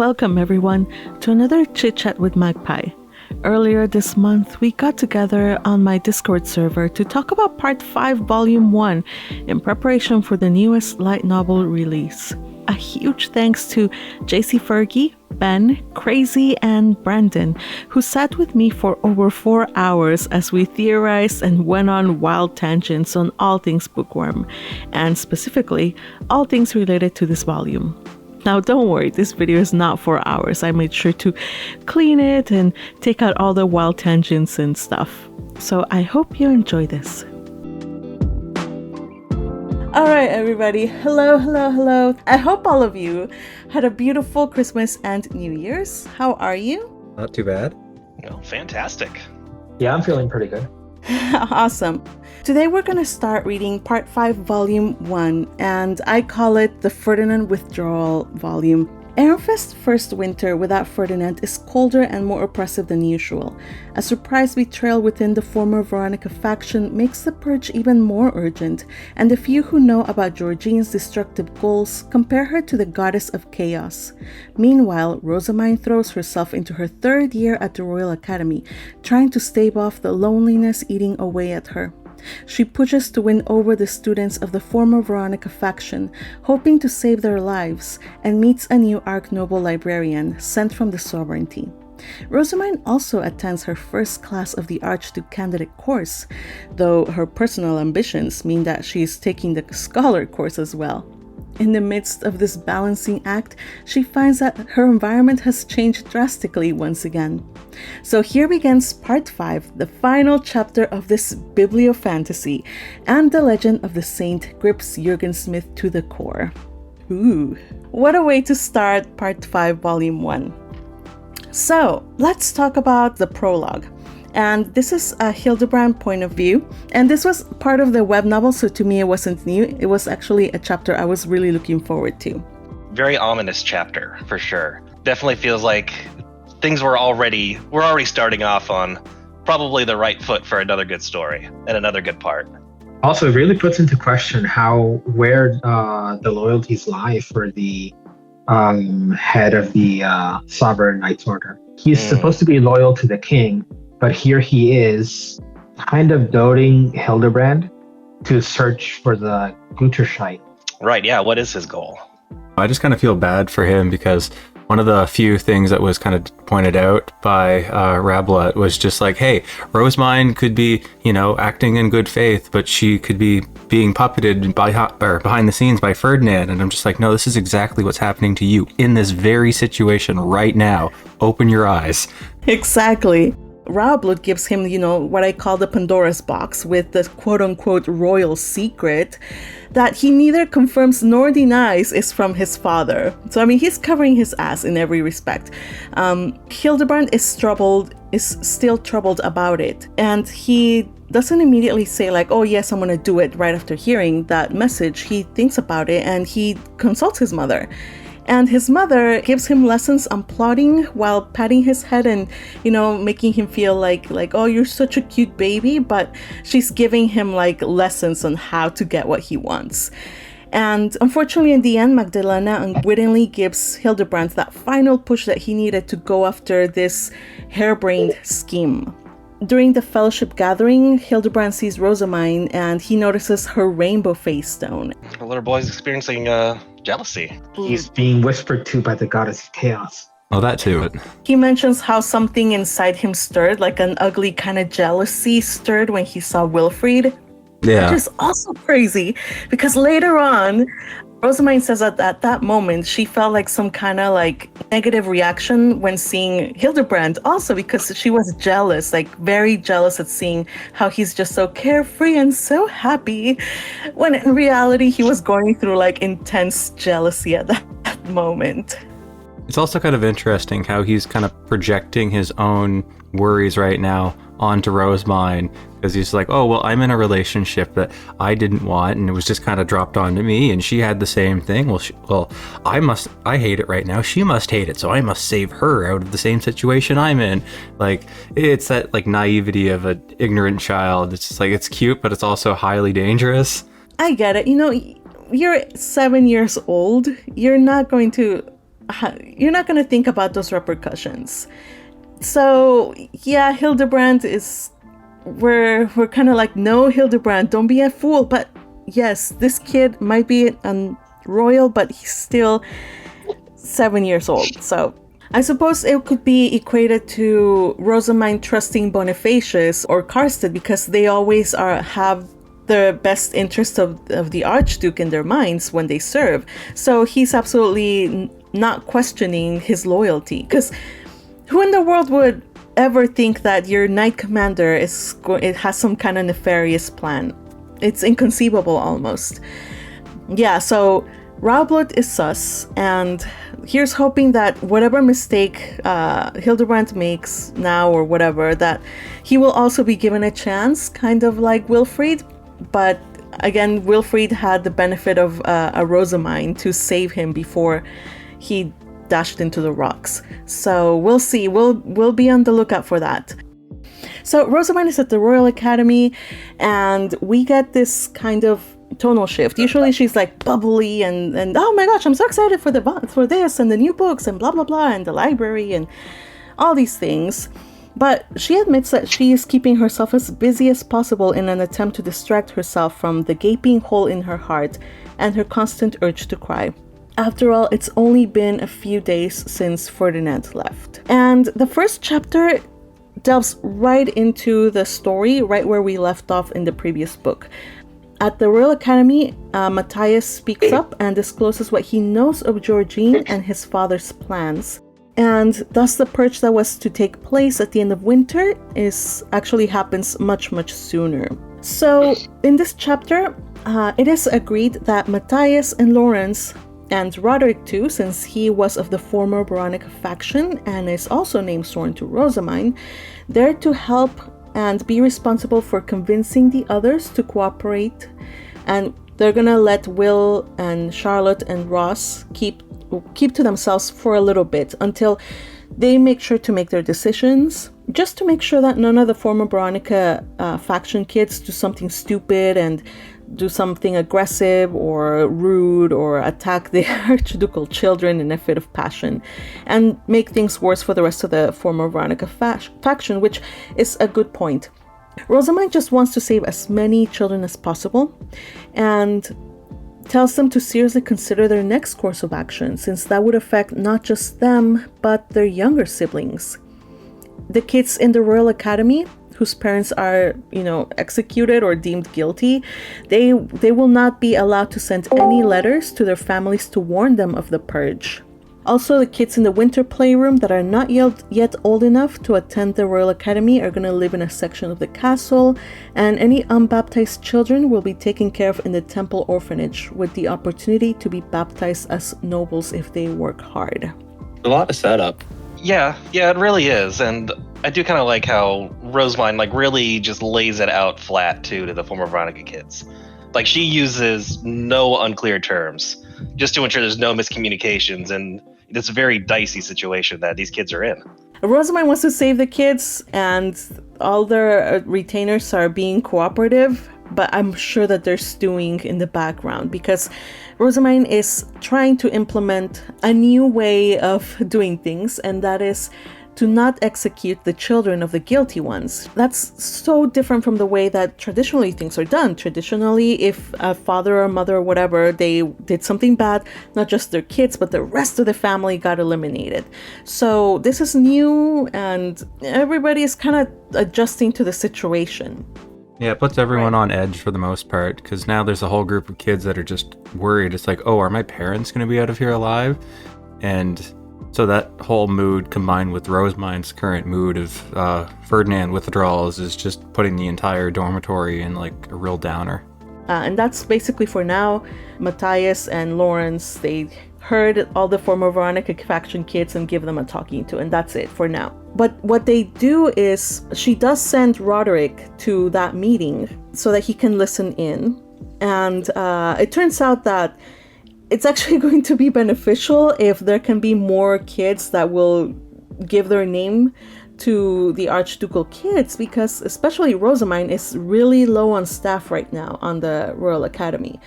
Welcome everyone to another Chit Chat with Magpie. Earlier this month, we got together on my Discord server to talk about Part 5, Volume 1 in preparation for the newest light novel release. A huge thanks to JC Ferggy, Ben, Crazy, and Brandon, who sat with me for over 4 hours as we theorized and went on wild tangents on all things Bookworm, and specifically, all things related to this volume. Now don't worry, this video is not 4 hours. I made sure to clean it and take out all the wild tangents and stuff. So I hope you enjoy this. Alright everybody, hello. I hope all of you had a beautiful Christmas and New Year's. How are you? Not too bad. No, fantastic. Yeah, I'm feeling pretty good. Awesome. Today we're going to start reading Part 5, Volume 1, and I call it the Ferdinand Withdrawal Volume. Ehrenfest's first winter without Ferdinand is colder and more oppressive than usual. A surprise betrayal within the former Veronica faction makes the purge even more urgent, and the few who know about Georgine's destructive goals compare her to the goddess of chaos. Meanwhile, Rozemyne throws herself into her third year at the Royal Academy, trying to stave off the loneliness eating away at her. She pushes to win over the students of the former Veronica faction, hoping to save their lives, and meets a new Archnoble librarian sent from the Sovereignty. Rozemyne also attends her first class of the Archduke candidate course, though her personal ambitions mean that she is taking the scholar course as well. In the midst of this balancing act, she finds that her environment has changed drastically once again. So here begins Part 5, the final chapter of this bibliofantasy, and the legend of the saint grips Jürgen Smith to the core. Ooh, what a way to start Part 5, Volume 1. So, let's talk about the prologue. And this is a Hildebrand point of view, and this was part of the web novel, so to me it wasn't new. It was actually a chapter I was really looking forward to. Very ominous chapter, for sure. Definitely feels like things we're already starting off on probably the right foot for another good story and another good part. Also, it really puts into question where the loyalties lie for the head of the Sovereign Knights Order. He's supposed to be loyal to the king, but here he is, kind of doting Hildebrand to search for the 𝙃𝙤𝙧𝙗. Right, yeah, what is his goal? I just kind of feel bad for him because one of the few things that was kind of pointed out by Rabelais was just like, hey, Rozemyne could be, acting in good faith, but she could be being puppeted behind the scenes by Ferdinand. And I'm just like, no, this is exactly what's happening to you in this very situation right now. Open your eyes. Exactly. Raublut gives him, what I call the Pandora's box with the quote-unquote royal secret that he neither confirms nor denies is from his father. So, he's covering his ass in every respect. Hildebrand is still troubled about it. And he doesn't immediately say like, oh yes, I'm gonna do it right after hearing that message. He thinks about it and he consults his mother. And his mother gives him lessons on plotting while patting his head and, making him feel like, oh, you're such a cute baby. But she's giving him lessons on how to get what he wants. And unfortunately, in the end, Magdalena unwittingly gives Hildebrand that final push that he needed to go after this harebrained scheme. During the fellowship gathering, Hildebrand sees Rozemyne and he notices her rainbow face stone. The little boy's experiencing jealousy. He's being whispered to by the goddess of chaos. Oh, that too. He mentions how something inside him stirred, like an ugly kind of jealousy stirred when he saw Wilfrid. Yeah. Which is also crazy because later on, Rozemyne says that at that moment, she felt like some kind of negative reaction when seeing Hildebrand, also because she was jealous, very jealous at seeing how he's just so carefree and so happy, when in reality, he was going through intense jealousy at that moment. It's also kind of interesting how he's kind of projecting his own worries right now onto Rozemyne, because he's like, oh, well, I'm in a relationship that I didn't want, and it was just kind of dropped onto me, and she had the same thing. I hate it right now. She must hate it, so I must save her out of the same situation I'm in. It's that naivety of an ignorant child. It's just it's cute, but it's also highly dangerous. I get it. You're 7 years old. You're not going to you're not going to think about those repercussions. So yeah, Hildebrand is, we're kind of like, no, Hildebrand, don't be a fool. But yes, this kid might be royal, but he's still 7 years old. So I suppose it could be equated to Rozemyne trusting Bonifacius or Karstedt, because they always have the best interest of the Archduke in their minds when they serve. So he's absolutely not questioning his loyalty, because who in the world would ever think that your knight commander it has some kind of nefarious plan? It's inconceivable almost. Yeah, so Raublut is sus, and here's hoping that whatever mistake Hildebrand makes now or whatever, that he will also be given a chance, kind of like Wilfrid. But again, Wilfrid had the benefit of a Rozemyne to save him before he dashed into the rocks. So we'll see. We'll be on the lookout for that. So Rozemyne is at the Royal Academy, and we get this kind of tonal shift. Usually she's like bubbly and oh my gosh, I'm so excited for this and the new books and blah blah blah and the library and all these things. But she admits that she is keeping herself as busy as possible in an attempt to distract herself from the gaping hole in her heart and her constant urge to cry. After all, it's only been a few days since Ferdinand left. And the first chapter delves right into the story, right where we left off in the previous book. At the Royal Academy, Matthias speaks up and discloses what he knows of Georgine and his father's plans. And thus the purge that was to take place at the end of winter actually happens much, much sooner. So in this chapter, it is agreed that Matthias and Lawrence, and Roderick too, since he was of the former Veronica faction and is also named sworn to Rozemyne, they're to help and be responsible for convincing the others to cooperate, and they're gonna let Will and Charlotte and Ross keep to themselves for a little bit until they make sure to make their decisions, just to make sure that none of the former Veronica faction kids do something stupid and do something aggressive or rude or attack the archducal children in a fit of passion and make things worse for the rest of the former Veronica faction, which is a good point. Rozemyne just wants to save as many children as possible and tells them to seriously consider their next course of action, since that would affect not just them, but their younger siblings. The kids in the Royal Academy, whose parents are, executed or deemed guilty, they will not be allowed to send any letters to their families to warn them of the purge. Also, the kids in the winter playroom that are not yet old enough to attend the Royal Academy are going to live in a section of the castle, and any unbaptized children will be taken care of in the temple orphanage, with the opportunity to be baptized as nobles if they work hard. A lot of setup. Yeah, it really is. And I do kind of like how Rozemyne really just lays it out flat too to the former Veronica kids. Like, she uses no unclear terms just to ensure there's no miscommunications, and it's a very dicey situation that these kids are in. Rozemyne wants to save the kids, and all their retainers are being cooperative, but I'm sure that they're stewing in the background because Rozemyne is trying to implement a new way of doing things, and that is to not execute the children of the guilty ones. That's so different from the way that traditionally things are done. Traditionally, if a father or mother or whatever, they did something bad, not just their kids, but the rest of the family got eliminated. So this is new, and everybody is kind of adjusting to the situation. Yeah, it puts everyone on edge for the most part, because now there's a whole group of kids that are just worried. It's like, oh, are my parents going to be out of here alive? And so that whole mood, combined with Rozemyne's current mood of Ferdinand withdrawals, is just putting the entire dormitory in like a real downer. And that's basically for now. Matthias and Lawrence, they heard all the former Veronica faction kids and give them a talking to, and that's it for now. But what they do is, she does send Roderick to that meeting so that he can listen in. And it turns out that it's actually going to be beneficial if there can be more kids that will give their name to the archducal kids, because especially Rozemyne is really low on staff right now on the Royal Academy.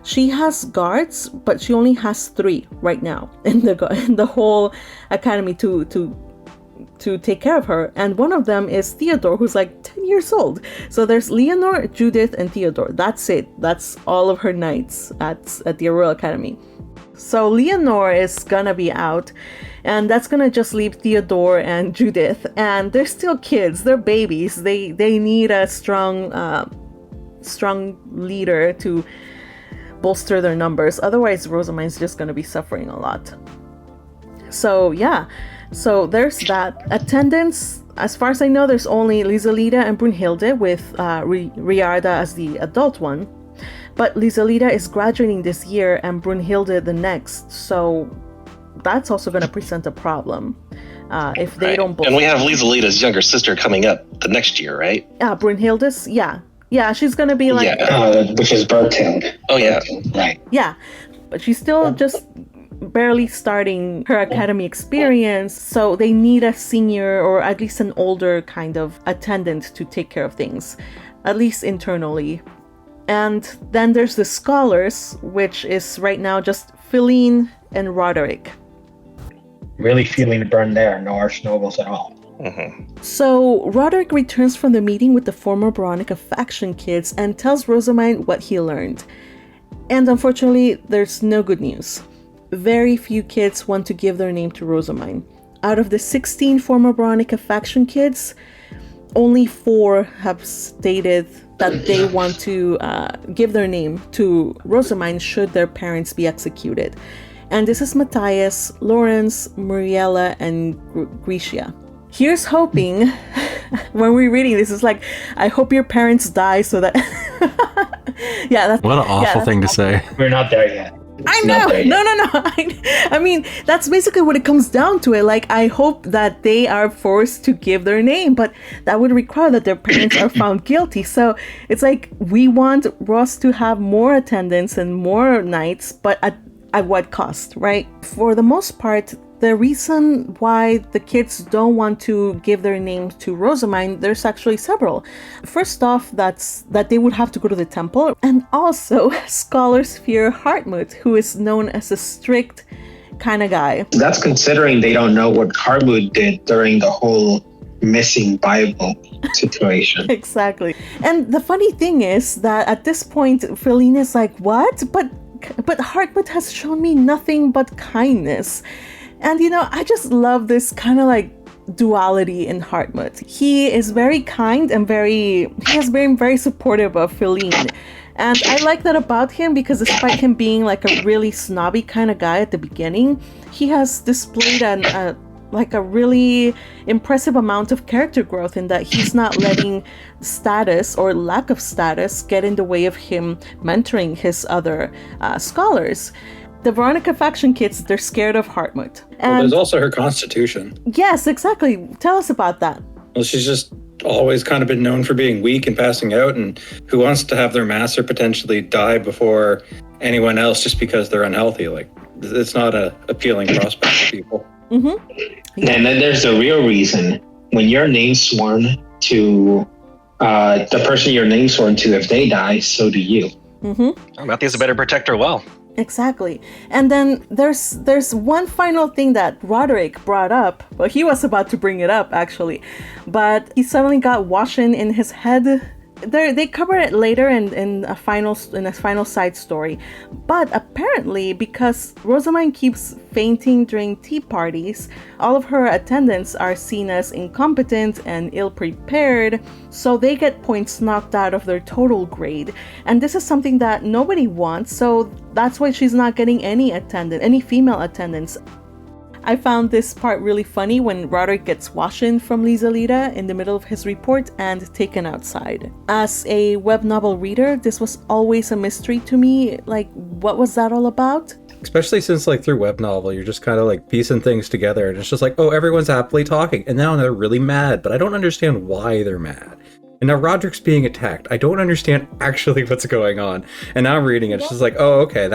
She has guards, but she only has 3 right now in the whole academy to take care of her. And one of them is Theodore, who's like 10 years old. So there's Leonor, Judith, and Theodore. That's it. That's all of her knights at the Royal Academy. So Leonor is gonna be out, and that's gonna just leave Theodore and Judith. And they're still kids. They're babies. They need a strong leader to bolster their numbers. Otherwise, Rozemyne's just gonna be suffering a lot. So yeah. So there's that. Attendance, as far as I know, there's only Lysalida and Brunhilde, with Riarda as the adult one. But Lysalida is graduating this year and Brunhilde the next, so that's also going to present a problem if they don't both. And we have Lysalida's younger sister coming up the next year, right? Brunhilde's, yeah. Yeah, she's going to be like... which is Berghild. Oh, yeah. Right. Yeah, but she's still just barely starting her academy experience, so they need a senior or at least an older kind of attendant to take care of things, at least internally. And then there's the scholars, which is right now just Philine and Roderick. Really feeling the burn there. No arch nobles at all. Mm-hmm. So Roderick returns from the meeting with the former Veronica faction kids and tells Rozemyne what he learned. And unfortunately, there's no good news. Very few kids want to give their name to Rozemyne. Out of the 16 former Veronica faction kids, only 4 have stated that they want to give their name to Rozemyne should their parents be executed. And this is Matthias, Lawrence, Muriella, and Gracia. Here's hoping, when we're reading this, it's like, I hope your parents die so that... yeah, that's... What an awful thing to say. We're not there yet. I know. No. I mean, that's basically what it comes down to. It. Like, I hope that they are forced to give their name, but that would require that their parents are found guilty. So it's like, we want Ross to have more attendance and more knights, but at what cost, right? For the most part, the reason why the kids don't want to give their names to Rozemyne, there's actually several. First off, that they would have to go to the temple, and also scholars fear Hartmut, who is known as a strict kind of guy. That's considering they don't know what Hartmut did during the whole missing Bible situation. Exactly. And the funny thing is that at this point, Philine is like, what? But Hartmut has shown me nothing but kindness. And, I just love this kind of like duality in Hartmut. He is very kind and he has been very supportive of Philine. And I like that about him because despite him being like a really snobby kind of guy at the beginning, he has displayed a really impressive amount of character growth in that he's not letting status or lack of status get in the way of him mentoring his other scholars. The Veronica faction kids, they're scared of Hartmut. Well, there's also her constitution. Yes, exactly. Tell us about that. Well, she's just always kind of been known for being weak and passing out, and who wants to have their master potentially die before anyone else just because they're unhealthy. Like, it's not a appealing prospect for people. Mm-hmm. Yeah. And then there's the real reason. When you're name sworn to the person you're name sworn to, if they die, so do you. Mm-hmm. Matthew's a better protector. Well. Exactly. And then there's one final thing that Roderick brought up. Well, he was about to bring it up, actually. But he suddenly got washing in his head. They cover it later in a final side story. But apparently, because Rozemyne keeps fainting during tea parties, all of her attendants are seen as incompetent and ill-prepared, so they get points knocked out of their total grade. And this is something that nobody wants, so that's why she's not getting any female attendants. I found this part really funny when Roderick gets washing from Lysalida in the middle of his report and taken outside. As a web novel reader, this was always a mystery to me. Like, what was that all about? Especially since, like, through web novel, you're just kind of, like, piecing things together. And it's just like, oh, everyone's happily talking. And now they're really mad, but I don't understand why they're mad. And now Roderick's being attacked. I don't understand actually what's going on. And now I'm reading it, it's just like, oh, okay,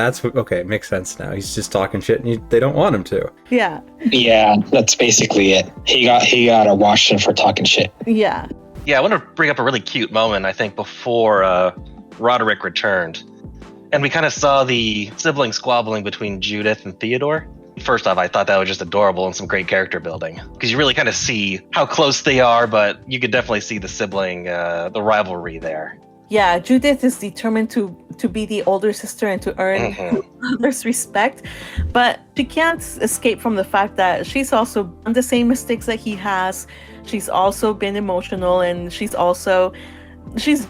it makes sense now. He's just talking shit and they don't want him to. Yeah. Yeah, that's basically it. He got a washing for talking shit. Yeah. Yeah, I want to bring up a really cute moment, I think, before Roderick returned. And we kind of saw the sibling squabbling between Judith and Theodore. First off, I thought that was just adorable and some great character building, because you really kind of see how close they are, but you could definitely see the sibling, the rivalry there. Yeah, Judith is determined to be the older sister and to earn others' respect, but she can't escape from the fact that she's also done the same mistakes that he has. She's also been emotional, and she's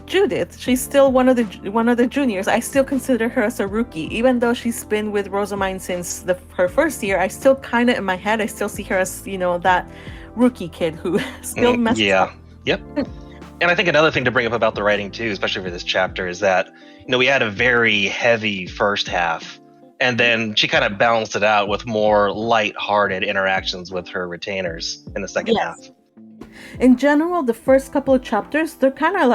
Judith. She's still one of the juniors. I still consider her as a rookie, even though she's been with Rozemyne since her first year. I still kind of, in my head, I still see her as, that rookie kid who still messes up. Yep. And I think another thing to bring up about the writing too, especially for this chapter, is that we had a very heavy first half, and then she kind of balanced it out with more light-hearted interactions with her retainers in the second half. In general, the first couple of chapters, they're kind of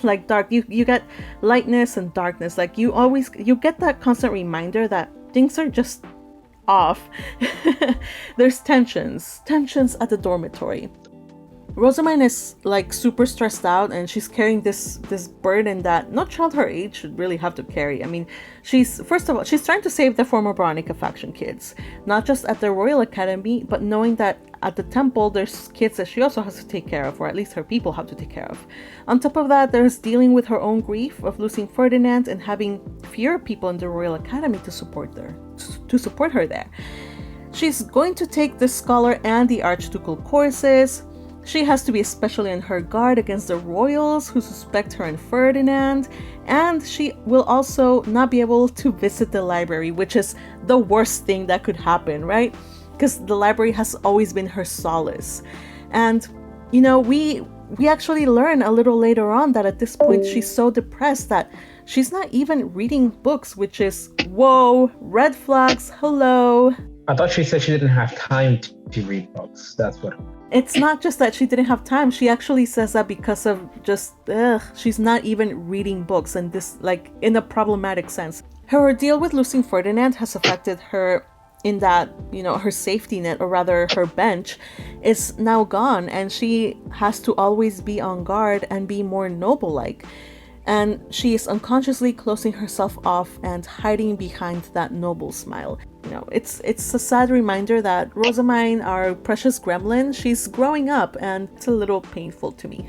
like dark. You get lightness and darkness. Like you get that constant reminder that things are just off. There's tensions at the dormitory. Rozemyne is like super stressed out, and she's carrying this burden that no child her age should really have to carry. I mean, she's trying to save the former Veronica faction kids, not just at the Royal Academy, but knowing that at the temple there's kids that she also has to take care of, or at least her people have to take care of. On top of that, there's dealing with her own grief of losing Ferdinand and having fewer people in the Royal Academy to support her there. She's going to take the scholar and the archducal courses. She has to be especially on her guard against the royals who suspect her and Ferdinand, and she will also not be able to visit the library, which is the worst thing that could happen, right? Because the library has always been her solace. And, we actually learn a little later on that at this point she's so depressed that she's not even reading books, which is, whoa, red flags, hello. I thought she said she didn't have time to read books. That's what. It's not just that she didn't have time. She actually says that because of just, she's not even reading books, and this, like, in a problematic sense. Her ordeal with losing Ferdinand has affected her in that, her safety net, or rather her bench, is now gone, and she has to always be on guard and be more noble-like. And she is unconsciously closing herself off and hiding behind that noble smile. It's a sad reminder that Rozemyne, our precious gremlin, she's growing up, and it's a little painful to me.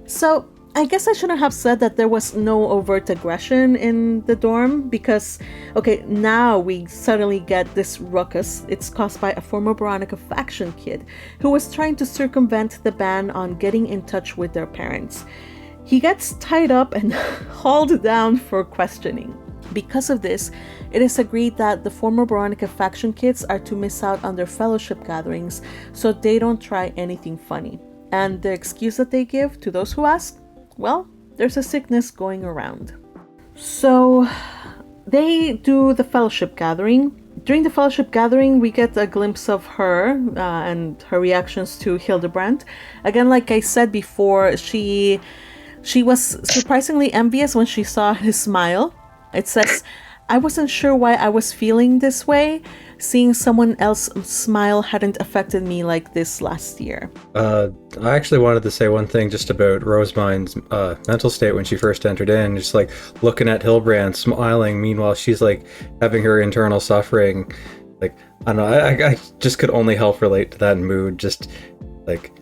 So I guess I shouldn't have said that there was no overt aggression in the dorm, because, okay, now we suddenly get this ruckus. It's caused by a former Veronica faction kid who was trying to circumvent the ban on getting in touch with their parents. He gets tied up and hauled down for questioning. Because of this, it is agreed that the former Veronica faction kids are to miss out on their fellowship gatherings so they don't try anything funny. And the excuse that they give to those who ask, well, there's a sickness going around. So they do the fellowship gathering. During the fellowship gathering, we get a glimpse of her and her reactions to Hildebrand. Again, like I said before, she was surprisingly envious when she saw his smile. It says, I wasn't sure why I was feeling this way. Seeing someone else smile hadn't affected me like this last year. I actually wanted to say one thing just about Rozemyne's mental state when she first entered in. Just like looking at Hildebrand smiling, meanwhile she's like having her internal suffering. Like, I don't know, I just could only help relate to that mood. Just like,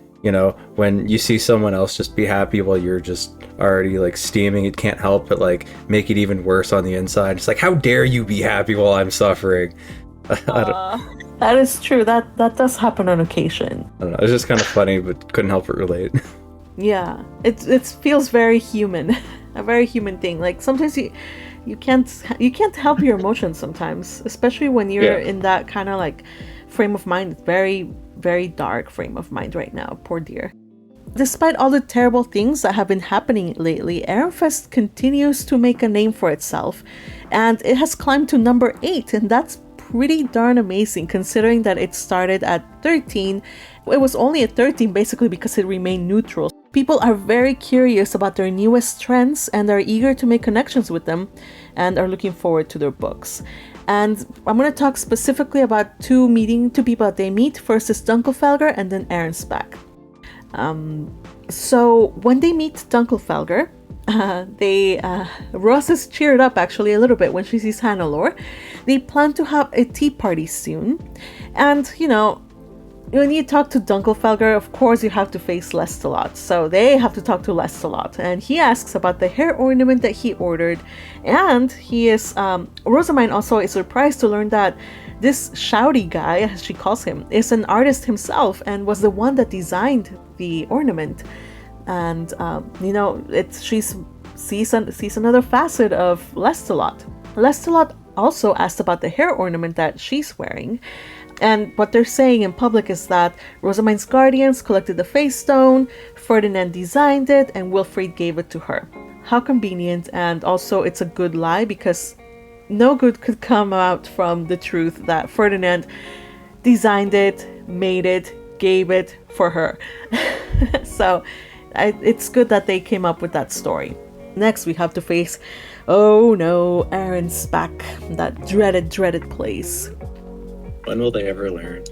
when you see someone else just be happy while you're just already like steaming, it can't help but like make it even worse on the inside. It's like, how dare you be happy while I'm suffering? That is true. That does happen on occasion. I don't know. It's just kind of funny, but couldn't help but relate. Yeah, it feels very human, a very human thing. Like sometimes you can't help your emotions sometimes, especially when you're in that kind of like frame of mind. It's very, very dark frame of mind right now. Poor dear. Despite all the terrible things that have been happening lately, Ehrenfest continues to make a name for itself, and it has climbed to number 8, and that's pretty darn amazing considering that it started at 13. It was only at 13 basically because it remained neutral. People are very curious about their newest trends and are eager to make connections with them and are looking forward to their books. And I'm going to talk specifically about two people that they meet. First is Dunkelfelger and then Arensbach. So when they meet Dunkelfelger, Rose is cheered up actually a little bit when she sees Hannelore. They plan to have a tea party soon. And, when you talk to Dunkelfelger, of course you have to face Lestalot. So they have to talk to Lestalot. And he asks about the hair ornament that he ordered. And Rozemyne also is surprised to learn that this 𝙀𝙀𝙀 guy, as she calls him, is an artist himself and was the one that designed the ornament. And, she sees another facet of Lestalot. Lestalot also asked about the hair ornament that she's wearing. And what they're saying in public is that Rozemyne's guardians collected the face stone, Ferdinand designed it, and Wilfrid gave it to her. How convenient, and also it's a good lie because no good could come out from the truth that Ferdinand designed it, made it, gave it for her. So it's good that they came up with that story. Next, we have to face, oh no, Arensbach, that dreaded place. When will they ever learn?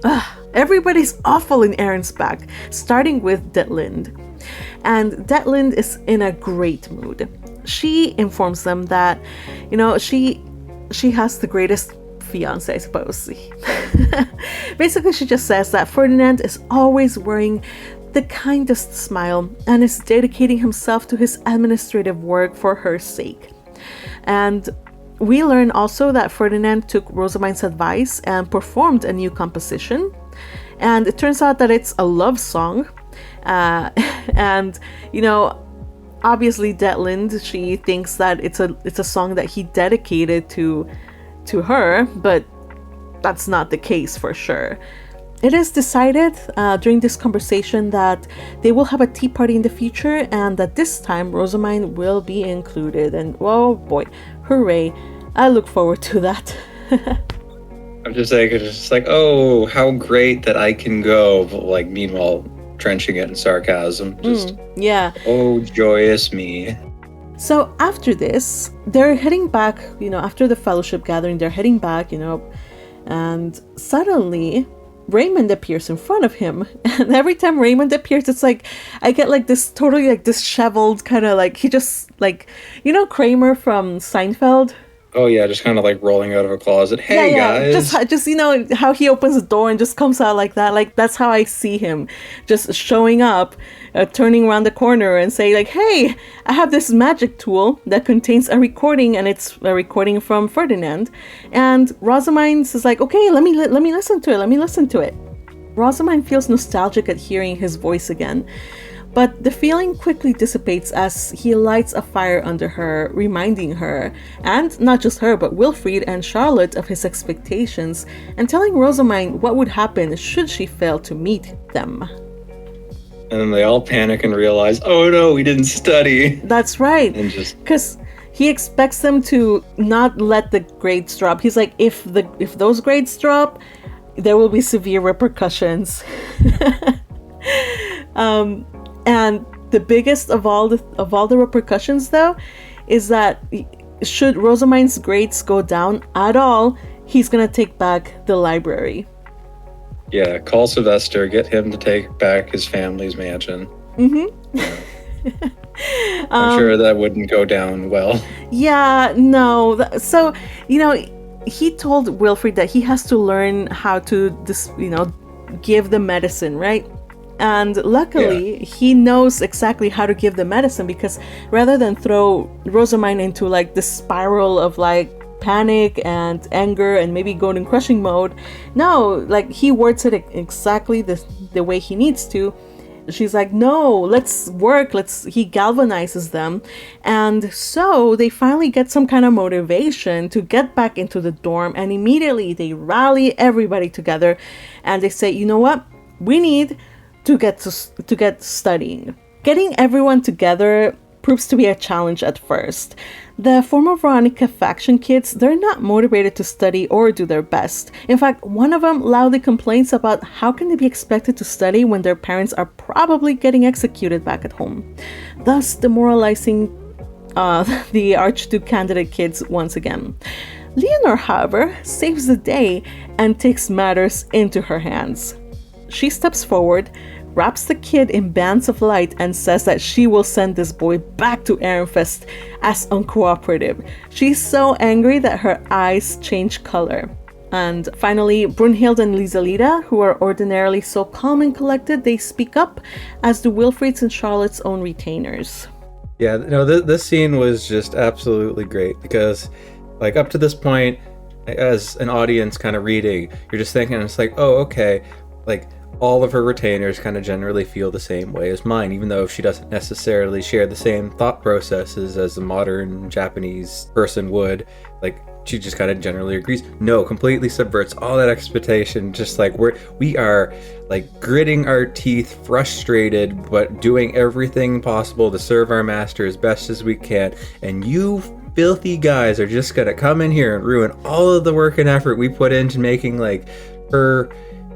Everybody's awful in Arensbach, starting with Detlind. And Detlind is in a great mood. She informs them that, she has the greatest fiance, I suppose. Basically, she just says that Ferdinand is always wearing the kindest smile and is dedicating himself to his administrative work for her sake. And we learn also that Ferdinand took Rozemyne's advice and performed a new composition. And it turns out that it's a love song. And, obviously Detlind, she thinks that it's a song that he dedicated to her, but that's not the case for sure. It is decided during this conversation that they will have a tea party in the future and that this time Rozemyne will be included. And oh boy, hooray. I look forward to that. I'm just like, oh, how great that I can go. But like, meanwhile, trenching it in sarcasm. Yeah. Oh, joyous me. So after this, they're heading back, after the fellowship gathering, they're heading back, and suddenly Raymond appears in front of him. And every time Raymond appears, it's like, I get like this totally like disheveled kind of like, he just like, Kramer from Seinfeld? Oh yeah, just kind of like rolling out of a closet. Hey guys. Just how he opens the door and just comes out like that. Like that's how I see him, just showing up, turning around the corner and say like, "Hey, I have this magic tool that contains a recording, and it's a recording from Ferdinand." And Rozemyne is like, "Okay, let me listen to it. Let me listen to it." Rozemyne feels nostalgic at hearing his voice again. But the feeling quickly dissipates as he lights a fire under her, reminding her, and not just her, but Wilfrid and Charlotte of his expectations, and telling Rozemyne what would happen should she fail to meet them. And then they all panic and realize, oh no, we didn't study. That's right. And just... because he expects them to not let the grades drop. He's like, if those grades drop, there will be severe repercussions. And the biggest of all the repercussions, though, is that should Rozemyne's grades go down at all, he's gonna take back the library. Yeah, call Sylvester, get him to take back his family's mansion. Mm-hmm. Yeah. I'm sure that wouldn't go down well. Yeah, no. So, he told Wilfrid that he has to learn how to, give the medicine, right? And luckily, he knows exactly how to give the medicine, because rather than throw Rozemyne into like this spiral of like panic and anger and maybe go in crushing mode, no, like he words it exactly the way he needs to. She's like, no, let's work. He galvanizes them. And so they finally get some kind of motivation to get back into the dorm, and immediately they rally everybody together and they say, you know what? We need to get studying. Getting everyone together proves to be a challenge at first. The former Veronica faction kids, they're not motivated to study or do their best. In fact, one of them loudly complains about how can they be expected to study when their parents are probably getting executed back at home, thus demoralizing the Archduke candidate kids once again. Leonor, however, saves the day and takes matters into her hands. She steps forward, wraps the kid in bands of light, and says that she will send this boy back to Ehrenfest as uncooperative. She's so angry that her eyes change color. And finally, Brunhild and Liselida, who are ordinarily so calm and collected, they speak up, as do Wilfrid's and Charlotte's own retainers. Yeah, no, this scene was just absolutely great because, like, up to this point, as an audience kind of reading, you're just thinking, it's like, oh, okay, like, all of her retainers kind of generally feel the same way as mine, even though she doesn't necessarily share the same thought processes as a modern Japanese person would. Like, she just kind of generally agrees. No, completely subverts all that expectation. Just like we are like gritting our teeth, frustrated, but doing everything possible to serve our master as best as we can. And you filthy guys are just gonna come in here and ruin all of the work and effort we put into making like her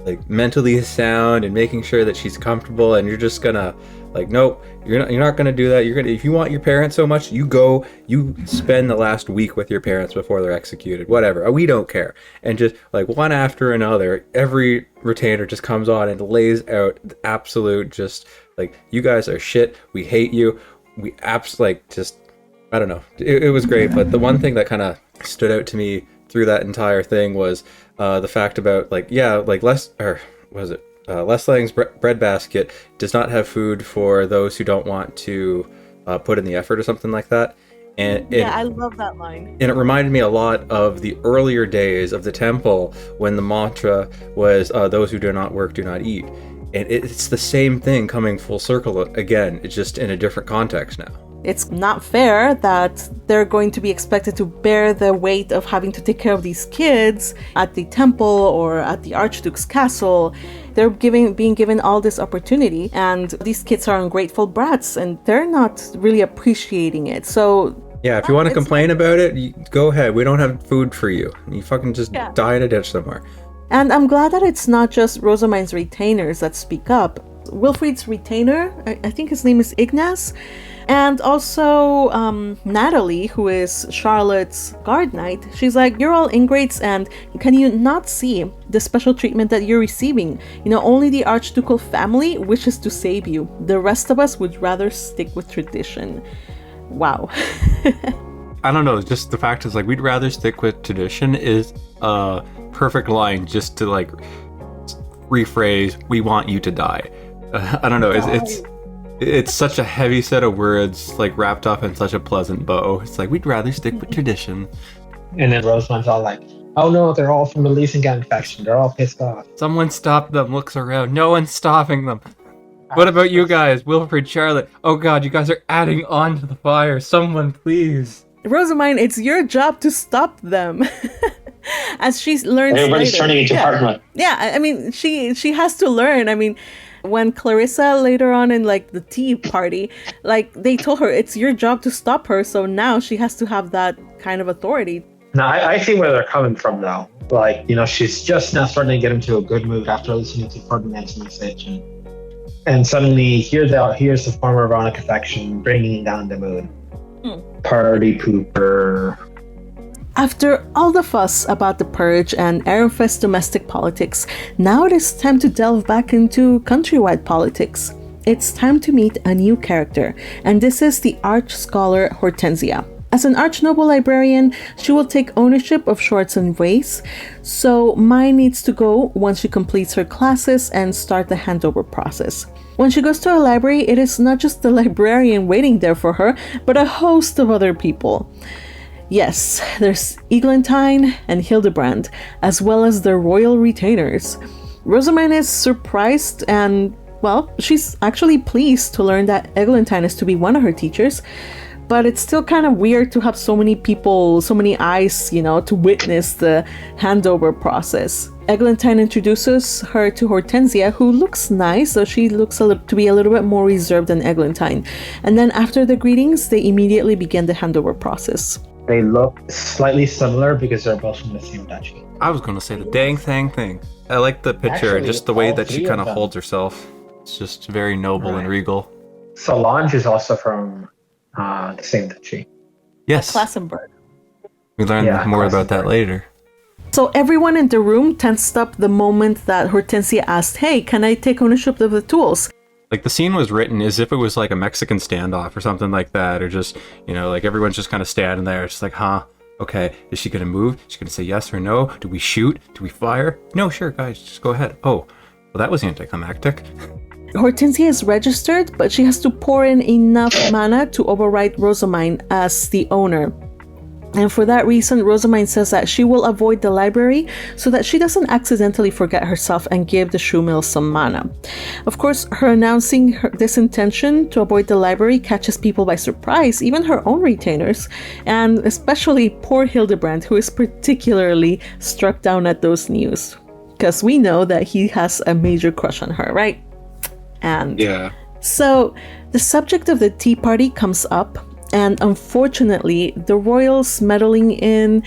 like mentally sound and making sure that she's comfortable, and you're just gonna like, nope, you're not gonna do that. You're gonna, if you want your parents so much, you spend the last week with your parents before they're executed, whatever, we don't care. And just like one after another, every retainer just comes on and lays out the absolute, just like, you guys are shit, we hate you, we like, just, I don't know, it was great. But the one thing that kind of stood out to me through that entire thing was the fact about like, yeah, like Les Lang's breadbasket does not have food for those who don't want to put in the effort or something like that. And I love that line. And it reminded me a lot of the earlier days of the temple when the mantra was those who do not work do not eat. And it's the same thing coming full circle again. It's just in a different context now. It's not fair that they're going to be expected to bear the weight of having to take care of these kids at the temple or at the Archduke's castle. They're being given all this opportunity, and these kids are ungrateful brats, and they're not really appreciating it. So yeah, if you want to complain about it, go ahead. We don't have food for you. You fucking just die in a ditch somewhere. And I'm glad that it's not just Rozemine's retainers that speak up. Wilfrid's retainer, I think his name is Ignaz, and also Natalie, who is Charlotte's guard knight. She's like, you're all ingrates, and can you not see the special treatment that you're receiving? You know, only the Archducal family wishes to save you. The rest of us would rather stick with tradition. Wow. I don't know, just the fact is like, we'd rather stick with tradition is a perfect line just to like rephrase, we want you to die. I don't know, it's such a heavy set of words, like wrapped up in such a pleasant bow. It's like, we'd rather stick with tradition. And then Rosemine's all like, oh no, they're all from the Leesengang faction. They're all pissed off. Someone stop them, looks around. No one's stopping them. What about you guys? Wilfrid, Charlotte. Oh god, you guys are adding on to the fire. Someone, please. Rosamine, it's your job to stop them. As she learns everybody's later. turning into Hartman. Yeah, I mean, she has to learn. I mean, when Clarissa later on in like the tea party, like they told her it's your job to stop her, so now she has to have that kind of authority. Now, I see where they're coming from though. Like, you know, she's just now starting to get into a good mood after listening to Ferdinand's message, and suddenly here's the former Veronica faction bringing down the mood. Party pooper. After all the fuss about the purge and Ehrenfest domestic politics, now it is time to delve back into countrywide politics. It's time to meet a new character, and this is the arch-scholar Hortensia. As an arch-noble librarian, she will take ownership of Shorts and Ways, so Mai needs to go once she completes her classes and start the handover process. When she goes to a library, it is not just the librarian waiting there for her, but a host of other people. Yes, there's Eglantine and Hildebrand, as well as their royal retainers. Rosamine is surprised and, well, she's actually pleased to learn that Eglantine is to be one of her teachers, but it's still kind of weird to have so many people, so many eyes, you know, to witness the handover process. Eglantine introduces her to Hortensia, who looks nice, so she looks to be a little bit more reserved than Eglantine. And then after the greetings, they immediately begin the handover process. They look slightly similar because they're both from the same duchy. I was going to say the dang thing. I like the picture, Actually, just the way all that she three kind of of them. holds herself. It's just very noble and regal. Solange is also from the same duchy. Yes, Klassenberg. we learn more about that later. So everyone in the room tensed up the moment that Hortensia asked, hey, can I take ownership of the tools? Like the scene was written as if it was like a Mexican standoff or something like that, or just, you know, like everyone's just kind of standing there. It's like, huh, okay, is she going to move? Is she going to say yes or no? Do we shoot? Do we fire? No, sure, guys, just go ahead. Oh, well, that was anticlimactic. Hortensia is registered, but she has to pour in enough mana to override Rozemyne as the owner. And for that reason, Rozemyne says that she will avoid the library so that she doesn't accidentally forget herself and give the shoemill some mana. Of course, her announcing this intention to avoid the library catches people by surprise, even her own retainers, and especially poor Hildebrand, who is particularly struck down at those news. Because we know that he has a major crush on her, right? And Yeah. so the subject of the tea party comes up. And unfortunately, the royals meddling in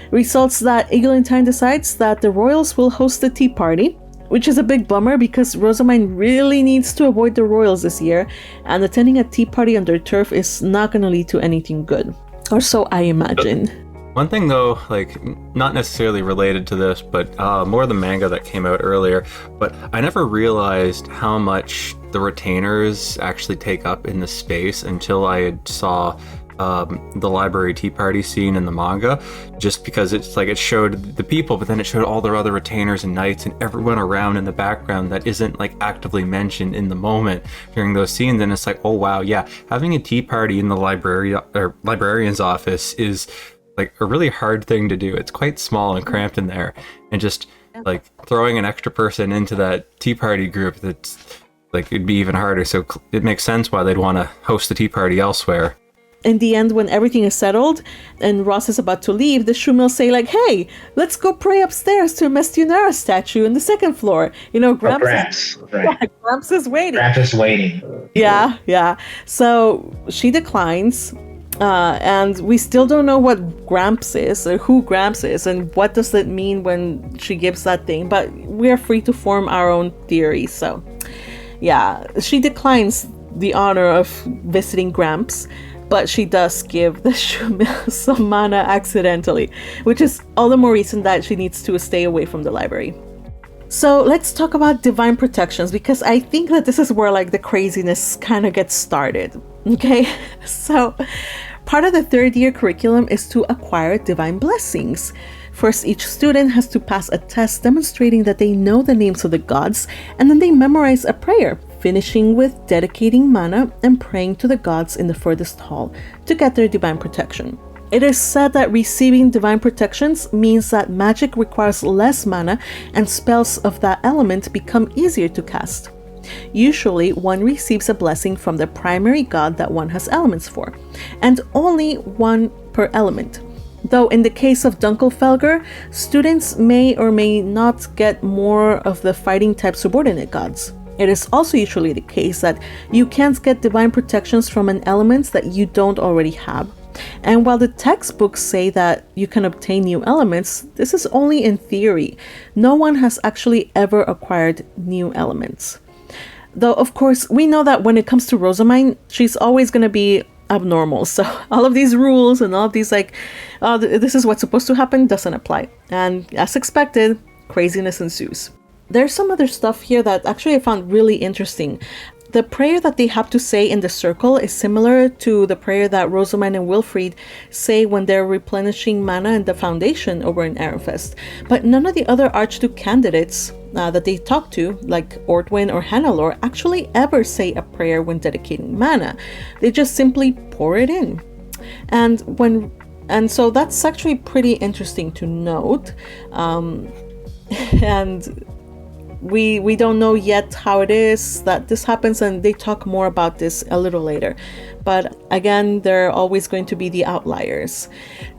results that 𝙃𝙞𝙯 decides that the royals will host the tea party, which is a big bummer because Rozemyne really needs to avoid the royals this year, and attending a tea party on their turf is not going to lead to anything good. Or so I imagine. One thing though, like not necessarily related to this, but more the manga that came out earlier, but I never realized how much the retainers actually take up in the space until I saw the library tea party scene in the manga, just because it's like it showed the people, but then it showed all their other retainers and knights and everyone around in the background that isn't like actively mentioned in the moment during those scenes. And it's like, oh wow, yeah, having a tea party in the librarian's office is like a really hard thing to do. It's quite small and cramped in there, and just like throwing an extra person into that tea party group, that's like it'd be even harder. So it makes sense why they'd want to host the tea party elsewhere. In the end, when everything is settled and Ross is about to leave, the shoemills say like, hey, let's go pray upstairs to a Mestunara statue on the second floor. You know, Gramps. Right. Yeah, Gramps is waiting. Gramps is waiting. Yeah. So she declines. And we still don't know what Gramps is or who Gramps is and what does it mean when she gives that thing, but we're free to form our own theories. So yeah, she declines the honor of visiting Gramps, but she does give the shoemill some mana accidentally, which is all the more reason that she needs to stay away from the library. So let's talk about divine protections, because I think that this is where like the craziness kind of gets started. Okay, so part of the third year curriculum is to acquire divine blessings. First, each student has to pass a test demonstrating that they know the names of the gods, and then they memorize a prayer, finishing with dedicating mana and praying to the gods in the furthest hall to get their divine protection. It is said that receiving divine protections means that magic requires less mana and spells of that element become easier to cast. Usually, one receives a blessing from the primary god that one has elements for, and only one per element. Though in the case of Dunkelfelger, students may or may not get more of the fighting type subordinate gods. It is also usually the case that you can't get divine protections from an element that you don't already have. And while the textbooks say that you can obtain new elements, this is only in theory. No one has actually ever acquired new elements. Though, of course, we know that when it comes to Rozemyne, she's always going to be abnormal. So all of these rules and all of these like, oh, this is what's supposed to happen doesn't apply. And as expected, craziness ensues. There's some other stuff here that actually I found really interesting. The prayer that they have to say in the circle is similar to the prayer that Rozemyne and Wilfried say when they're replenishing mana in the Foundation over in Ehrenfest. But none of the other Archduke candidates that they talk to, like Ortwin or Hannelore, actually ever say a prayer when dedicating mana. They just simply pour it in. And so that's actually pretty interesting to note. And we don't know yet how it is that this happens, and they talk more about this a little later. But again, there are always going to be the outliers.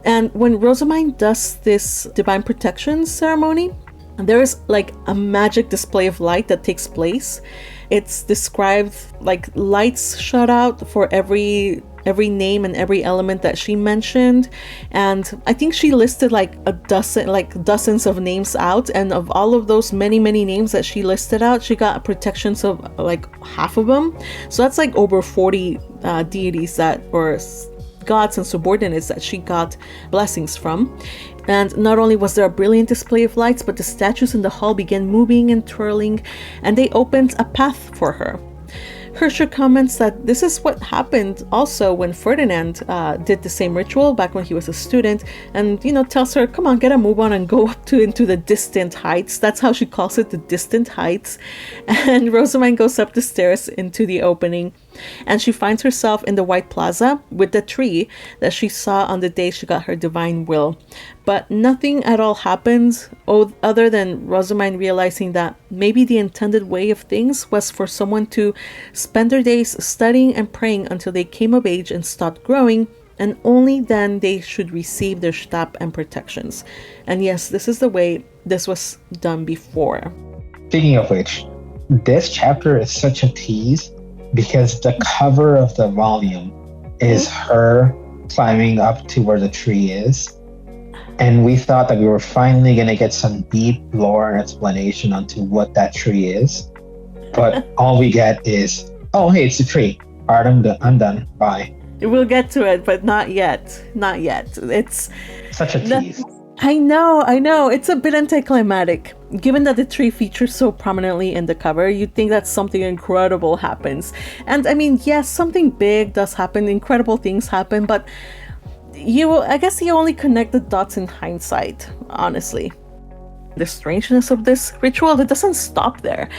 And when Rozemyne does this divine protection ceremony, there is like a magic display of light that takes place. It's described like lights shut out for every name and every element that she mentioned, and I think she listed like dozens of names out, and of all of those many names that she listed out, she got protections of like half of them. So that's like over 40 deities that or gods and subordinates that she got blessings from. And not only was there a brilliant display of lights, but the statues in the hall began moving and twirling, and they opened a path for her. Hrshur comments that this is what happened also when Ferdinand did the same ritual back when he was a student, and tells her, come on, get a move on and go up into the distant heights. That's how she calls it, the distant heights. And Rozemyne goes up the stairs into the opening, and she finds herself in the White Plaza with the tree that she saw on the day she got her divine will. But nothing at all happens other than Rozemyne realizing that maybe the intended way of things was for someone to spend their days studying and praying until they came of age and stopped growing, and only then they should receive their 𝙃 and protections. And yes, this is the way this was done before. Speaking of which, this chapter is such a tease because the cover of the volume is her climbing up to where the tree is. And we thought that we were finally going to get some deep lore and explanation onto what that tree is. But all we get is, oh, hey, it's a tree. All right, I'm done. Bye. We'll get to it, but not yet. Not yet. It's such a tease. I know. It's a bit anticlimactic. Given that the tree features so prominently in the cover, you'd think that something incredible happens. And I mean, yes, something big does happen. Incredible things happen, but I guess you only connect the dots in hindsight, honestly. The strangeness of this ritual, it doesn't stop there.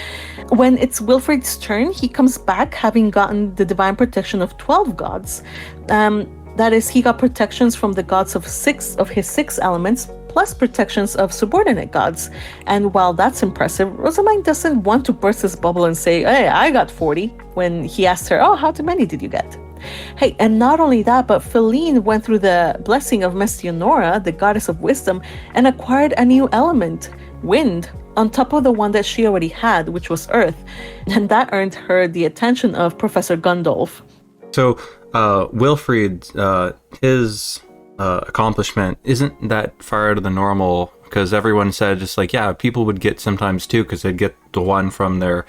When it's Wilfrid's turn, he comes back having gotten the divine protection of 12 gods. That is, he got protections from the gods of his six elements, plus protections of subordinate gods. And while that's impressive, Rozemyne doesn't want to burst his bubble and say, hey, I got 40, when he asked her, oh, how many did you get? Hey, and not only that, but Feline went through the blessing of Mestionora, the goddess of wisdom, and acquired a new element, wind, on top of the one that she already had, which was earth. And that earned her the attention of Professor Gundolf. So, Wilfrid, his accomplishment isn't that far out of the normal, because everyone said just like, yeah, people would get sometimes two, because they'd get the one from their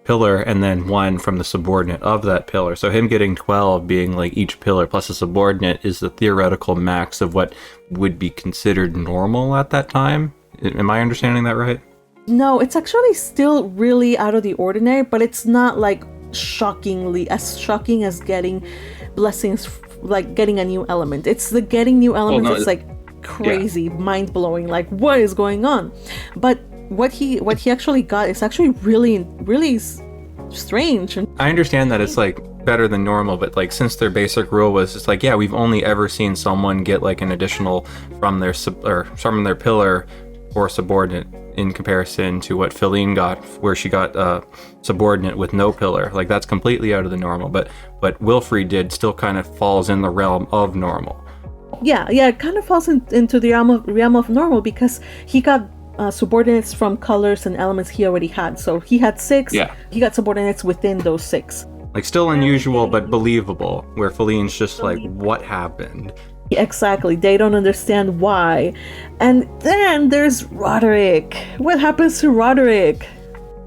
pillar and then one from the subordinate of that pillar. So him getting 12 being like each pillar plus a subordinate is the theoretical max of what would be considered normal at that time. Am I understanding that right? No, it's actually still really out of the ordinary, but it's not like shocking as getting blessings, like getting a new element. It's the getting new elements that's like crazy, mind-blowing, like what is going on? But what he actually got is actually really strange. I understand that it's like better than normal, but like since their basic rule was just like, yeah, we've only ever seen someone get like an additional from their pillar or subordinate in comparison to what Feline got, where she got subordinate with no pillar. Like that's completely out of the normal, but Wilfrid did still kind of falls in the realm of normal. Yeah, it kind of falls into the realm of normal because he got subordinates from colors and elements he already had. So he had 6, he got subordinates within those 6. Like still unusual, but believable, where Feline's just like, what happened? Exactly, they don't understand why. And then there's Roderick. What happens to Roderick?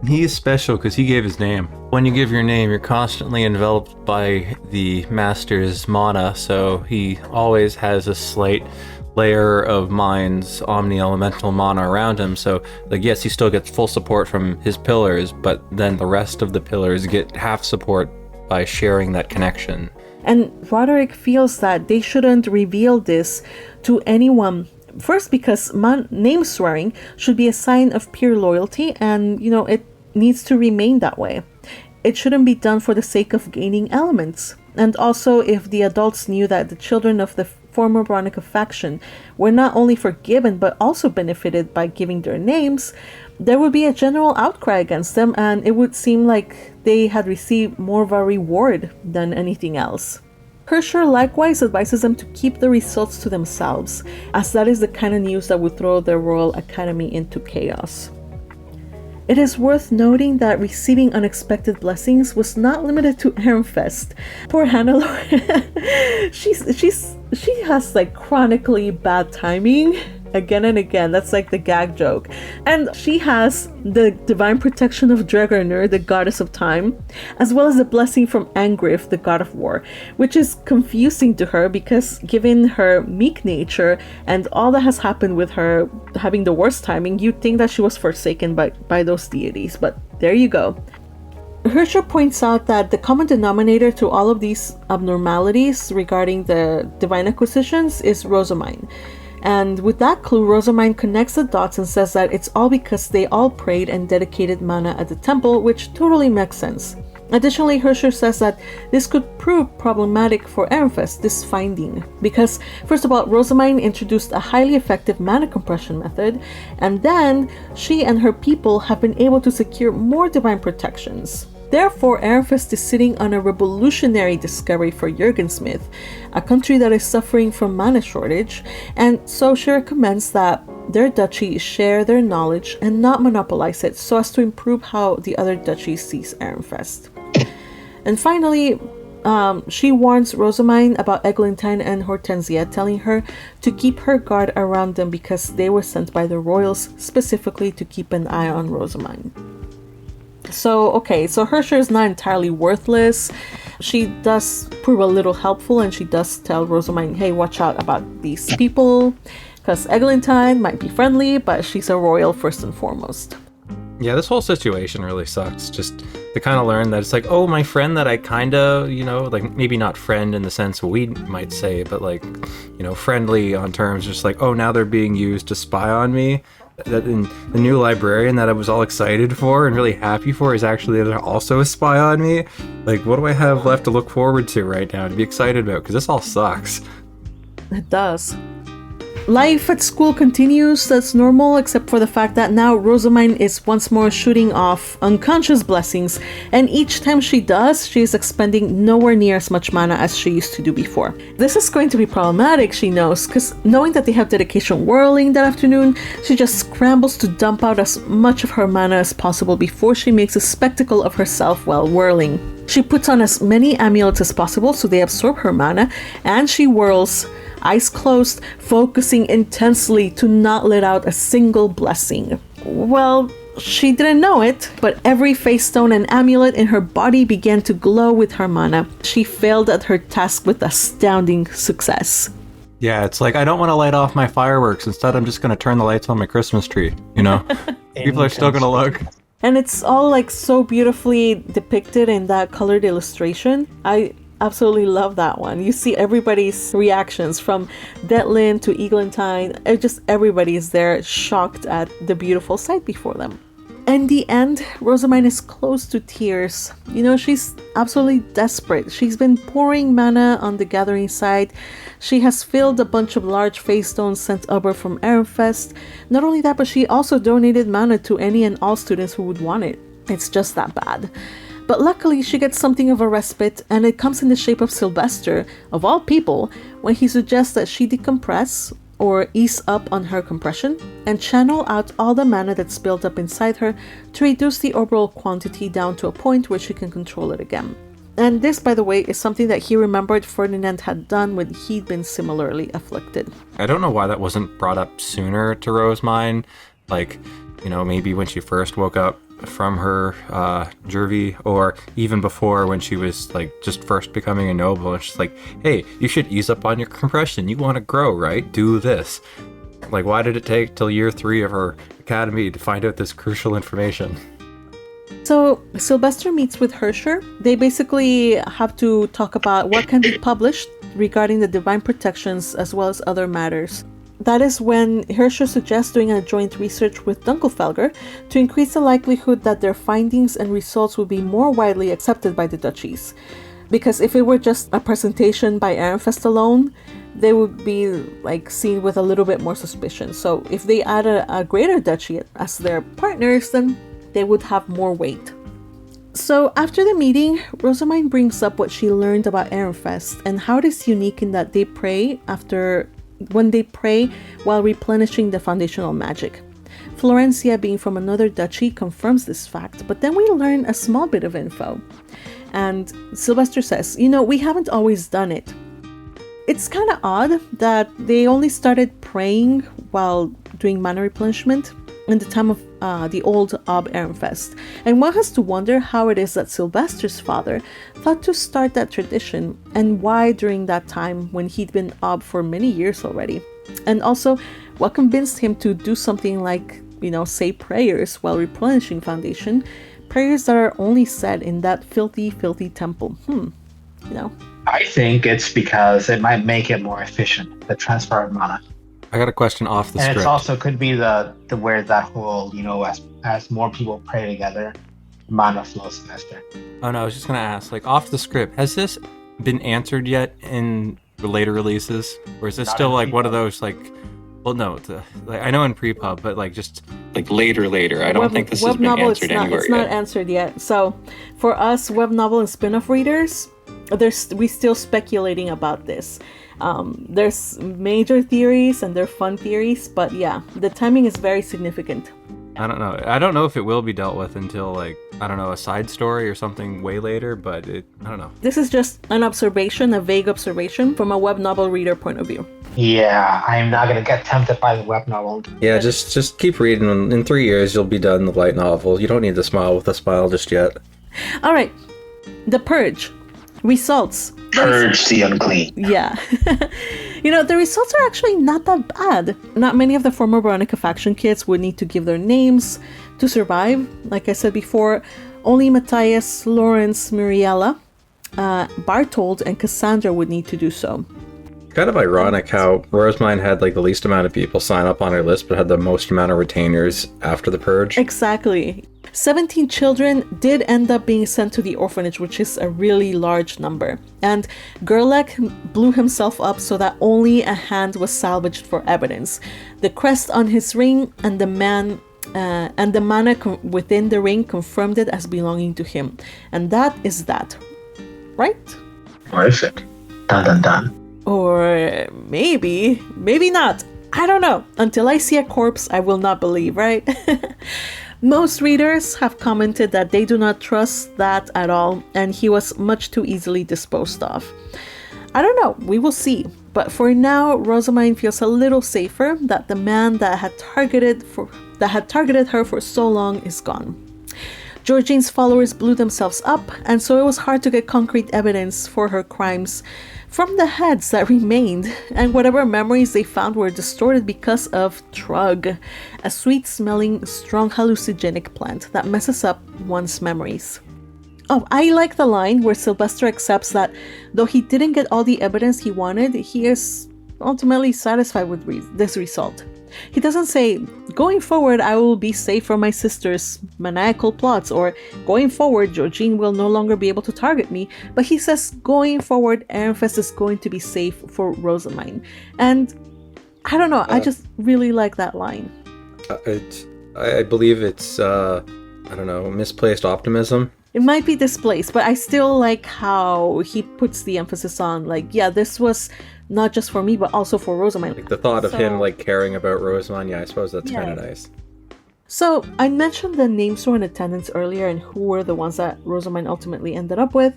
He's special because he gave his name. When you give your name, you're constantly enveloped by the master's mana, so he always has a slight layer of mind's omni-elemental mana around him. So like, yes, he still gets full support from his pillars, but then the rest of the pillars get half support by sharing that connection. And Roderick feels that they shouldn't reveal this to anyone. First, because name swearing should be a sign of pure loyalty, and it needs to remain that way. It shouldn't be done for the sake of gaining elements. And also, if the adults knew that the children of the former Veronica faction were not only forgiven but also benefited by giving their names, there would be a general outcry against them, and it would seem like they had received more of a reward than anything else. Hrshur likewise advises them to keep the results to themselves, as that is the kind of news that would throw the Royal Academy into chaos. It is worth noting that receiving unexpected blessings was not limited to Ehrenfest. Poor Hannelore, she has like chronically bad timing. again and again. That's like the gag joke. And she has the divine protection of 𝙃𝙞𝙀𝙗𝙧𝙗, the goddess of time, as well as the blessing from 𝙃𝙀𝙀, the god of war, which is confusing to her because given her meek nature and all that has happened with her having the worst timing, you'd think that she was forsaken by those deities. But there you go. Hrshur points out that the common denominator to all of these abnormalities regarding the divine acquisitions is Rozemyne. And with that clue, Rozemyne connects the dots and says that it's all because they all prayed and dedicated mana at the temple, which totally makes sense. Additionally, Hrshur says that this could prove problematic for Ehrenfest, this finding, because first of all, Rozemyne introduced a highly effective mana compression method, and then she and her people have been able to secure more divine protections. Therefore, Ehrenfest is sitting on a revolutionary discovery for Jurgensmith, a country that is suffering from mana shortage, and so she recommends that their duchy share their knowledge and not monopolize it so as to improve how the other duchies sees Ehrenfest. And finally, she warns Rozemyne about Eglantine and Hortensia, telling her to keep her guard around them because they were sent by the royals specifically to keep an eye on Rozemyne. So Hrshur is not entirely worthless. She does prove a little helpful, and she does tell Rozemyne, hey, watch out about these people, because Eglantine might be friendly, but she's a royal first and foremost. Yeah, this whole situation really sucks. Just to kind of learn that it's like, oh, my friend that I kind of, like maybe not friend in the sense we might say, but like, friendly on terms, just like, oh, now they're being used to spy on me. That in the new librarian that I was all excited for and really happy for is actually also a spy on me. Like, what do I have left to look forward to right now to be excited about? Because this all sucks. It does. Life at school continues as normal, except for the fact that now Rozemyne is once more shooting off unconscious blessings, and each time she does, she is expending nowhere near as much mana as she used to do before. This is going to be problematic, she knows, because knowing that they have dedication whirling that afternoon, she just scrambles to dump out as much of her mana as possible before she makes a spectacle of herself while whirling. She puts on as many amulets as possible so they absorb her mana, and she whirls, eyes closed, focusing intensely to not let out a single blessing. Well, she didn't know it, but every face stone and amulet in her body began to glow with her mana. She failed at her task with astounding success. Yeah, it's like, I don't want to light off my fireworks. Instead, I'm just going to turn the lights on my Christmas tree, People are still going to look. And it's all like so beautifully depicted in that colored illustration. I absolutely love that one. You see everybody's reactions from Detlin to Eglantine. Just everybody is there shocked at the beautiful sight before them. In the end, Rozemyne is close to tears. She's absolutely desperate. She's been pouring mana on the gathering site. She has filled a bunch of large face stones sent over from Ehrenfest. Not only that, but she also donated mana to any and all students who would want it. It's just that bad. But luckily, she gets something of a respite, and it comes in the shape of Sylvester, of all people, when he suggests that she decompress, or ease up on her compression, and channel out all the mana that's built up inside her to reduce the overall quantity down to a point where she can control it again. And this, by the way, is something that he remembered Ferdinand had done when he'd been similarly afflicted. I don't know why that wasn't brought up sooner to Rozemyne. Like, maybe when she first woke up from her Jureve, or even before when she was like just first becoming a noble, and she's like, hey, you should ease up on your compression, you want to grow, right? Do this. Like, why did it take till year 3 of her academy to find out this crucial information? So Sylvester meets with Hrshur. They basically have to talk about what can be published regarding the divine protections as well as other matters. That is when Hrshur suggests doing a joint research with Dunkelfelger to increase the likelihood that their findings and results will be more widely accepted by the duchies. Because if it were just a presentation by Ehrenfest alone, they would be seen with a little bit more suspicion. So if they add a greater duchy as their partners, then they would have more weight. So after the meeting, Rozemyne brings up what she learned about Ehrenfest and how it is unique in that they pray when they pray while replenishing the foundational magic. Florencia, being from another duchy, confirms this fact, but then we learn a small bit of info. And Sylvester says, we haven't always done it. It's kind of odd that they only started praying while doing mana replenishment in the time of the old 𝙃𝙗𝙯. And one has to wonder how it is that Sylvester's father thought to start that tradition, and why during that time when he'd been 𝙃 for many years already. And also, what convinced him to do something like, say prayers while replenishing Foundation, prayers that are only said in that filthy, filthy temple. I think it's because it might make it more efficient, the transfer of mana. I got a question off the And script. it also could be the where that whole, as more people pray together, mana flows faster. Oh no, I was just gonna ask, like off the script, has this been answered yet in the later releases, or is this Not still in like one of pre-pub. those like? Well, no, like I know in pre-pub, but like just like later. I don't think this has web been novel, answered anywhere it's not yet. answered yet. So for us web novel and spin-off readers, we still speculating about this. There's major theories and they're fun theories, but yeah, the timing is very significant. I don't know. I don't know if it will be dealt with until like, I don't know, a side story or something way later, but I don't know. This is just an observation, a vague observation from a web novel reader point of view. Yeah, I'm not gonna get tempted by the web novel. Yeah, just keep reading. In 3 years, you'll be done the light novel. You don't need to smile with a smile just yet. All right, The Purge. Results. Purge the unclean. Yeah. The results are actually not that bad. Not many of the former Veronica faction kids would need to give their names to survive. Like I said before, only Matthias, Lawrence, Muriella, Bartold, and Cassandra would need to do so. Kind of ironic how Rosemine had like the least amount of people sign up on her list, but had the most amount of retainers after the purge. Exactly. 17 children did end up being sent to the orphanage, which is a really large number. And Gerlach blew himself up so that only a hand was salvaged for evidence. The crest on his ring and the mana within the ring confirmed it as belonging to him. And that is that. Right? Or is it? Dun dun dun. Or maybe not. I don't know. Until I see a corpse, I will not believe, right? Most readers have commented that they do not trust that at all, and he was much too easily disposed of. I don't know, we will see. But for now, Rozemyne feels a little safer that the man that had targeted her for so long is gone. Georgine's followers blew themselves up, and so it was hard to get concrete evidence for her crimes from the heads that remained, and whatever memories they found were distorted because of trug, a sweet-smelling, strong hallucinogenic plant that messes up one's memories. Oh, I like the line where Sylvester accepts that though he didn't get all the evidence he wanted, he is ultimately satisfied with this result. He doesn't say, going forward I will be safe from my sister's maniacal plots, or going forward Georgine will no longer be able to target me, but he says going forward Ehrenfest is going to be safe for Rozemyne. And I don't know, I just really like that line. I believe it's, I don't know, misplaced optimism. It might be displaced, but I still like how he puts the emphasis on, like, yeah, this was not just for me, but also for Rozemyne. Like the thought of him like caring about Rosemine, yeah, I suppose that's kind of nice. So I mentioned the name store in attendance earlier and who were the ones that Rozemyne ultimately ended up with,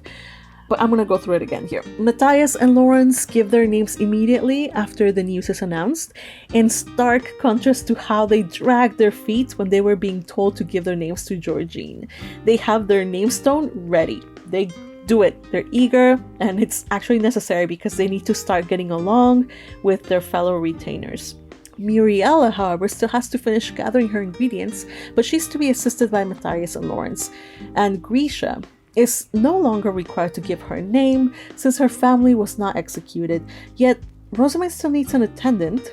but I'm gonna go through it again here. Matthias and Lawrence give their names immediately after the news is announced, in stark contrast to how they dragged their feet when they were being told to give their names to Georgine. They have their name stone ready. They do it. They're eager, and it's actually necessary because they need to start getting along with their fellow retainers. Muriella, however, still has to finish gathering her ingredients, but she's to be assisted by Matthias and Lawrence. And Grisha is no longer required to give her name since her family was not executed, yet Rozemyne still needs an attendant,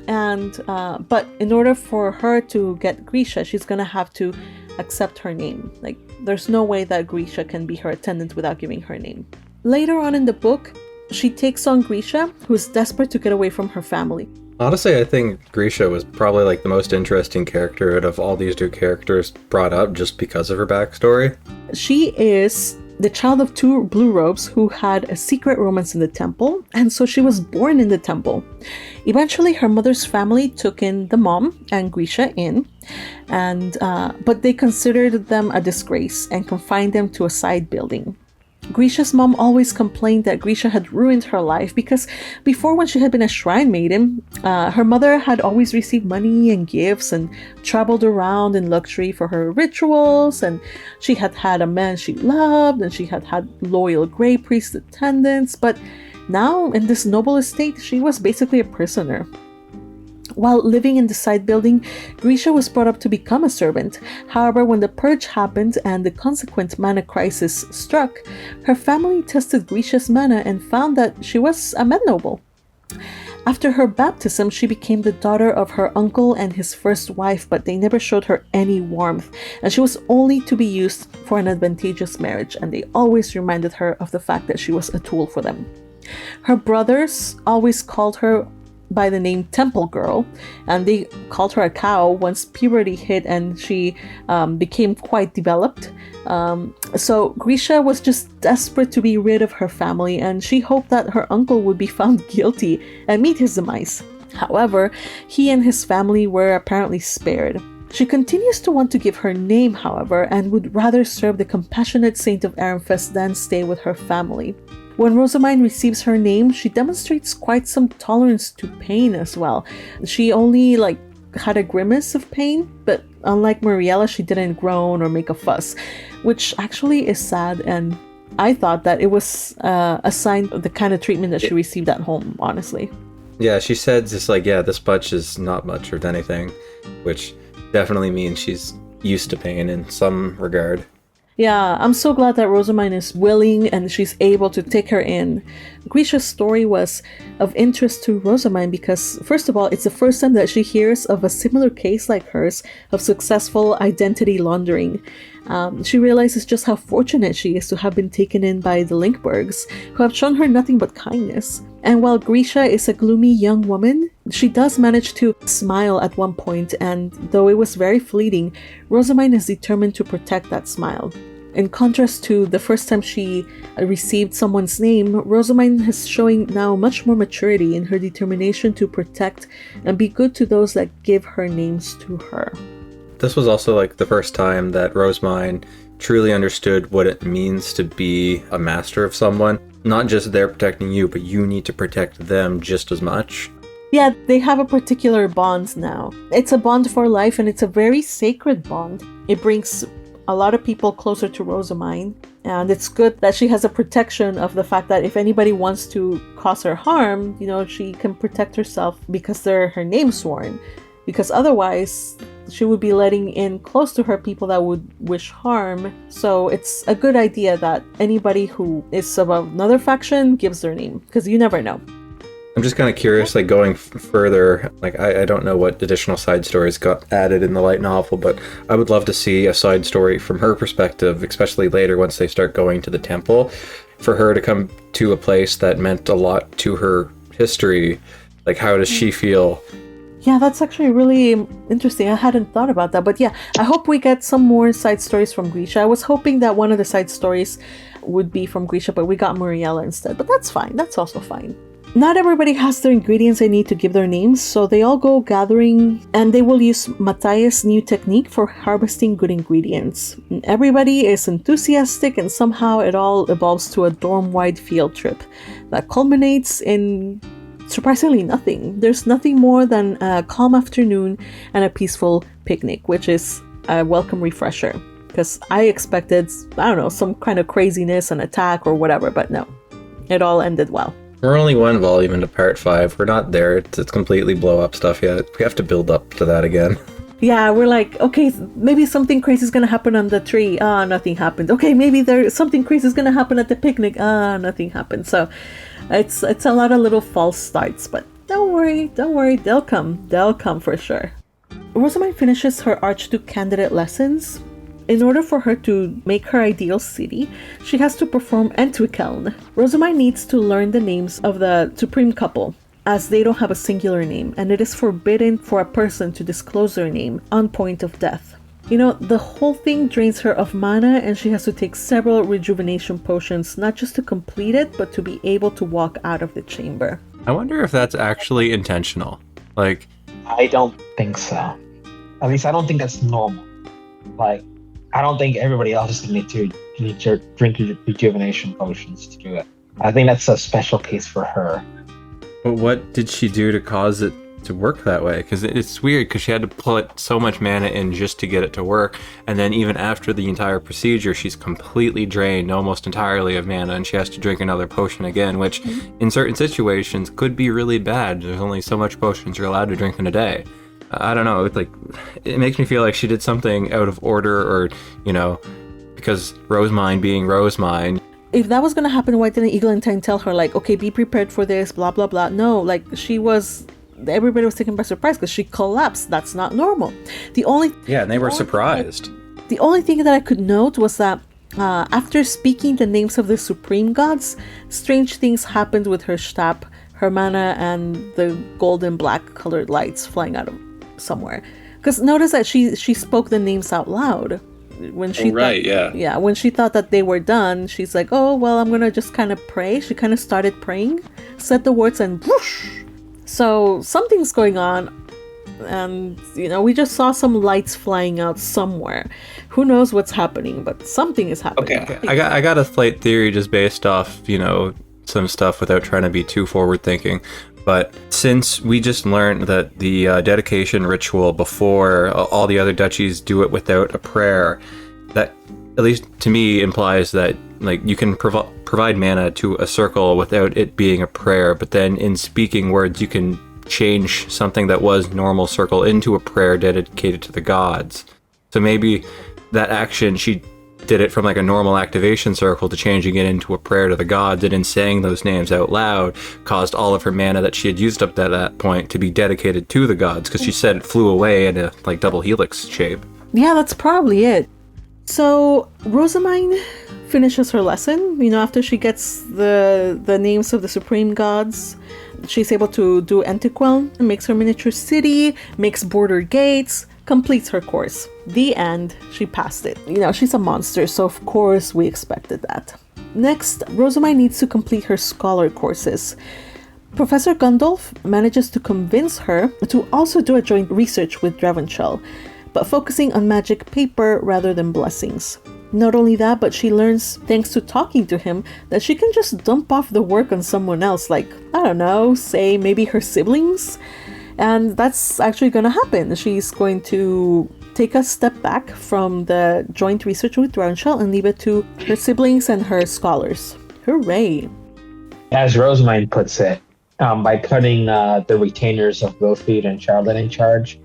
and but in order for her to get Grisha, she's gonna have to accept her name. Like, there's no way that Grisha can be her attendant without giving her name. Later on in the book, she takes on Grisha, who is desperate to get away from her family. Honestly, I think Grisha was probably like the most interesting character out of all these new characters brought up just because of her backstory. She is the child of two blue robes who had a secret romance in the temple, and so she was born in the temple. Eventually, her mother's family took in the mom and Grisha in, and but they considered them a disgrace and confined them to a side building. Grisha's mom always complained that Grisha had ruined her life because before, when she had been a shrine maiden, her mother had always received money and gifts and traveled around in luxury for her rituals, and she had had a man she loved, and she had had loyal Grey Priest attendants, but now in this noble estate, she was basically a prisoner. While living in the side building, Grisha was brought up to become a servant. However, when the purge happened and the consequent mana crisis struck, her family tested Grisha's mana and found that she was a med noble. After her baptism, she became the daughter of her uncle and his first wife, but they never showed her any warmth, and she was only to be used for an advantageous marriage, and they always reminded her of the fact that she was a tool for them. Her brothers always called her by the name Temple Girl, and they called her a cow once puberty hit and she became quite developed. So Grisha was just desperate to be rid of her family, and she hoped that her uncle would be found guilty and meet his demise. However, he and his family were apparently spared. She continues to want to give her name, however, and would rather serve the compassionate saint of Ehrenfest than stay with her family. When Rozemyne receives her name, she demonstrates quite some tolerance to pain as well. She only had a grimace of pain, but unlike Mariella, she didn't groan or make a fuss, which actually is sad, and I thought that it was a sign of the kind of treatment that she received at home, honestly. Yeah, she said just this much is not much of anything, which definitely means she's used to pain in some regard. Yeah, I'm so glad that Rozemyne is willing and she's able to take her in. Grisha's story was of interest to Rozemyne because, first of all, it's the first time that she hears of a similar case like hers of successful identity laundering. She realizes just how fortunate she is to have been taken in by the Lindberghs, who have shown her nothing but kindness. And while Grisha is a gloomy young woman, she does manage to smile at one point, and though it was very fleeting, Rozemyne is determined to protect that smile. In contrast to the first time she received someone's name, Rozemyne is showing now much more maturity in her determination to protect and be good to those that give her names to her. This was also the first time that Rozemyne truly understood what it means to be a master of someone. Not just they're protecting you, but you need to protect them just as much. Yeah, they have a particular bond now. It's a bond for life, and it's a very sacred bond. It brings a lot of people closer to Rozemyne, and it's good that she has a protection of the fact that if anybody wants to cause her harm, she can protect herself because they're her name sworn. Because otherwise, she would be letting in close to her people that would wish harm. So it's a good idea that anybody who is of another faction gives their name, because you never know. I'm just kind of curious, going further, I don't know what additional side stories got added in the light novel, but I would love to see a side story from her perspective, especially later once they start going to the temple, for her to come to a place that meant a lot to her history. How does she feel? Yeah, that's actually really interesting. I hadn't thought about that, but yeah, I hope we get some more side stories from Grisha. I was hoping that one of the side stories would be from Grisha, but we got Mariella instead, but that's fine. That's also fine. Not everybody has the ingredients they need to give their names, so they all go gathering, and they will use Matthias' new technique for harvesting good ingredients. Everybody is enthusiastic, and somehow it all evolves to a dorm-wide field trip that culminates in surprisingly nothing. There's nothing more than a calm afternoon and a peaceful picnic, which is a welcome refresher. Because I expected, some kind of craziness, an attack or whatever, but no. It all ended well. We're only one volume into part 5. We're not there to completely blow up stuff yet. We have to build up to that again. Yeah, we're okay, maybe something crazy is going to happen on the tree. Nothing happened. Okay, maybe something crazy is going to happen at the picnic. Nothing happened. So it's a lot of little false starts, but don't worry. They'll come for sure. Rozemyne finishes her Archduke candidate lessons. In order for her to make her ideal city, she has to perform Entwickeln. Rozemyne needs to learn the names of the supreme couple, as they don't have a singular name, and it is forbidden for a person to disclose their name on point of death. The whole thing drains her of mana, and she has to take several rejuvenation potions, not just to complete it, but to be able to walk out of the chamber. I wonder if that's actually intentional. I don't think so. At least I don't think that's normal. I don't think everybody else need to drink rejuvenation potions to do it. I think that's a special case for her. But what did she do to cause it to work that way? Because it's weird, because she had to put so much mana in just to get it to work, and then even after the entire procedure, she's completely drained almost entirely of mana, and she has to drink another potion again, which in certain situations could be really bad. There's only so much potions you're allowed to drink in a day. I don't know, it makes me feel like she did something out of order, or, because Rozemyne being Rozemyne. If that was going to happen, why didn't 𝙃𝙀𝙀 tell her, like, okay, be prepared for this, blah, blah, blah? No, like, everybody was taken by surprise because she collapsed. That's not normal. And they were surprised. The only thing that I could note was that after speaking the names of the supreme gods, strange things happened with her 𝙀, her mana, and the golden black colored lights flying out of somewhere. Because notice that she spoke the names out loud. When she when she thought that they were done, she's like, oh, well, I'm gonna just kind of pray. She kind of started praying, said the words, and whoosh. So something's going on, and we just saw some lights flying out somewhere. Who knows what's happening, but something is happening. Okay, I got a slight theory just based off some stuff without trying to be too forward thinking. But since we just learned that the dedication ritual before all the other duchies do it without a prayer, that at least to me implies that you can provide mana to a circle without it being a prayer, but then in speaking words you can change something that was normal circle into a prayer dedicated to the gods. So maybe that action, she did it from a normal activation circle to changing it into a prayer to the gods, and in saying those names out loud caused all of her mana that she had used up to that point to be dedicated to the gods, because she said it flew away in a double helix shape. Yeah, that's probably it. So Rozemyne finishes her lesson. After she gets the names of the supreme gods, she's able to do 𝙃𝙀𝙀, makes her miniature city, makes border gates, completes her course. The end. She passed it. She's a monster, so of course we expected that. Next, Rozemyne needs to complete her scholar courses. Professor Gundolf manages to convince her to also do a joint research with Drevenshell, but focusing on magic paper rather than blessings. Not only that, but she learns, thanks to talking to him, that she can just dump off the work on someone else, say maybe her siblings. And that's actually going to happen. She's going to take a step back from the joint research with Drevenshell and leave it to her siblings and her scholars. Hooray! As Rozemyne puts it, by putting the retainers of Wilfried and Charlotte in charge,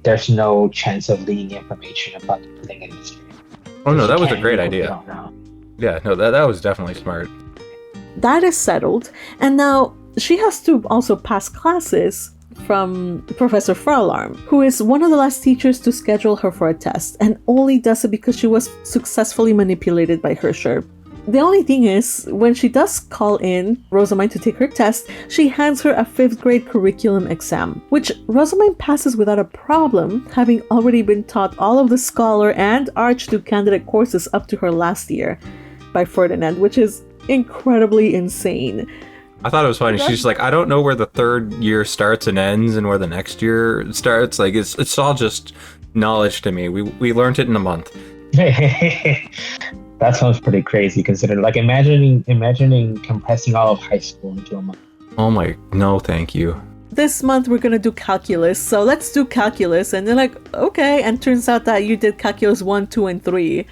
there's no chance of leaking information about the pudding industry. Oh no, that was a great idea. Yeah, no, that was definitely smart. That is settled, and now she has to also pass classes from Professor Froalarm, who is one of the last teachers to schedule her for a test, and only does it because she was successfully manipulated by Hersher. The only thing is, when she does call in Rozemyne to take her test, she hands her a 5th grade curriculum exam, which Rozemyne passes without a problem, having already been taught all of the Scholar and Archduke candidate courses up to her last year by Ferdinand, which is incredibly insane. I thought it was funny. She's like, I don't know where the 3rd year starts and ends and where the next year starts. It's all just knowledge to me. We learned it in a month. That sounds pretty crazy, considering imagining compressing all of high school into a month. Oh my, no, thank you. This month we're gonna do calculus, so let's do calculus. And they're like, okay. And turns out that you did calculus 1, 2, and 3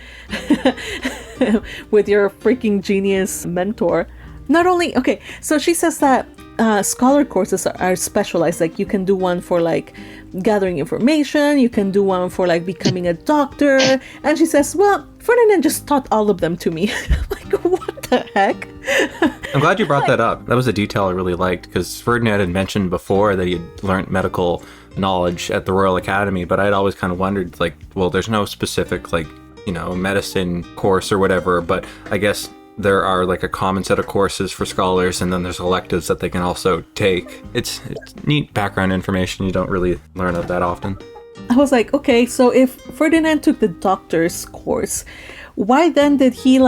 with your freaking genius mentor. Not only, okay, so she says that scholar courses are specialized. You can do one for gathering information, you can do one for becoming a doctor, and she says, well, Ferdinand just taught all of them to me. What the heck? I'm glad you brought that up. That was a detail I really liked, because Ferdinand had mentioned before that he had learned medical knowledge at the Royal Academy, but I'd always kind of wondered, well, there's no specific medicine course or whatever, but I guess there are a common set of courses for scholars, and then there's electives that they can also take. It's neat background information you don't really learn of that often. I was like, okay, so if Ferdinand took the doctor's course, why then did he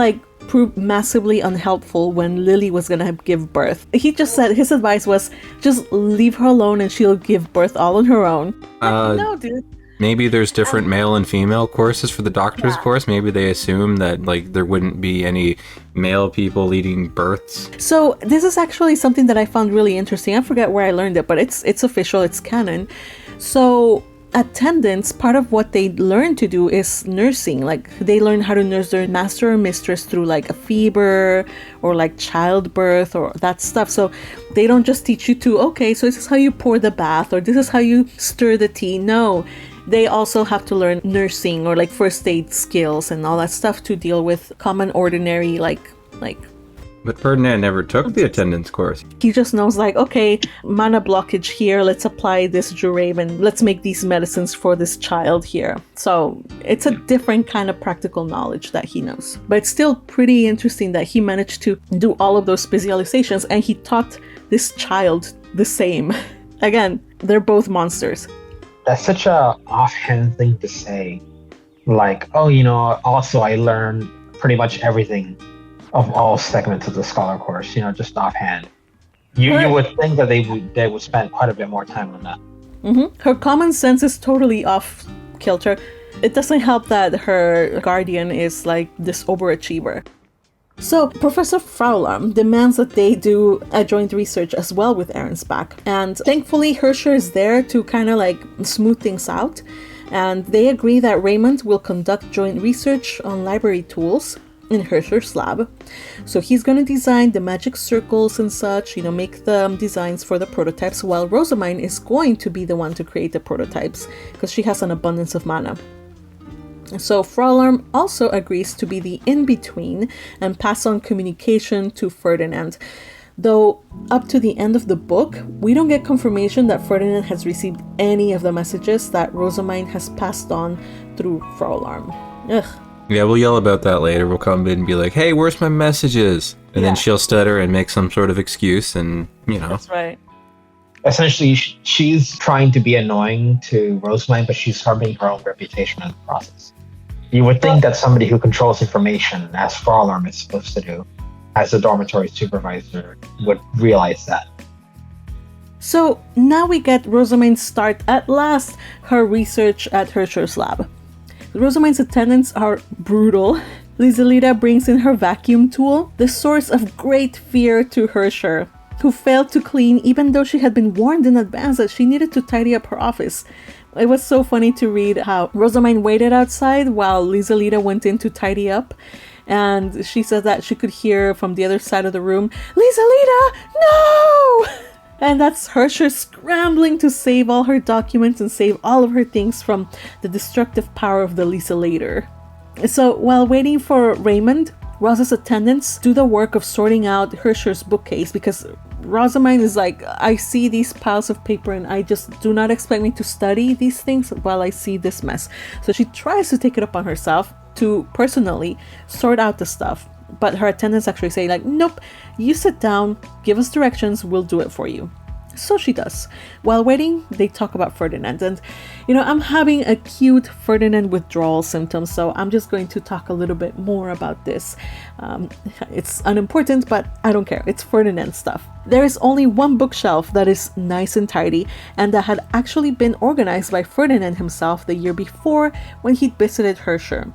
prove massively unhelpful when Lily was gonna give birth? He just said his advice was just leave her alone and she'll give birth all on her own. No, dude. Maybe there's different male and female courses for the doctor's course. Maybe they assume that like there wouldn't be any male people leading births. So this is actually something that I found really interesting. I forget where I learned it, but it's official, it's canon. So attendants, part of what they learn to do is nursing. Like they learn how to nurse their master or mistress through like a fever or like childbirth or that stuff. So they don't just teach you to, okay, so this is how you pour the bath or this is how you stir the tea. No, they also have to learn nursing or like first aid skills and all that stuff to deal with common ordinary like. But Ferdinand never took the attendance course. He just knows like, okay, mana blockage here, let's apply this Jureve and let's make these medicines for this child here. So it's a different kind of practical knowledge that he knows. But it's still pretty interesting that he managed to do all of those specializations and he taught this child the same. Again, they're both monsters. That's such a offhand thing to say. Like, oh, also I learned pretty much everything of all segments of the scholar course, just offhand. You would think that they would spend quite a bit more time on that. Mm-hmm. Her common sense is totally off kilter. It doesn't help that her guardian is like this overachiever. So Professor Fraularm demands that they do a joint research as well with Arensbach. And thankfully Hirscher is there to kind of like smooth things out. And they agree that Raymond will conduct joint research on library tools in Hirscher's lab. So he's going to design the magic circles and such, make the designs for the prototypes, while Rozemyne is going to be the one to create the prototypes because she has an abundance of mana. So Fraularm also agrees to be the in-between and pass on communication to Ferdinand. Though up to the end of the book, we don't get confirmation that Ferdinand has received any of the messages that Rozemyne has passed on through Fraularm. Ugh. Yeah, we'll yell about that later. We'll come in and be like, hey, where's my messages? And then she'll stutter and make some sort of excuse and, That's right. Essentially, she's trying to be annoying to Rozemyne, but she's harming her own reputation in the process. You would think that somebody who controls information, as Fraularm is supposed to do, as a dormitory supervisor, would realize that. So now we get Rozemyne start at last her research at Hirscher's lab. Rozemyne's attendants are brutal. Lyselida brings in her vacuum tool, the source of great fear to Hirscher, who failed to clean even though she had been warned in advance that she needed to tidy up her office. It was so funny to read how Rozemyne waited outside while Lyselida went in to tidy up. And she said that she could hear from the other side of the room, Lyselida, no! And that's Hirscher scrambling to save all her documents and save all of her things from the destructive power of the Lyselator. So while waiting for Raymond, Rosa's attendants do the work of sorting out Hirscher's bookcase because Rozemyne is like, I see these piles of paper and I just do not expect me to study these things while I see this mess. So she tries to take it upon herself to personally sort out the stuff. But her attendants actually say like, nope, you sit down, give us directions, we'll do it for you. So she does. While waiting, they talk about Ferdinand. And, I'm having acute Ferdinand withdrawal symptoms, so I'm just going to talk a little bit more about this. It's unimportant, but I don't care. It's Ferdinand stuff. There is only one bookshelf that is nice and tidy, and that had actually been organized by Ferdinand himself the year before when he'd visited Hirscher.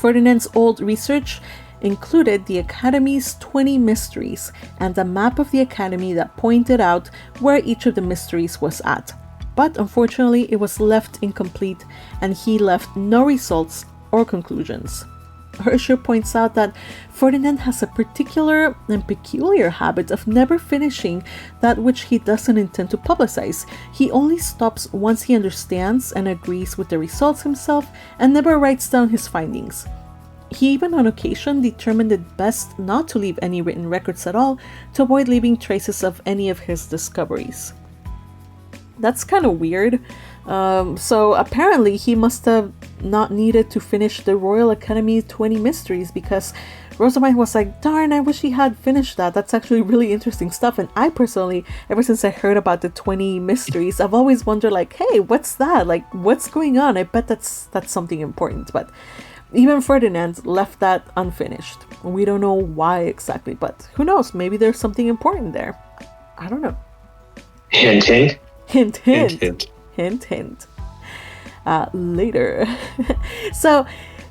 Ferdinand's old research included the Academy's 20 mysteries and a map of the Academy that pointed out where each of the mysteries was at. But unfortunately, it was left incomplete and he left no results or conclusions. Hirscher points out that Ferdinand has a particular and peculiar habit of never finishing that which he doesn't intend to publicize. He only stops once he understands and agrees with the results himself and never writes down his findings. He even on occasion determined it best not to leave any written records at all to avoid leaving traces of any of his discoveries. That's kind of weird. So apparently he must have not needed to finish the Royal Academy 20 mysteries because Rozemyne was like, darn, I wish he had finished that. That's actually really interesting stuff. And I personally, ever since I heard about the 20 mysteries, I've always wondered like, hey, what's that? Like, what's going on? I bet that's something important. But even Ferdinand left that unfinished. We don't know why exactly, but who knows? Maybe there's something important there. I don't know. Hint, hint. Hint, hint. Hint, hint. Hint, hint. later. So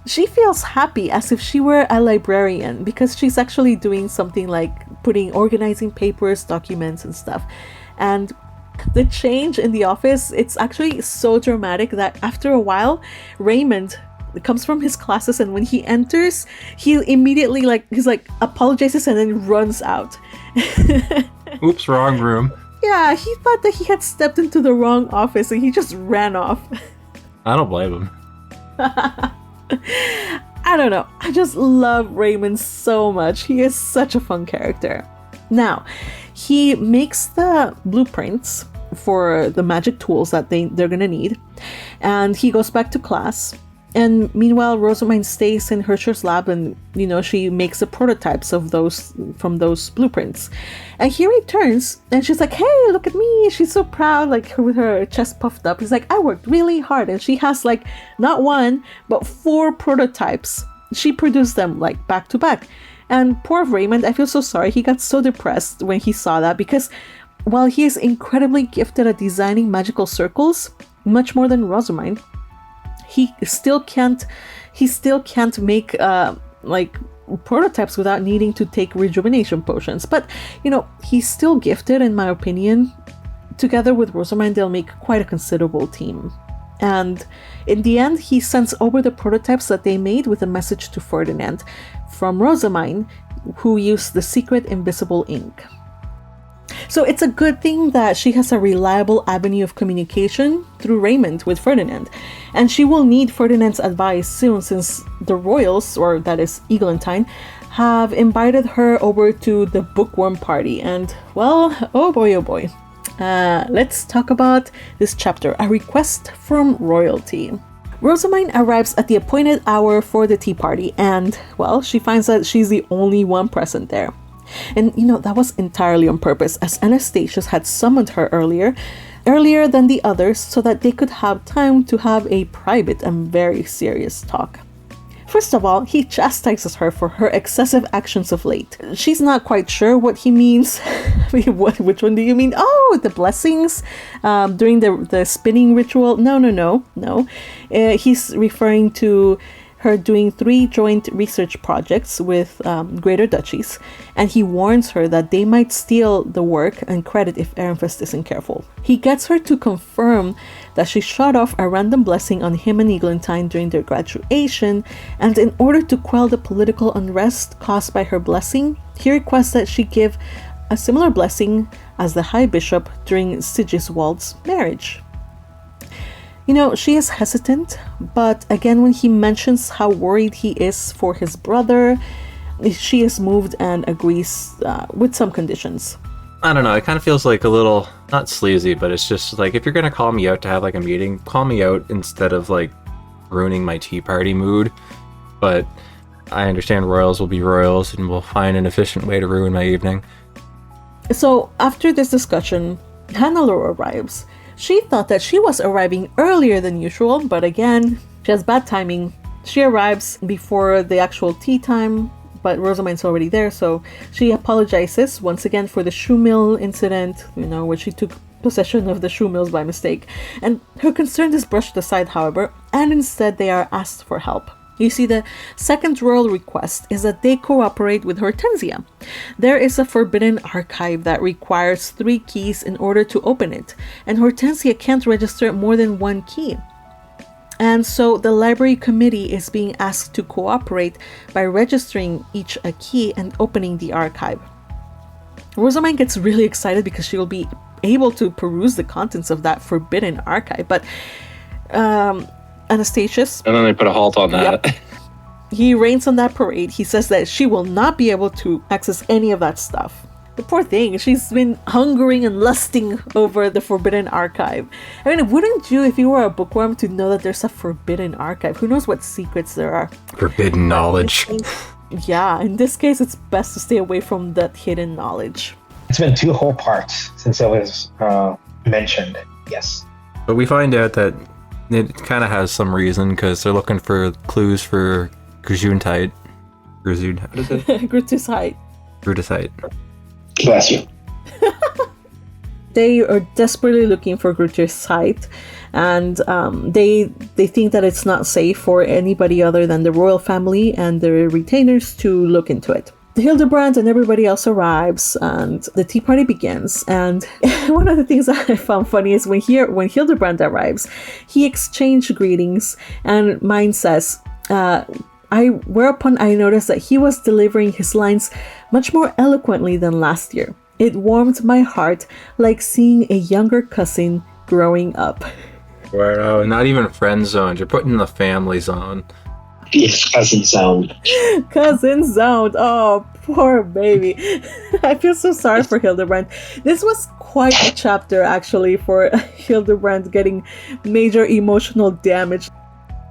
she feels happy as if she were a librarian because she's actually doing something like organizing papers, documents, and stuff. And the change in the office, it's actually so dramatic that after a while, Raymond comes from his classes, and when he enters, he immediately he's apologizes and then runs out. Oops, wrong room. Yeah, he thought that he had stepped into the wrong office and he just ran off. I don't blame him. I don't know. I just love Raymond so much. He is such a fun character. Now, he makes the blueprints for the magic tools that they're gonna need, and he goes back to class. And meanwhile, Rozemyne stays in Herschel's lab, and she makes the prototypes of those from those blueprints. And he returns, and she's like, "Hey, look at me!" She's so proud, with her chest puffed up. He's like, "I worked really hard," and she has not one but 4 prototypes. She produced them back to back. And poor Raymond, I feel so sorry. He got so depressed when he saw that, because while he is incredibly gifted at designing magical circles, much more than Rozemyne, he still can't make prototypes without needing to take rejuvenation potions. But he's still gifted, in my opinion. Together with Rozemyne, they'll make quite a considerable team. And in the end, he sends over the prototypes that they made with a message to Ferdinand from Rozemyne, who used the secret invisible ink. So it's a good thing that she has a reliable avenue of communication through Raymond with Ferdinand. And she will need Ferdinand's advice soon, since the royals, or that is 𝙃𝙞𝙀𝙗, have invited her over to the Bookworm party. And well, oh boy. Let's talk about this chapter, A Request from Royalty. Rozemyne arrives at the appointed hour for the tea party, and well, she finds that she's the only one present there. And that was entirely on purpose, as Anastasius had summoned her earlier than the others, so that they could have time to have a private and very serious talk. First of all, he chastises her for her excessive actions of late. She's not quite sure what he means. Which one do you mean? Oh, the blessings during the spinning ritual? No. He's referring to her doing 3 joint research projects with greater duchies, and he warns her that they might steal the work and credit if Ehrenfest isn't careful. He gets her to confirm that she shot off a random blessing on him and 𝙃𝙀𝙀 during their graduation, and in order to quell the political unrest caused by her blessing, he requests that she give a similar blessing as the High Bishop during Sigiswald's marriage. She is hesitant, but again, when he mentions how worried he is for his brother, she is moved and agrees with some conditions. I don't know, it kind of feels like a little, not sleazy, but it's just if you're going to call me out to have a meeting, call me out instead of ruining my tea party mood. But I understand royals will be royals and will find an efficient way to ruin my evening. So after this discussion, Hannelore arrives. She thought that she was arriving earlier than usual, but again, she has bad timing. She arrives before the actual tea time, but Rozemyne's already there, so she apologizes once again for the shoe mill incident, where she took possession of the shoe mills by mistake. And her concern is brushed aside, however, and instead they are asked for help. You see, the second royal request is that they cooperate with Hortensia. There is a forbidden archive that requires 3 keys in order to open it, and Hortensia can't register more than 1 key. And so the library committee is being asked to cooperate by registering each a key and opening the archive. Rozemyne gets really excited because she will be able to peruse the contents of that forbidden archive, but Anastasius... And then they put a halt on that. Yep. He rains on that parade. He says that she will not be able to access any of that stuff. The poor thing, she's been hungering and lusting over the forbidden archive. I mean, wouldn't you, if you were a bookworm, to know that there's a forbidden archive? Who knows what secrets there are? Forbidden knowledge. Yeah, in this case, it's best to stay away from that hidden knowledge. It's been 2 whole parts since it was mentioned. Yes. But we find out that it kind of has some reason, because they're looking for clues for Gesundheit. What is it? Grutusheit. Grutusheit. Bless you. They are desperately looking for Grucher's site, and they think that it's not safe for anybody other than the royal family and their retainers to look into it. Hildebrand and everybody else arrives, and the tea party begins. And one of the things that I found funny is when Hildebrand arrives, he exchanged greetings, and mine says, whereupon I noticed that he was delivering his lines much more eloquently than last year. It warmed my heart like seeing a younger cousin growing up. Wow, not even friend zoned. You're putting in the family zone. Yes, cousin zone. Cousin zoned. Oh, poor baby. I feel so sorry for Hildebrand. This was quite a chapter, actually, for Hildebrand getting major emotional damage.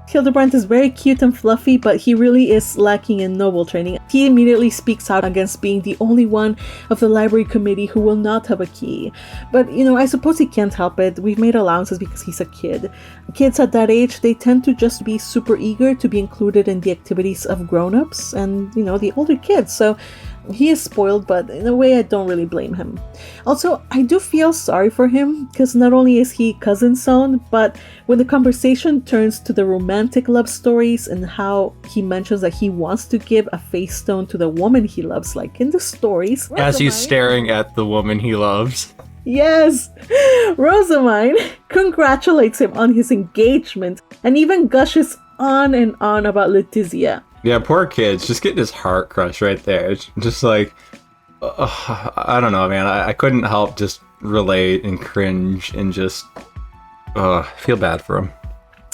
Hildebrand is very cute and fluffy, but he really is lacking in noble training. He immediately speaks out against being the only one of the library committee who will not have a key. But, I suppose he can't help it. We've made allowances because he's a kid. Kids at that age, they tend to just be super eager to be included in the activities of grown-ups and, the older kids. So he is spoiled, but in a way I don't really blame him. Also, I do feel sorry for him, because not only is he cousin zoned, but when the conversation turns to the romantic love stories and how he mentions that he wants to give a face stone to the woman he loves, like in the stories. As he's staring at the woman he loves. Yes! Rozemyne congratulates him on his engagement and even gushes on and on about Letizia. Yeah, poor kid's just getting his heart crushed right there. It's just like, I don't know, man. I couldn't help just relate and cringe and just feel bad for him.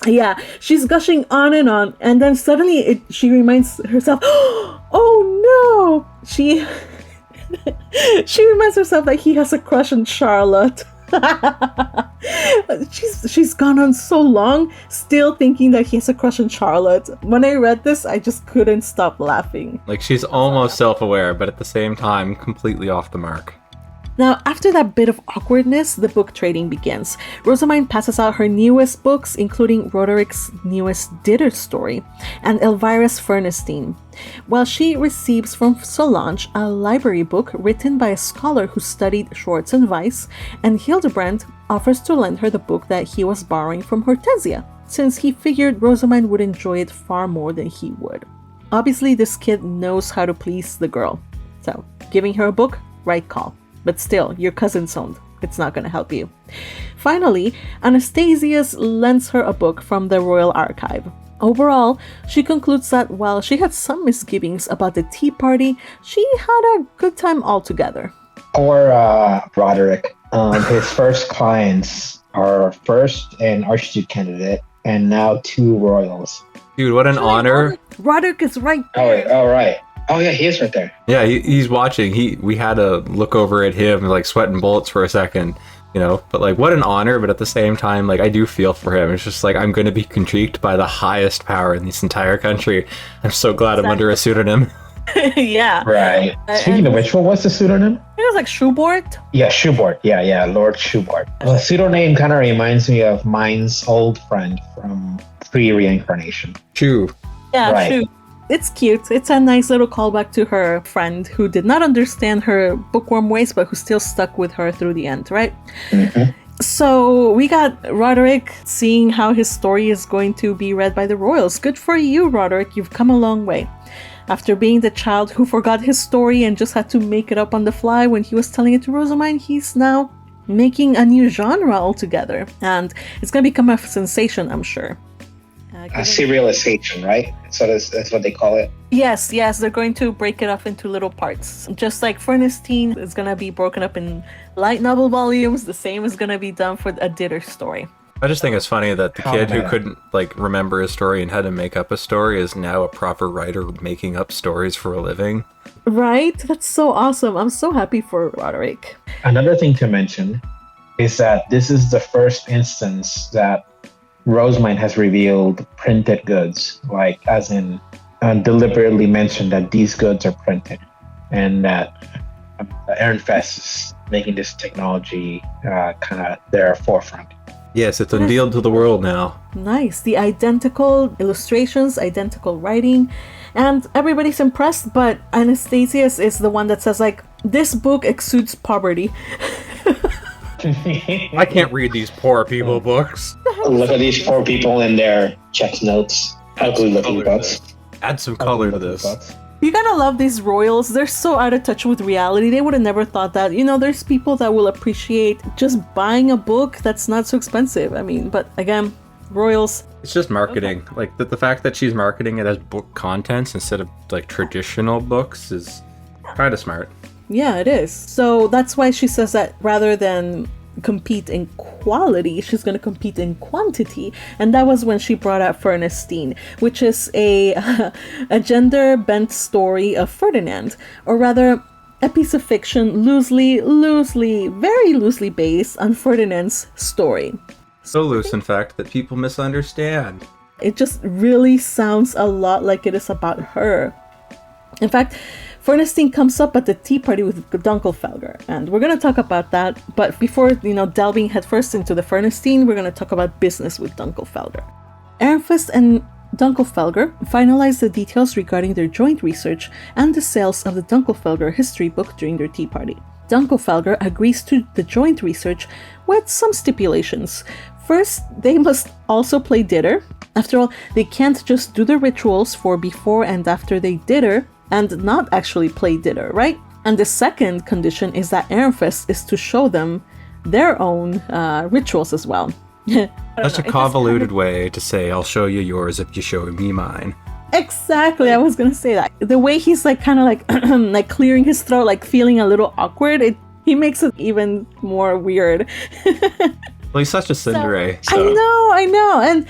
Yeah, she's gushing on, and then suddenly she reminds herself, oh no! She reminds herself that he has a crush on Charlotte. She's gone on so long still thinking that he has a crush on Charlotte. When I read this, I just couldn't stop laughing. Like, she's almost self-aware, but at the same time completely off the mark. Now, after that bit of awkwardness, the book trading begins. Rozemyne passes out her newest books, including Roderick's newest Ďider story and Elvira's Fernestein, while she receives from Solange a library book written by a scholar who studied Schwartz and Weiss, and Hildebrand offers to lend her the book that he was borrowing from Hortensia, since he figured Rozemyne would enjoy it far more than he would. Obviously, this kid knows how to please the girl, so giving her a book, right call. But still, your cousin's owned. It's not going to help you. Finally, Anastasius lends her a book from the Royal Archive. Overall, she concludes that while she had some misgivings about the tea party, she had a good time altogether. Poor Roderick. His first clients are first an Archduke candidate and now 2 royals. Dude, what an honor. Roderick is right Oh, there. wait, oh, right. Oh, yeah, he is right there. Yeah, he's watching. We had to look over at him, like, sweating bullets for a second, but like, what an honor. But at the same time, like, I do feel for him. It's just like, I'm going to be critiqued by the highest power in this entire country. I'm so glad I'm under a pseudonym. Yeah. Right. Speaking of which, what was the pseudonym? It was like Schubert. Yeah, Schubert. Yeah, Lord Schubert. The pseudonym kind of reminds me of mine's old friend from pre-reincarnation. Chew. Yeah, Right. Schubert. It's cute. It's a nice little callback to her friend who did not understand her bookworm ways, but who still stuck with her through the end, right? Mm-hmm. So we got Roderick seeing how his story is going to be read by the royals. Good for you, Roderick. You've come a long way. After being the child who forgot his story and just had to make it up on the fly when he was telling it to Rozemyne, he's now making a new genre altogether. And it's going to become a sensation, I'm sure. A serialization, right? So that's what they call it. Yes, they're going to break it up into little parts. Just like Fernestein is going to be broken up in light novel volumes, the same is going to be done for a Ďider story. I just think it's funny that the kid who couldn't, like, remember his story and had to make up a story is now a proper writer making up stories for a living. Right? That's so awesome. I'm so happy for Roderick. Another thing to mention is that this is the first instance that Rozemyne has revealed printed goods, like as in deliberately mentioned that these goods are printed, and that Ehrenfest is making this technology kind of their forefront. Yes, it's unveiled to the world now. Nice. The identical illustrations, identical writing, and everybody's impressed, but Anastasius is the one that says, like, this book exudes poverty. I can't read these poor people books. Look at these poor people in their check notes. Ugly looking books. Add some color to this. You gotta love these royals. They're so out of touch with reality. They would have never thought that. You know, there's people that will appreciate just buying a book that's not so expensive. I mean, but again, royals. It's just marketing. Like the fact that she's marketing it as book contents instead of like traditional books is kind of smart. Yeah, it is. So that's why she says that rather than compete in quality, she's going to compete in quantity. And that was when she brought out Fernestine, which is a gender bent story of Ferdinand, or rather a piece of fiction loosely, very loosely based on Ferdinand's story. So loose, in fact, that people misunderstand. It just really sounds a lot like it is about her. In fact, Fernestine comes up at the tea party with Dunkelfelger, and we're going to talk about that. But before, delving headfirst into the Fernestine, we're going to talk about business with Dunkelfelger. Ehrenfest and Dunkelfelger finalize the details regarding their joint research and the sales of the Dunkelfelger history book during their tea party. Dunkelfelger agrees to the joint research with some stipulations. First, they must also play dither. After all, they can't just do the rituals for before and after they dither and not actually play dither, right? And the second condition is that Ehrenfest is to show them their own rituals as well. That's a convoluted way to say, I'll show you yours if you show me mine. Exactly, I was gonna say that. The way he's like kind of like like clearing his throat, like feeling a little awkward, he makes it even more weird. Well, he's such a tsundere. So. I know. And,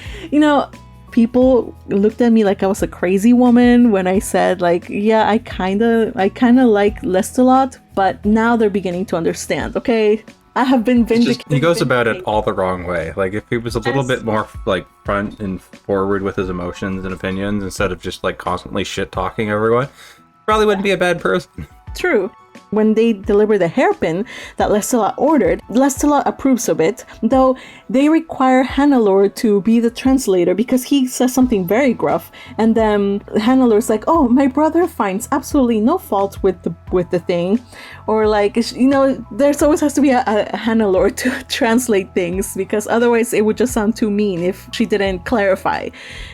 people looked at me like I was a crazy woman when I said, like, yeah, I kind of like Lestalot, but now they're beginning to understand, okay? I have been vindicated. He goes about it all the wrong way. Like, if he was a little bit more, like, front and forward with his emotions and opinions instead of just, like, constantly shit-talking everyone, probably wouldn't be a bad person. True. When they deliver the hairpin that Lestalot ordered, Lestalot approves of it, though they require Hannelore to be the translator because he says something very gruff, and then Hannelore's like, oh, my brother finds absolutely no fault with the thing, or like, there's always has to be a Hannelore to translate things because otherwise it would just sound too mean if she didn't clarify.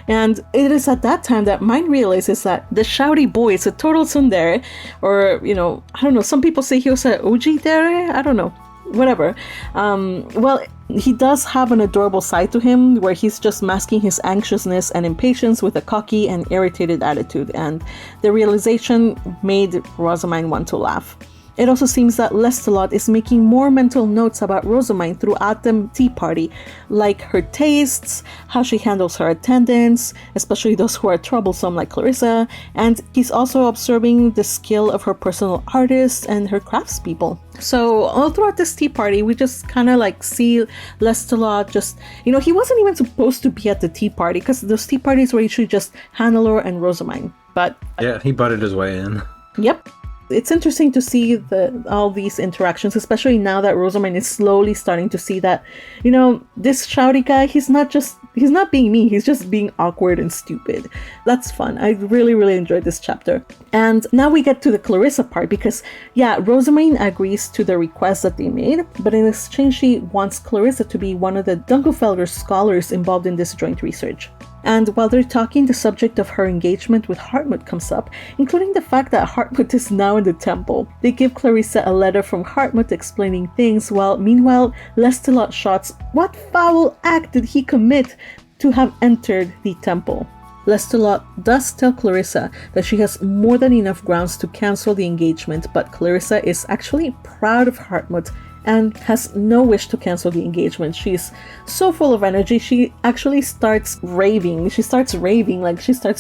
And it is at that time that Mine realizes that the shouty boy is a total tsundere, or, I don't know, some people say he was a ojidere, I don't know, whatever. Well, he does have an adorable side to him where he's just masking his anxiousness and impatience with a cocky and irritated attitude, and the realization made Rozemyne want to laugh. It also seems that Lestalot is making more mental notes about Rozemyne throughout the tea party, like her tastes, how she handles her attendants, especially those who are troublesome like Clarissa, and he's also observing the skill of her personal artists and her craftspeople. So all throughout this tea party, we just kind of like see Lestalot just, he wasn't even supposed to be at the tea party because those tea parties were usually just Hannelore and Rozemyne. But yeah, he butted his way in. Yep. It's interesting to see all these interactions, especially now that Rozemyne is slowly starting to see that, this shouty guy, he's not being mean, he's just being awkward and stupid. That's fun. I really, really enjoyed this chapter. And now we get to the Clarissa part because, yeah, Rozemyne agrees to the request that they made, but in exchange she wants Clarissa to be one of the Dunkelfelger scholars involved in this joint research. And while they're talking, the subject of her engagement with Hartmut comes up, including the fact that Hartmut is now in the temple. They give Clarissa a letter from Hartmut explaining things, while meanwhile Lestalot shouts, what foul act did he commit to have entered the temple? Lestalot does tell Clarissa that she has more than enough grounds to cancel the engagement, but Clarissa is actually proud of Hartmut and has no wish to cancel the engagement. She's so full of energy, she actually starts raving. She starts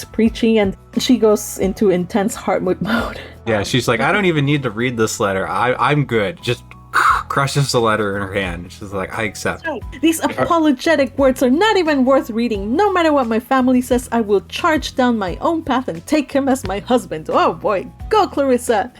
preaching, and she goes into intense Hartmut mode. Yeah, she's like, I don't even need to read this letter. I'm good. Just crushes the letter in her hand. She's like, I accept. These apologetic words are not even worth reading. No matter what my family says, I will charge down my own path and take him as my husband. Oh boy, go Clarissa.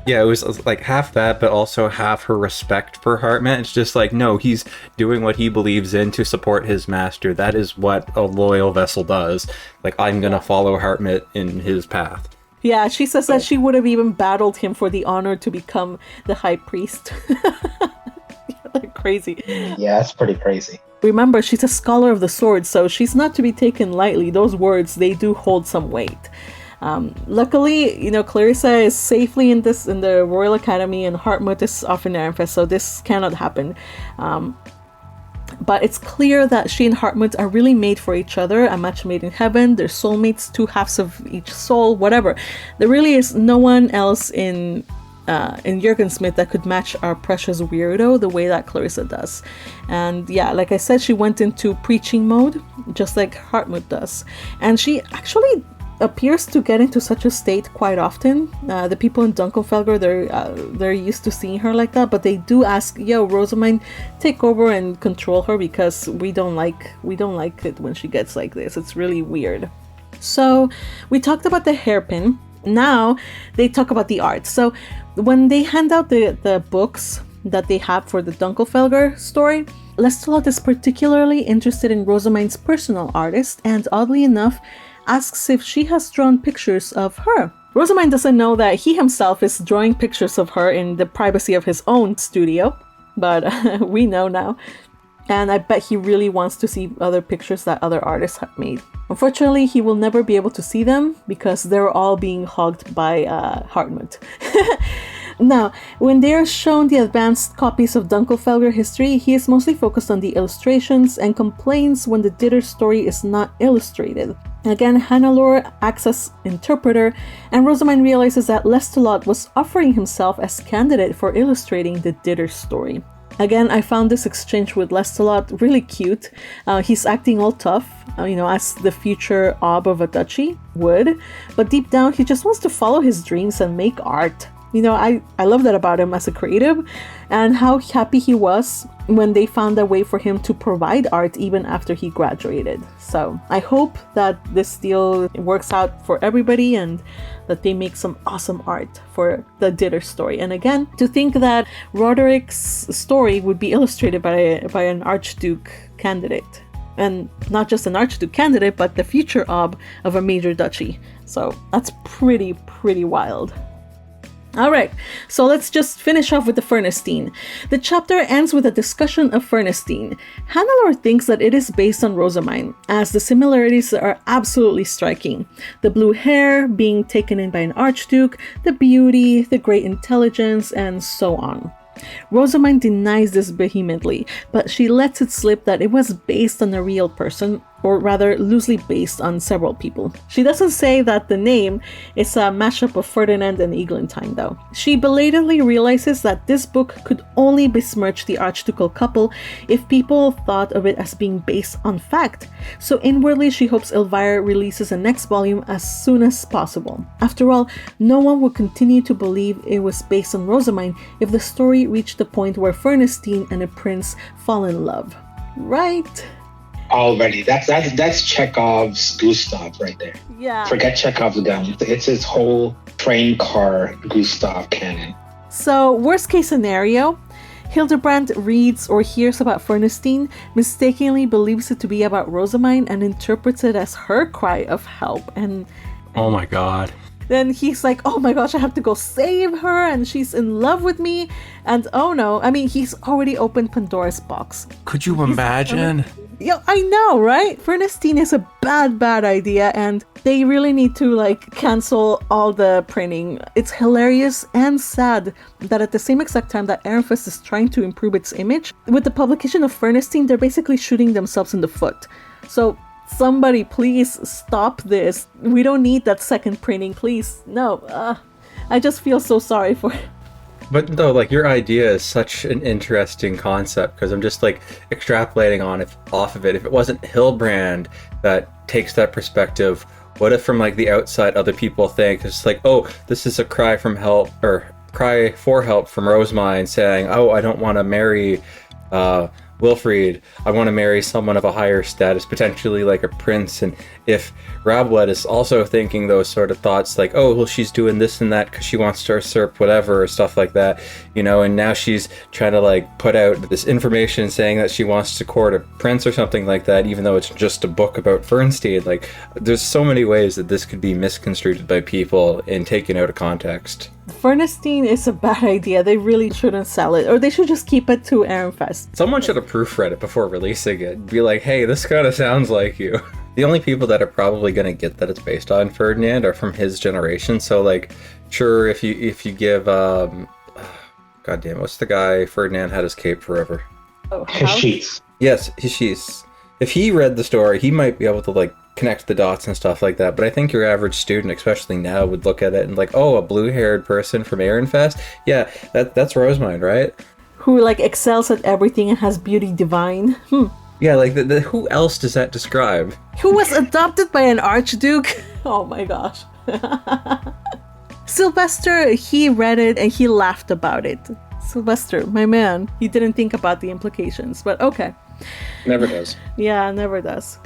Yeah, it was like half that, but also half her respect for Hartmut. It's just like, no, he's doing what he believes in to support his master. That is what a loyal vessel does. Like, I'm gonna follow Hartmut in his path. Yeah, she says that she would have even battled him for the honor to become the high priest. Like, crazy. Yeah, it's pretty crazy. Remember, she's a scholar of the sword, so she's not to be taken lightly. Those words, they do hold some weight. Luckily, Clarissa is safely in the Royal Academy, and Hartmut is off in Ehrenfest, so this cannot happen. But it's clear that she and Hartmut are really made for each other, a match made in heaven. They're soulmates, two halves of each soul, whatever. There really is no one else in 𝙃𝙞𝙧 that could match our precious weirdo the way that Clarissa does. And yeah, like I said, she went into preaching mode, just like Hartmut does. And she actually appears to get into such a state quite often. The people in Dunkelfelder, they're used to seeing her like that, but they do ask, yo, Rozemyne, take over and control her, because we don't like it when she gets like this. It's really weird. So we talked about the hairpin. Now they talk about the art. So when they hand out the books that they have for the Dunkelfelder story, 𝙁𝙗𝙗 is particularly interested in Rozemyne's personal artist, and oddly enough asks if she has drawn pictures of her. Rozemyne doesn't know that he himself is drawing pictures of her in the privacy of his own studio, but we know now. And I bet he really wants to see other pictures that other artists have made. Unfortunately, he will never be able to see them because they're all being hogged by Hartmut. Now, when they are shown the advanced copies of Dunkelfelder history, he is mostly focused on the illustrations and complains when the 𝙃𝙬 story is not illustrated. Again, Hannelore acts as interpreter, and Rozemyne realizes that 𝙁𝙗𝙗 was offering himself as candidate for illustrating the 𝙃𝙬 story. Again, I found this exchange with 𝙁𝙗𝙗 really cute. He's acting all tough, as the future 𝙁 of a duchy would, but deep down he just wants to follow his dreams and make art. I love that about him as a creative, and how happy he was when they found a way for him to provide art even after he graduated. So I hope that this deal works out for everybody and that they make some awesome art for the 𝙃𝙬 story. And again, to think that Roderick's story would be illustrated by an Archduke candidate. And not just an Archduke candidate, but the future 𝙁 of a major duchy. So that's pretty wild. Alright, so let's just finish off with the Fernestein. The chapter ends with a discussion of Fernestein. Hannelore thinks that it is based on Rozemyne, as the similarities are absolutely striking. The blue hair, being taken in by an archduke, the beauty, the great intelligence, and so on. Rozemyne denies this vehemently, but she lets it slip that it was based on a real person, or rather loosely based on several people. She doesn't say that the name is a mashup of Ferdinand and Eglantine though. She belatedly realizes that this book could only besmirch the archducal couple if people thought of it as being based on fact, so inwardly she hopes Elvira releases a next volume as soon as possible. After all, no one would continue to believe it was based on Rozemyne if the story reached the point where Fernestein and a prince fall in love. Right? Already, that's Chekhov's Gustav right there. Yeah. Forget Chekhov's gun. It's his whole train car Gustav canon. So, worst case scenario, Hildebrand reads or hears about Fernestein, mistakenly believes it to be about Rozemyne, and interprets it as her cry of help. And oh my god. Then he's like, oh my gosh, I have to go save her, and she's in love with me. And oh no, he's already opened Pandora's box. Could you imagine? Yeah, I know, right? Fernestein is a bad idea, and they really need to cancel all the printing. It's hilarious and sad that at the same exact time that Ehrenfest is trying to improve its image, with the publication of Fernestein, they're basically shooting themselves in the foot. So somebody please stop this. We don't need that second printing, please. No, I just feel so sorry for it. But no, your idea is such an interesting concept, because I'm just extrapolating off of it. If it wasn't Hildebrand that takes that perspective, what if from the outside other people think it's oh, this is a cry from help, or cry for help from Rozemyne saying, oh, I don't want to marry Wilfried, I want to marry someone of a higher status, potentially a prince. And if Rabelais is also thinking those sort of thoughts, oh, well, she's doing this and that because she wants to usurp whatever, or stuff like that, and now she's trying to put out this information saying that she wants to court a prince or something like that, even though it's just a book about Fernstein. There's so many ways that this could be misconstrued by people and taken out of context. Fernestein is a bad idea. They really shouldn't sell it, or they should just keep it to Ehrenfest. Someone should have proofread it before releasing it. Be like, hey, this kind of sounds like you. The only people that are probably going to get that it's based on Ferdinand are from his generation. So, like, sure, if you give, God damn, what's the guy Ferdinand had his cape forever? Oh, Ḥišīs. Yes, Ḥišīs. If he read the story, he might be able to, like, connect the dots and stuff like that. But I think your average student, especially now, would look at it and like, oh, a blue-haired person from Ehrenfest? Yeah, that's Rozemyne, right? Who, like, excels at everything and has beauty divine. Yeah, like, who else does that describe? Who was adopted by an archduke? Oh my gosh. Sylvester, he read it and he laughed about it. Sylvester, my man, he didn't think about the implications, but okay. Never does. Yeah, never does.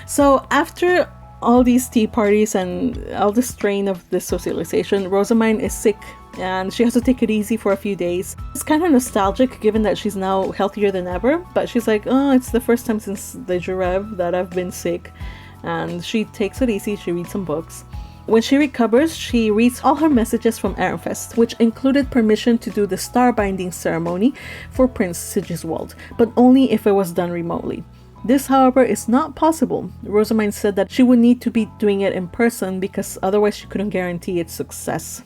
So after all these tea parties and all the strain of this socialization, Rozemyne is sick and she has to take it easy for a few days. It's kind of nostalgic given that she's now healthier than ever, but she's like, oh, it's the first time since the Jureve that I've been sick. And she takes it easy, she reads some books. When she recovers, she reads all her messages from Ehrenfest, which included permission to do the star binding ceremony for Prince Sigiswald, but only if it was done remotely. This, however, is not possible. Rozemyne said that she would need to be doing it in person because otherwise she couldn't guarantee its success.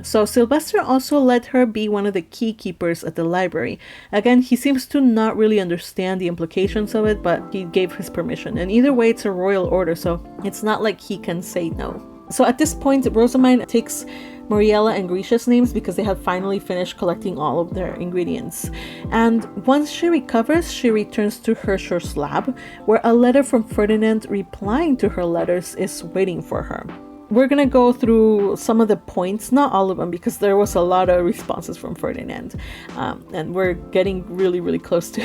So Sylvester also let her be one of the key keepers at the library. Again, he seems to not really understand the implications of it, but he gave his permission. And either way, it's a royal order, so it's not like he can say no. So at this point, Rozemyne takes Muriela and Grisha's names because they had finally finished collecting all of their ingredients. And once she recovers, she returns to Herschel's lab, where a letter from Ferdinand replying to her letters is waiting for her. We're gonna go through some of the points, not all of them, because there was a lot of responses from Ferdinand. And we're getting really, really close to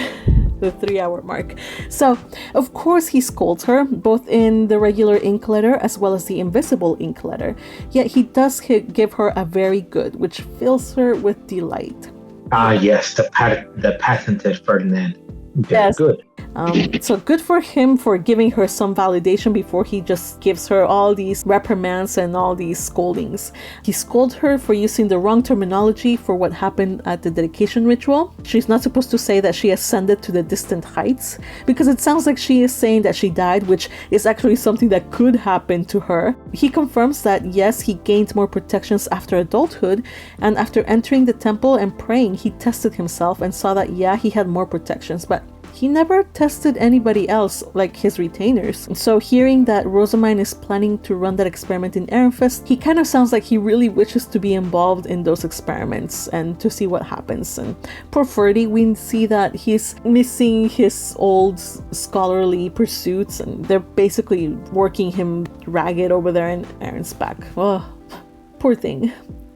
the 3-hour mark. So, of course, he scolds her, both in the regular ink letter as well as the invisible ink letter. Yet he does give her a very good, which fills her with delight. Ah, yes, the patented Ferdinand. Very Yes. good. So good for him for giving her some validation before he just gives her all these reprimands and all these scoldings. He scolded her for using the wrong terminology for what happened at the dedication ritual. She's not supposed to say that she ascended to the distant heights, because it sounds like she is saying that she died, which is actually something that could happen to her. He confirms that yes, he gained more protections after adulthood, and after entering the temple and praying, he tested himself and saw that yeah, he had more protections, but he never tested anybody else, like his retainers. So hearing that Rozemyne is planning to run that experiment in Ehrenfest, he kind of sounds like he really wishes to be involved in those experiments and to see what happens. And poor Ferdy, we see that he's missing his old scholarly pursuits, and they're basically working him ragged over there in Aaron's back. Oh, poor thing.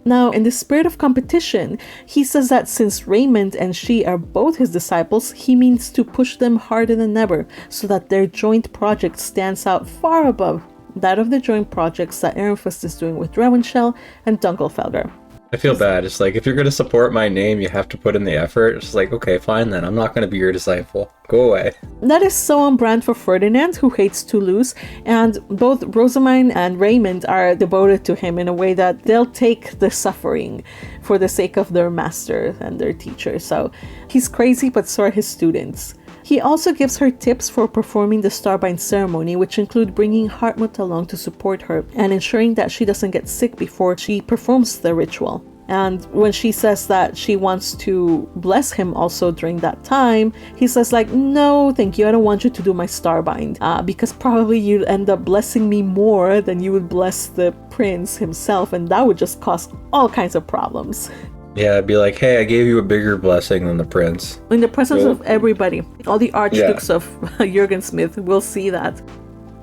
Now, in the spirit of competition, he says that since Raymond and she are both his disciples, he means to push them harder than ever so that their joint project stands out far above that of the joint projects that Ehrenfest is doing with Rauwenschel and Dunkelfelder. I feel bad. It's like, if you're going to support my name, you have to put in the effort. It's like, okay, fine then. I'm not going to be your disciple. Go away. That is so on brand for Ferdinand, who hates to lose, and both Rozemyne and Raymond are devoted to him in a way that they'll take the suffering for the sake of their master and their teacher. So he's crazy, but so are his students. He also gives her tips for performing the Starbind ceremony, which include bringing Hartmut along to support her and ensuring that she doesn't get sick before she performs the ritual. And when she says that she wants to bless him also during that time, he says like, no, thank you, I don't want you to do my Starbind, because probably you'd end up blessing me more than you would bless the prince himself, and that would just cause all kinds of problems. Yeah, I'd be like, hey, I gave you a bigger blessing than the prince. In the presence of everybody, all the archdukes of Jürgen Smith will see that.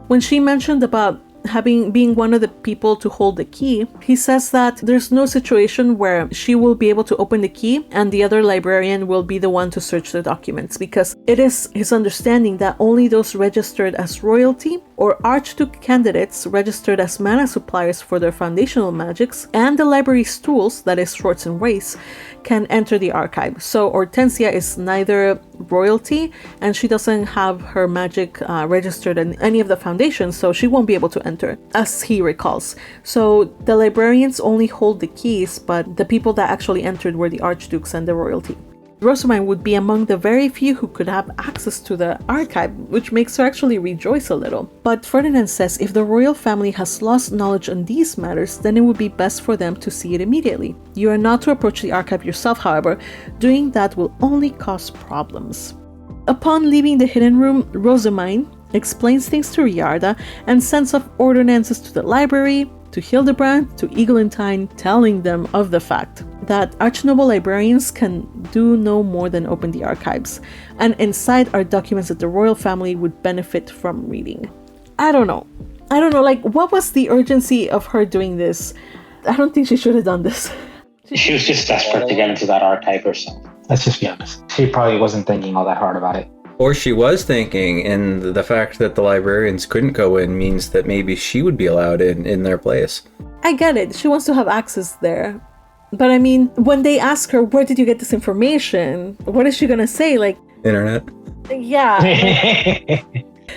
When she mentioned about being one of the people to hold the key, he says that there's no situation where she will be able to open the key and the other librarian will be the one to search the documents, because it is his understanding that only those registered as royalty or Archduke candidates registered as mana suppliers for their foundational magics, and the library's tools, that is Schwartz and Race, can enter the archive. So Hortensia is neither royalty, and she doesn't have her magic registered in any of the foundations, so she won't be able to enter, as he recalls. So the librarians only hold the keys, but the people that actually entered were the archdukes and the royalty. Rozemyne would be among the very few who could have access to the archive, which makes her actually rejoice a little. But Ferdinand says if the royal family has lost knowledge on these matters, then it would be best for them to see it immediately. You are not to approach the archive yourself, however. Doing that will only cause problems. Upon leaving the hidden room, Rozemyne explains things to 𝙀𝙯𝙗 and sends off ordinances to the library, to Hildebrand, to 𝙃𝙀𝙗𝙀, telling them of the fact that archnoble librarians can do no more than open the archives, and inside are documents that the royal family would benefit from reading. I don't know, like, what was the urgency of her doing this? I don't think she should have done this. She was just desperate to get into that archive herself. Let's just be honest. She probably wasn't thinking all that hard about it. Or she was thinking, and the fact that the librarians couldn't go in means that maybe she would be allowed in their place. I get it. She wants to have access there. But I mean, when they ask her, where did you get this information? What is she going to say? Like, Internet? Yeah.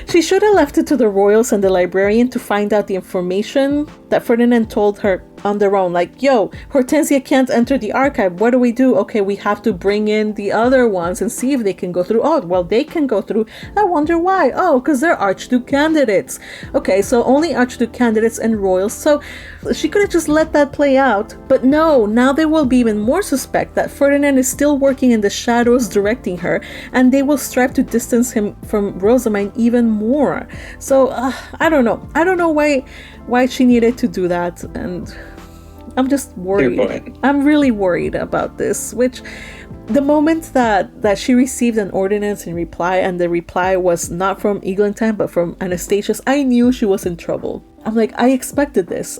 She should have left it to the royals and the librarian to find out the information that Ferdinand told her on their own. Like, yo, Hortensia can't enter the archive. What do we do? Okay, we have to bring in the other ones and see if they can go through. Oh, well, they can go through. I wonder why. Oh, because they're Archduke candidates. Okay, so only Archduke candidates and royals. So she could have just let that play out. But no, now they will be even more suspect that Ferdinand is still working in the shadows directing her, and they will strive to distance him from Rozemyne even more. So I don't know. I don't know why she needed to do that, and I'm just worried. I'm really worried about this, which the moment that she received an ordinance in reply, and the reply was not from 𝙃𝙀𝙗𝙀, but from Anastasius, I knew she was in trouble. I'm like, I expected this.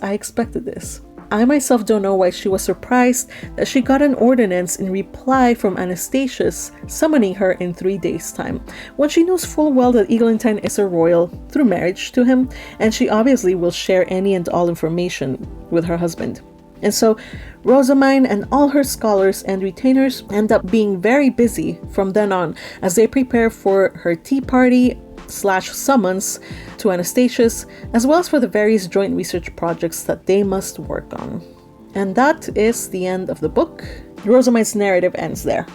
I myself don't know why she was surprised that she got an ordinance in reply from Anastasius summoning her in 3 days' time, when she knows full well that 𝙃𝙀𝙗𝙀 is a royal through marriage to him, and she obviously will share any and all information with her husband. And so Rozemyne and all her scholars and retainers end up being very busy from then on as they prepare for her tea party / summons to Anastasius, as well as for the various joint research projects that they must work on. And that is the end of the book. Rozemyne's narrative ends there.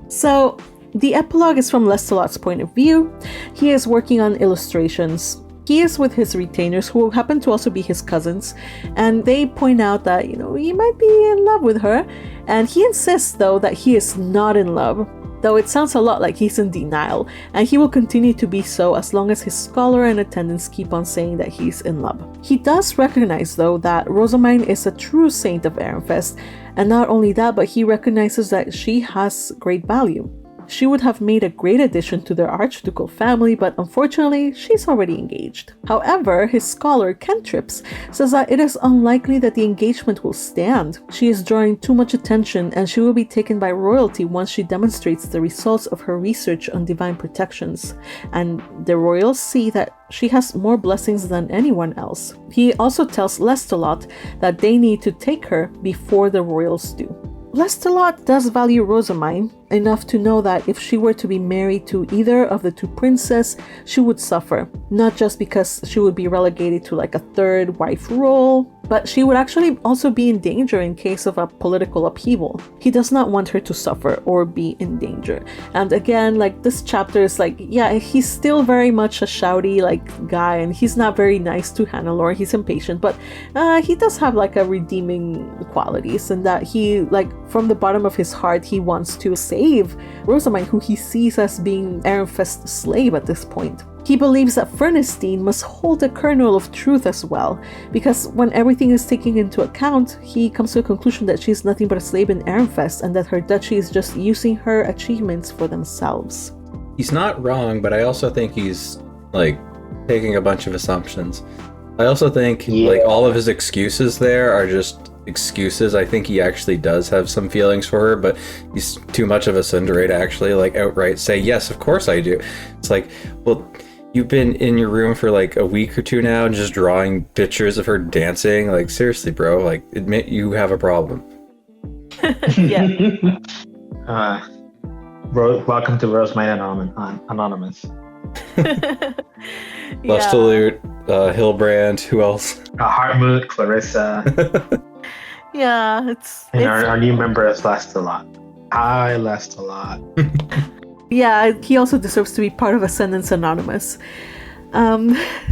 So the epilogue is from Lestalot's point of view. He is working on illustrations. He is with his retainers, who happen to also be his cousins, and they point out that, he might be in love with her, and he insists, though, that he is not in love, though it sounds a lot like he's in denial, and he will continue to be so as long as his scholar and attendants keep on saying that he's in love. He does recognize, though, that Rozemyne is a true saint of Ehrenfest, and not only that, but he recognizes that she has great value. She would have made a great addition to their archducal family, but unfortunately, she's already engaged. However, his scholar, Kentrips, says that it is unlikely that the engagement will stand. She is drawing too much attention, and she will be taken by royalty once she demonstrates the results of her research on divine protections. And the royals see that she has more blessings than anyone else. He also tells Lestalot that they need to take her before the royals do. Lestalot does value Rozemyne enough to know that if she were to be married to either of the two princes, she would suffer. Not just because she would be relegated to like a third wife role, but she would actually also be in danger in case of a political upheaval. He does not want her to suffer or be in danger. And again, like, this chapter is like, yeah, he's still very much a shouty guy, and he's not very nice to Hannelore. He's impatient, but he does have a redeeming qualities, and that he, from the bottom of his heart, he wants to save Rozemyne, who he sees as being Ehrenfest's slave at this point. He believes that Fernestein must hold a kernel of truth as well, because when everything is taken into account, he comes to a conclusion that she's nothing but a slave in Ehrenfest, and that her duchy is just using her achievements for themselves. He's not wrong, but I also think he's taking a bunch of assumptions. I also think all of his excuses there are just excuses. I think he actually does have some feelings for her, but he's too much of a tsundere to actually outright say, yes, of course I do. It's well, You've been in your room for like a week or two now and just drawing pictures of her dancing. Like, seriously, bro, like, admit you have a problem. Yeah. Welcome to Rozemyne Anonymous. Lustaloot, Hillbrand, who else? Hartmut, Clarissa. Yeah, And our new member is Lestalot. Hi, Lestalot. Yeah, he also deserves to be part of Ascendance Anonymous.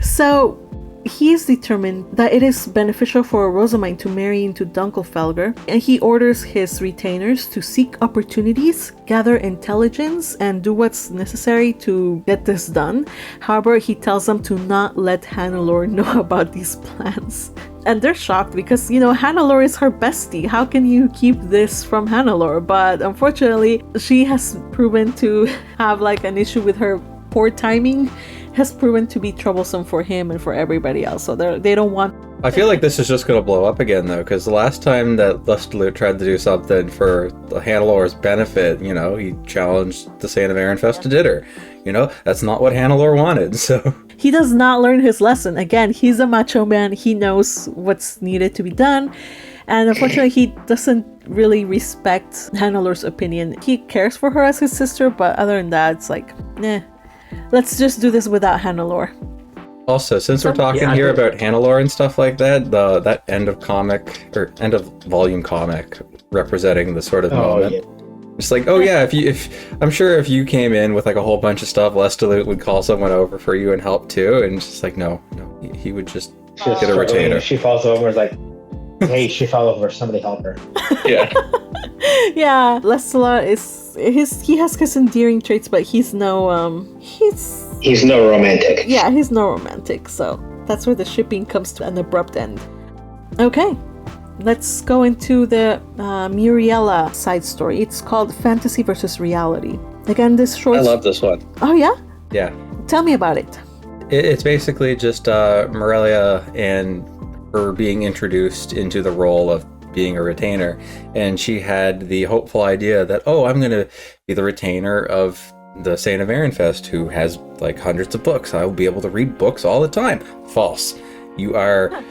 So he is determined that it is beneficial for Rozemyne to marry into Dunkelfelger, and he orders his retainers to seek opportunities, gather intelligence, and do what's necessary to get this done. However, he tells them to not let Hannelore know about these plans. And they're shocked because, Hannelore is her bestie. How can you keep this from Hannelore? But unfortunately, she has proven to have like an issue with her poor timing, has proven to be troublesome for him and for everybody else. So they don't want... I feel like this is just going to blow up again, though, because the last time that Lustaloot tried to do something for Hannelore's benefit, he challenged the Saint of Ehrenfest to dinner. That's not what Hannelore wanted, so... He does not learn his lesson. Again, he's a macho man. He knows what's needed to be done. And unfortunately, he doesn't really respect Hannelore's opinion. He cares for her as his sister, but other than that, it's like, let's just do this without Hannelore. Also, since we're talking here about Hannelore and stuff like that, that end of volume comic representing the sort of moment. Yeah. It's like, if I'm sure if you came in with like a whole bunch of stuff, Lustaloot would call someone over for you and help too, and it's just like, no, he would just get a retainer. She falls over, it's like, hey, she fell over, somebody help her. Yeah. Yeah, Lestalot he has his endearing traits, but he's no romantic. Yeah, he's no romantic, so that's where the shipping comes to an abrupt end. Okay. Let's go into the Muriela side story. It's called Fantasy versus Reality. Again, this short... I love this one. Oh, yeah? Yeah. Tell me about it. It's basically just Morelia and her being introduced into the role of being a retainer. And she had the hopeful idea that, I'm going to be the retainer of the Saint of Ehrenfest, who has like hundreds of books. I will be able to read books all the time. False. You are...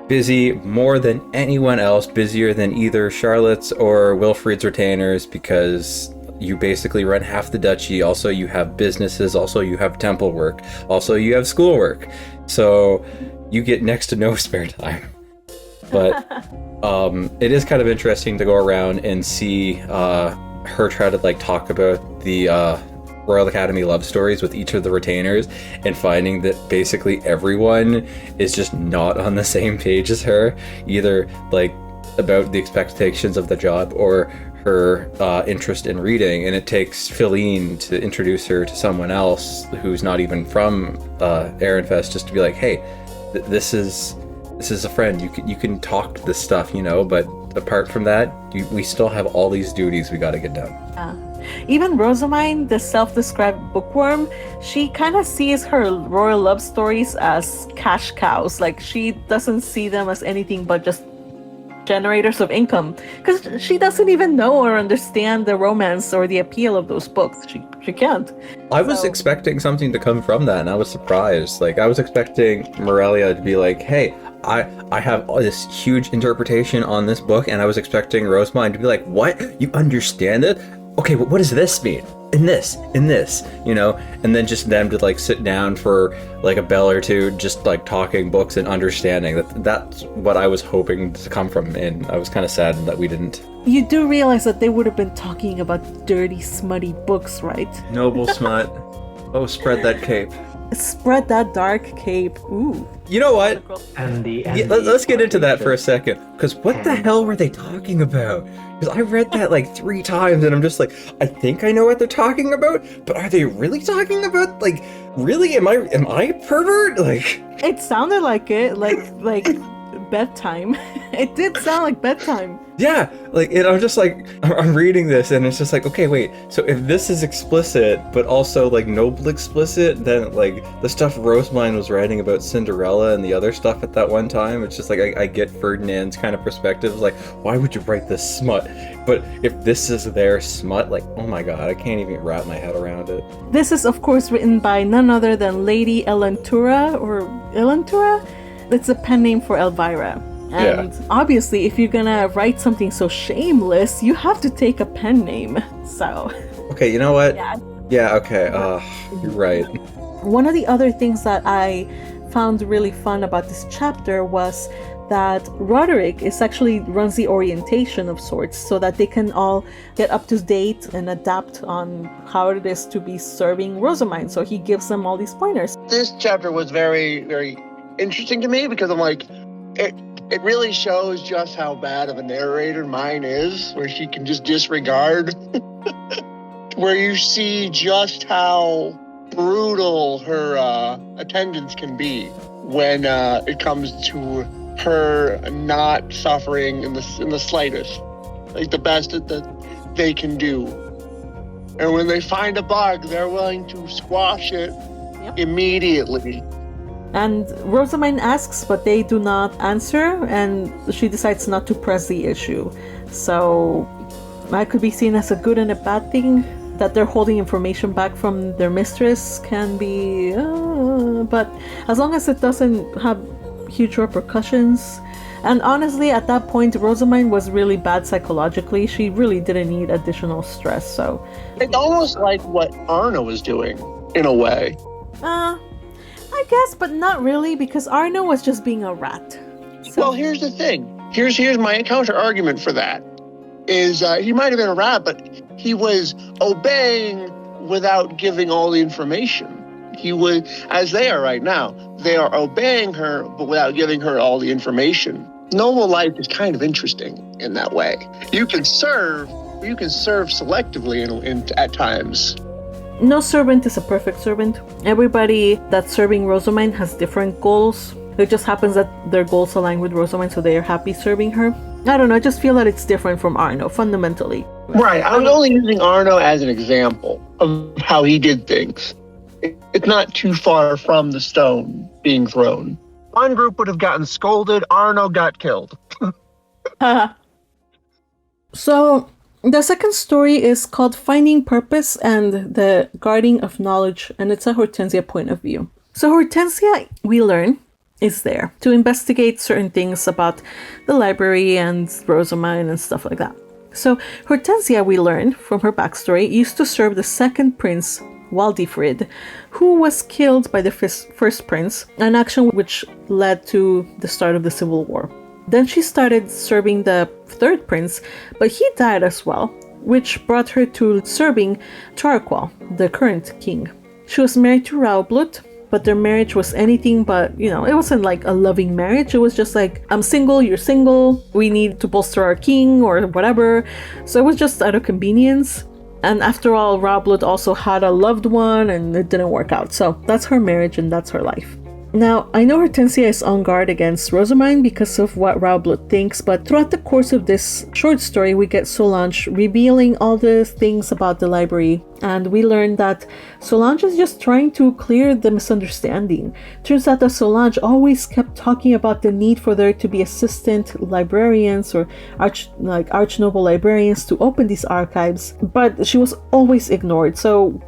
busy more than anyone else, busier than either Charlotte's or Wilfrid's retainers, because you basically run half the duchy. Also, you have businesses. Also, you have temple work. Also, you have schoolwork. So you get next to no spare time. But it is kind of interesting to go around and see her try to like talk about the Royal Academy love stories with each of the retainers, and finding that basically everyone is just not on the same page as her, either like about the expectations of the job or her interest in reading. And it takes Philine to introduce her to someone else who's not even from Ehrenfest, just to be like, hey, this is a friend. You can talk this stuff, but apart from that, we still have all these duties we got to get done. Even Rozemyne, the self-described bookworm, she kind of sees her royal love stories as cash cows. Like, she doesn't see them as anything but just generators of income, because she doesn't even know or understand the romance or the appeal of those books. She can't. I was expecting something to come from that, and I was surprised. Like, I was expecting Morelia to be like, hey, I have this huge interpretation on this book, and I was expecting Rozemyne to be like, what? You understand it? Okay, but what does this mean? In this, and then just them to like sit down for like a bell or two, just like talking books and understanding. That's what I was hoping to come from, and I was kind of sad that we didn't. You do realize that they would have been talking about dirty, smutty books, right? Noble smut. Oh, spread that cape. Spread that dark cape. Ooh. You know what? Let's get into that for a second. Because what the hell were they talking about? Because I read that like 3 times, and I'm just like, I think I know what they're talking about, but are they really talking about, like, really? Am I a pervert? Like, it sounded like it. Like bedtime. It did sound like bedtime. Yeah, like I'm just like I'm reading this and it's just like, okay, wait. So if this is explicit, but also like noble explicit, then like the stuff Rozemyne was writing about Cinderella and the other stuff at that one time, it's just like I get Ferdinand's kind of perspective. Like, why would you write this smut? But if this is their smut, like, oh my god, I can't even wrap my head around it. This is of course written by none other than Lady Ellentura or Ellentura. It's a pen name for Elvira. And obviously, if you're gonna write something so shameless, you have to take a pen name. So. Okay, you know what? Yeah, okay. You're right. One of the other things that I found really fun about this chapter was that Roderick actually runs the orientation of sorts so that they can all get up to date and adapt on how it is to be serving Rozemyne. So he gives them all these pointers. This chapter was very, very interesting to me because I'm like, it really shows just how bad of a narrator mine is, where she can just disregard, where you see just how brutal her attendance can be when it comes to her not suffering in the slightest, like the best that they can do. And when they find a bug, they're willing to squash it immediately. And Rozemyne asks, but they do not answer, and she decides not to press the issue. So that could be seen as a good and a bad thing. That they're holding information back from their mistress can be, but as long as it doesn't have huge repercussions. And honestly, at that point, Rozemyne was really bad psychologically. She really didn't need additional stress. So it's almost like what Arno was doing, in a way. I guess, but not really, because Arno was just being a rat. So. Well, here's the thing. Here's my counter argument for that. Is he might have been a rat, but he was obeying without giving all the information. He was, as they are right now, they are obeying her, but without giving her all the information. Noble life is kind of interesting in that way. You can serve selectively at times. No servant is a perfect servant. Everybody that's serving Rozemyne has different goals. It just happens that their goals align with Rozemyne, so they are happy serving her. I don't know, I just feel that it's different from Arno, fundamentally. Right, I'm only using Arno as an example of how he did things. It's not too far from the stone being thrown. One group would have gotten scolded, Arno got killed. So, the second story is called Finding Purpose and the Guarding of Knowledge, and it's a Hortensia point of view. So Hortensia, we learn, is there to investigate certain things about the library and Rozemyne and stuff like that. So Hortensia, we learn from her backstory, used to serve the second prince, Waldifrid, who was killed by the first prince, an action which led to the start of the Civil War. Then she started serving the third prince, but he died as well, which brought her to serving Charqual, the current king. She was married to Raublut, but their marriage was anything but, it wasn't like a loving marriage. It was just like, I'm single, you're single, we need to bolster our king or whatever. So it was just out of convenience. And after all, Raublut also had a loved one and it didn't work out. So that's her marriage and that's her life. Now, I know Hortensia is on guard against Rozemyne because of what Raublut thinks, but throughout the course of this short story, we get Solange revealing all the things about the library, and we learn that Solange is just trying to clear the misunderstanding. Turns out that Solange always kept talking about the need for there to be assistant librarians or arch noble librarians to open these archives, but she was always ignored. So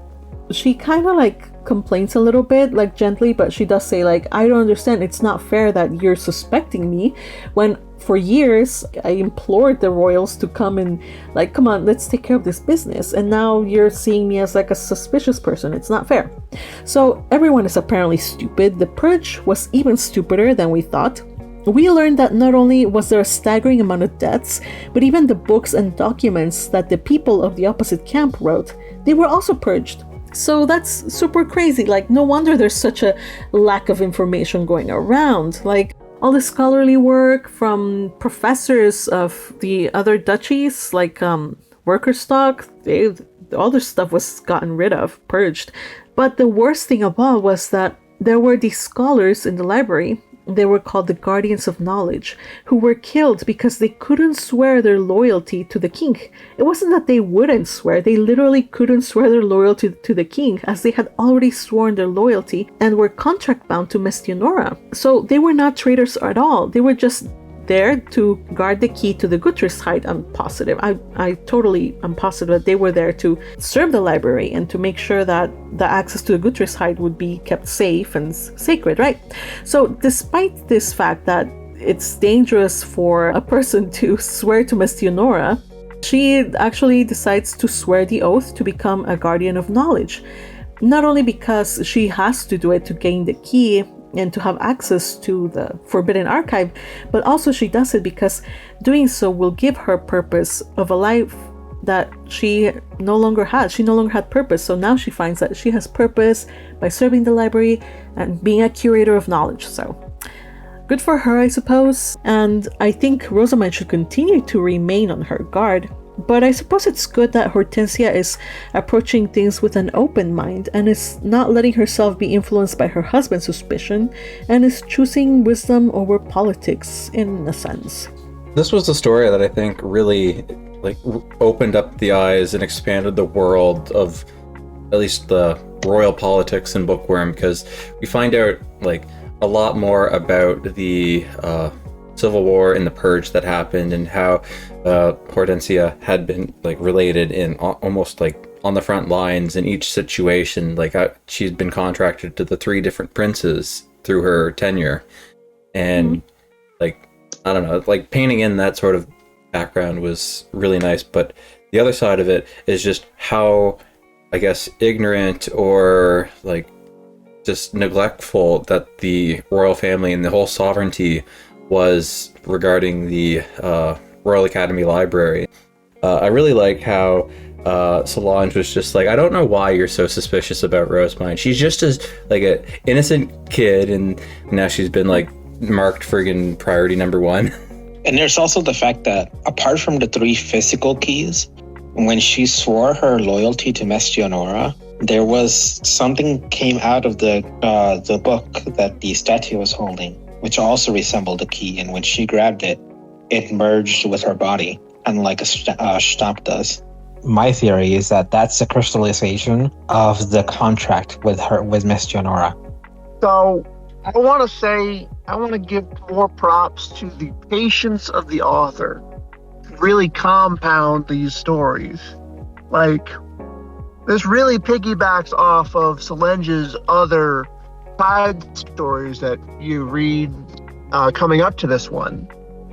she kind of complains a little bit, gently, but she does say, I don't understand. It's not fair that you're suspecting me when for years I implored the royals to come and come on, let's take care of this business. And now you're seeing me as a suspicious person. It's not fair. So everyone is apparently stupid. The purge was even stupider than we thought. We learned that not only was there a staggering amount of deaths, but even the books and documents that the people of the opposite camp wrote, they were also purged. So that's super crazy. No wonder there's such a lack of information going around. All the scholarly work from professors of the other duchies, worker stock, all this stuff was gotten rid of, purged. But the worst thing of all was that there were these scholars in the library they were called the Guardians of Knowledge, who were killed because they couldn't swear their loyalty to the king. It wasn't that they wouldn't swear, they literally couldn't swear their loyalty to the king, as they had already sworn their loyalty and were contract bound to Mestionora. So they were not traitors at all, they were just there to guard the key to the 𝙃𝙗𝙧𝙗. I'm positive. I totally am positive that they were there to serve the library and to make sure that the access to the 𝙃𝙗𝙧𝙗 would be kept safe and sacred, right? So despite this fact that it's dangerous for a person to swear to Mestionora, she actually decides to swear the oath to become a guardian of knowledge. Not only because she has to do it to gain the key and to have access to the Forbidden Archive, but also she does it because doing so will give her purpose of a life that she no longer had. She no longer had purpose, so now she finds that she has purpose by serving the library and being a curator of knowledge. So good for her, I suppose, and I think Rozemyne should continue to remain on her guard. But I suppose it's good that Hortensia is approaching things with an open mind and is not letting herself be influenced by her husband's suspicion and is choosing wisdom over politics in a sense. This was a story that I think really opened up the eyes and expanded the world of at least the royal politics in Bookworm, because we find out a lot more about the civil war and the purge that happened and how Hortensia had been related in almost on the front lines in each situation. She'd been contracted to the 3 different princes through her tenure, and I don't know, painting in that sort of background was really nice. But the other side of it is just how, I guess, ignorant or just neglectful that the royal family and the whole sovereignty was regarding the Royal Academy Library. I really like how Solange was just I don't know why you're so suspicious about Rozemyne. She's just as an innocent kid, and now she's been marked friggin' priority number 1. And there's also the fact that apart from the 3 physical keys, when she swore her loyalty to Mestionora, there was something came out of the book that the statue was holding, which also resembled a key, and when she grabbed it, it merged with her body, unlike a stamp does. My theory is that that's the crystallization of the contract with Mestionora. So I want to give more props to the patience of the author to really compound these stories. This really piggybacks off of Solange's other side stories that you read coming up to this one,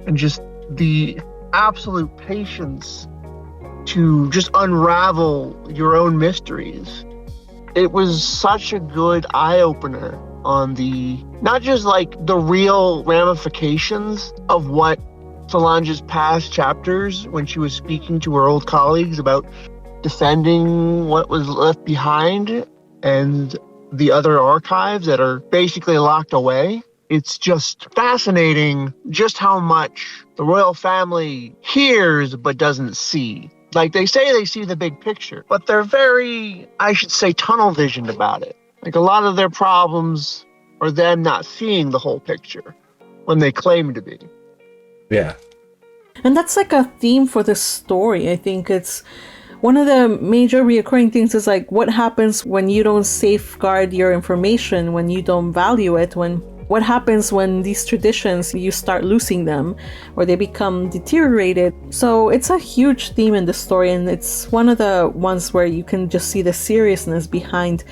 and just the absolute patience to just unravel your own mysteries. It was such a good eye-opener on not just the real ramifications of what Solange's past chapters, when she was speaking to her old colleagues about defending what was left behind and the other archives that are basically locked away. It's just fascinating just how much the royal family hears but doesn't see. They say they see the big picture, but they're very, I should say, tunnel visioned about it. A lot of their problems are them not seeing the whole picture when they claim to be. Yeah. And that's a theme for this story. I think it's one of the major reoccurring things is what happens when you don't safeguard your information, when you don't value it, what happens when these traditions, you start losing them or they become deteriorated. So it's a huge theme in the story, and it's one of the ones where you can just see the seriousness behind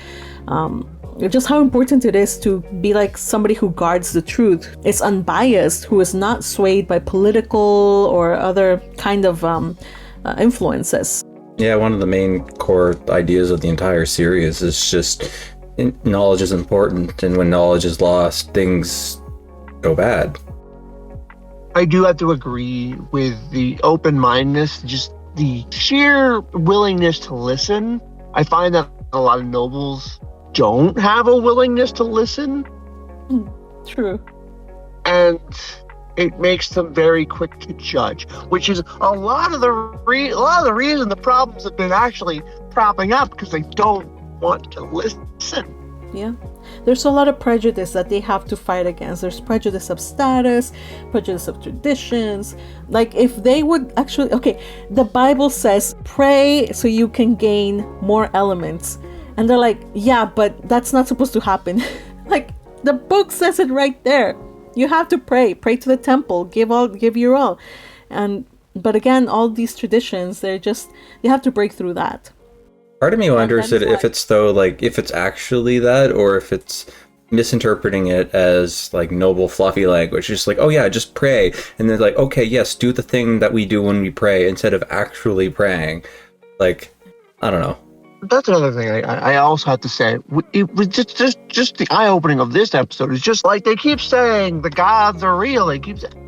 just how important it is to be somebody who guards the truth. It's unbiased, who is not swayed by political or other kind of influences. Yeah, one of the main core ideas of the entire series is just knowledge is important, and when knowledge is lost, things go bad. I do have to agree with the open-mindedness, just the sheer willingness to listen. I find that a lot of nobles don't have a willingness to listen. True. And it makes them very quick to judge, which is a lot of the reason the problems have been actually propping up, because they don't want to listen. Yeah. There's a lot of prejudice that they have to fight against. There's prejudice of status, prejudice of traditions. Like if they would actually, okay, the Bible says pray so you can gain more elements. And they're like, yeah, but that's not supposed to happen. Like the book says it right there. You have to pray to the temple, give your all. But again, all these traditions, you have to break through that. Part of me wonders if it's actually that, or if it's misinterpreting it as like noble, fluffy language. Just like, oh yeah, just pray. And they're like, okay, yes, do the thing that we do when we pray instead of actually praying. Like, I don't know. That's another thing I also have to say. It was just the eye-opening of this episode is just like they keep saying the gods are real.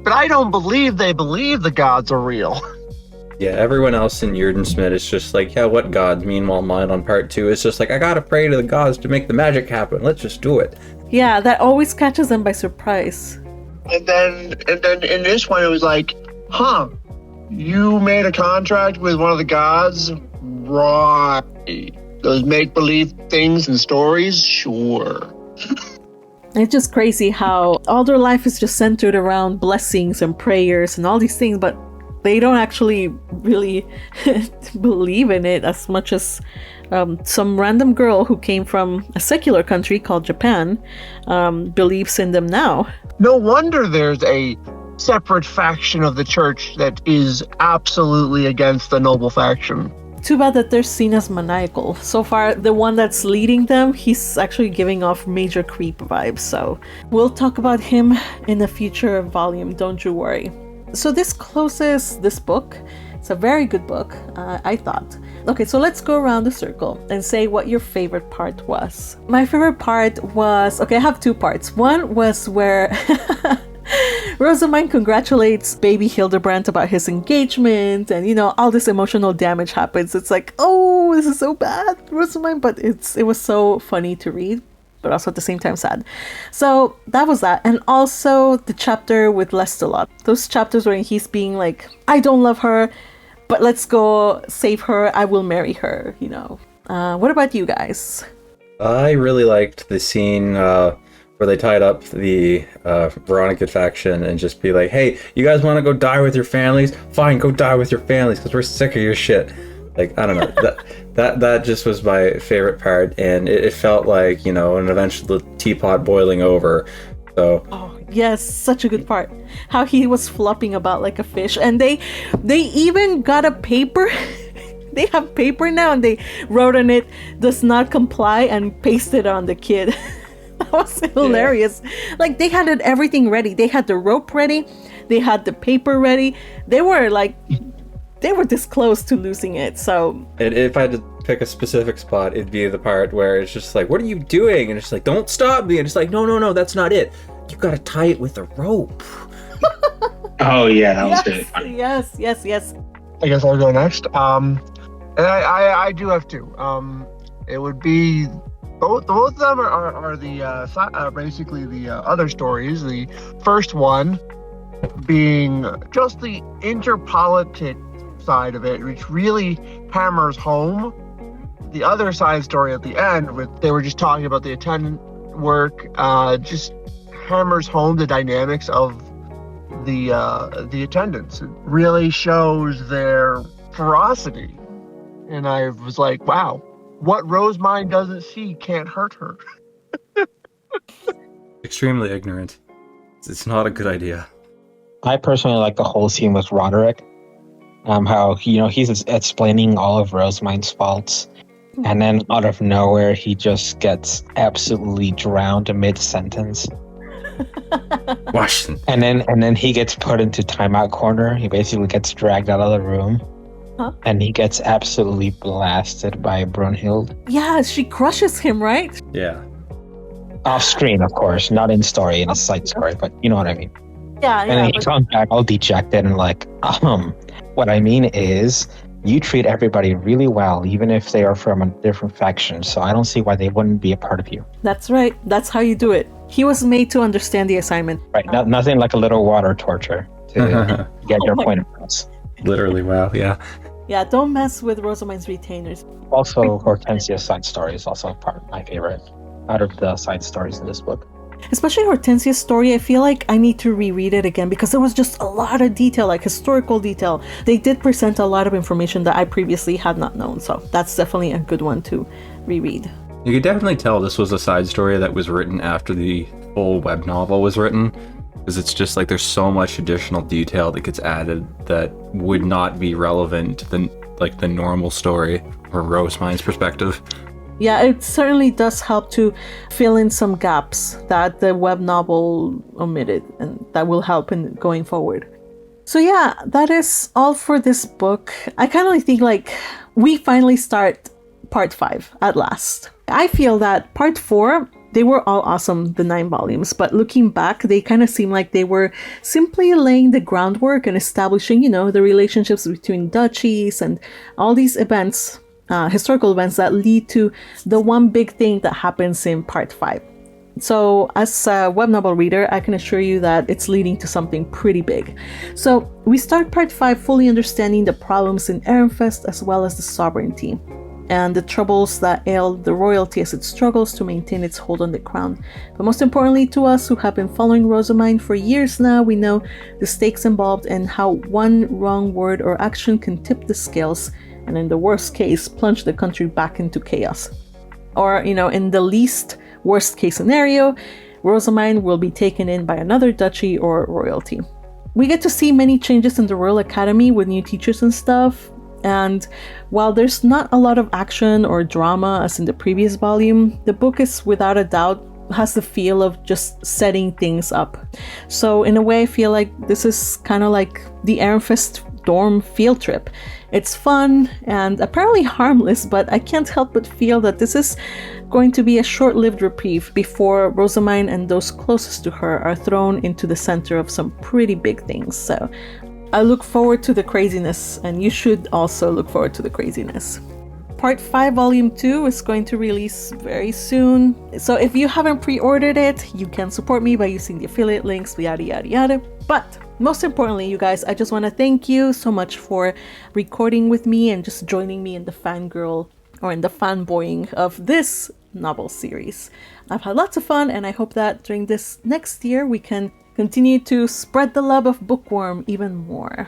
But I don't believe they believe the gods are real. Yeah, everyone else in 𝙃𝙞𝙧𝙗 is just like, yeah, what gods? Meanwhile, mine on part 2 is just like, I gotta pray to the gods to make the magic happen. Let's just do it. Yeah, that always catches them by surprise. And then in this one, it was like, you made a contract with one of the gods? Right. Those make-believe things and stories? Sure. It's just crazy how all their life is just centered around blessings and prayers and all these things, but they don't actually really believe in it as much as some random girl who came from a secular country called Japan believes in them now. No wonder there's a separate faction of the church that is absolutely against the noble faction. Too bad that they're seen as maniacal. So far, the one that's leading them, he's actually giving off major creep vibes. So we'll talk about him in a future volume, don't you worry. So this closes this book. It's a very good book, I thought. Okay, so let's go around the circle and say what your favorite part was. My favorite part was, okay, I have 2 parts. One was where Rozemyne congratulates baby Hildebrand about his engagement, and all this emotional damage happens. It's like, oh, this is so bad, Rozemyne, but it was so funny to read, but also at the same time sad. So that was that. And also the chapter with Lestalot. Those chapters where he's being like, I don't love her, but let's go save her. I will marry her, What about you guys? I really liked the scene where they tied up the Veronica faction and just be like, hey, you guys want to go die with your families? Fine, go die with your families because we're sick of your shit. Like, I don't know. that just was my favorite part, and it felt like, an eventual teapot boiling over. So. Oh yes, such a good part. How he was flopping about like a fish, and they even got a paper. They have paper now, and they wrote on it, "Does not comply," and pasted on the kid. That was hilarious. Yeah. Like they had everything ready. They had the rope ready. They had the paper ready. They were this close to losing it. So if I had to pick a specific spot, it'd be the part where it's just like, what are you doing? And it's like, don't stop me. And it's like, no, that's not it. You gotta tie it with a rope. Oh yeah, that was really funny. Yes. I guess I'll go next. And I do have 2. It would be both of them are the basically the other stories. The first one being just the interpolitic side of it, which really hammers home the other side story at the end. They were just talking about the attendant work, just hammers home the dynamics of the attendants. It really shows their ferocity, and I was like, wow. What Rozemyne doesn't see can't hurt her. Extremely ignorant. It's not a good idea. I personally like the whole scene with Roderick. How, he's explaining all of Rozemyne's faults. And then out of nowhere, he just gets absolutely drowned mid-sentence. Washington. And then he gets put into timeout corner. He basically gets dragged out of the room. Huh? And he gets absolutely blasted by Brunhild. Yeah, she crushes him, right? Yeah. Off screen, of course, not in story, in a side story, but you know what I mean. Yeah. And then he comes back all dejected and like, what I mean is, you treat everybody really well, even if they are from a different faction, so I don't see why they wouldn't be a part of you. That's right. That's how you do it. He was made to understand the assignment. Right. Nothing like a little water torture to get your point across. Literally, wow, yeah. Yeah, don't mess with Rozemyne's retainers. Also, Hortensia's side story is also part of my favorite. out of the side stories in this book. Especially Hortensia's story, I feel like I need to reread it again because there was just a lot of detail, like historical detail. They did present a lot of information that I previously had not known, so that's definitely a good one to reread. You could definitely tell this was a side story that was written after the full web novel was written, because it's just like there's so much additional detail that gets added that would not be relevant to the normal story from Rosemine's perspective. Yeah, it certainly does help to fill in some gaps that the web novel omitted, and that will help in going forward. So yeah, that is all for this book. I kind of think like we finally start part 5 at last. I feel that part 4, they were all awesome, the 9 volumes, but looking back, they kind of seem like they were simply laying the groundwork and establishing, the relationships between duchies and all these events, historical events that lead to the one big thing that happens in part 5. So as a web novel reader, I can assure you that it's leading to something pretty big. So we start part 5 fully understanding the problems in Ehrenfest as well as the sovereignty, and the troubles that ail the royalty as it struggles to maintain its hold on the crown. But most importantly to us who have been following Rozemyne for years now, we know the stakes involved and how one wrong word or action can tip the scales and in the worst case, plunge the country back into chaos. Or, in the least worst case scenario, Rozemyne will be taken in by another duchy or royalty. We get to see many changes in the Royal Academy with new teachers and stuff. And while there's not a lot of action or drama as in the previous volume, the book is without a doubt has the feel of just setting things up. So in a way, I feel like this is kind of like the Ehrenfest dorm field trip. It's fun and apparently harmless, but I can't help but feel that this is going to be a short-lived reprieve before Rozemyne and those closest to her are thrown into the center of some pretty big things. So I look forward to the craziness, and you should also look forward to the craziness. Part 5 Volume 2 is going to release very soon. So if you haven't pre-ordered it, you can support me by using the affiliate links, yada yada yada. But most importantly, you guys, I just want to thank you so much for recording with me and just joining me in the fangirl or in the fanboying of this novel series. I've had lots of fun, and I hope that during this next year we can continue to spread the love of Bookworm even more.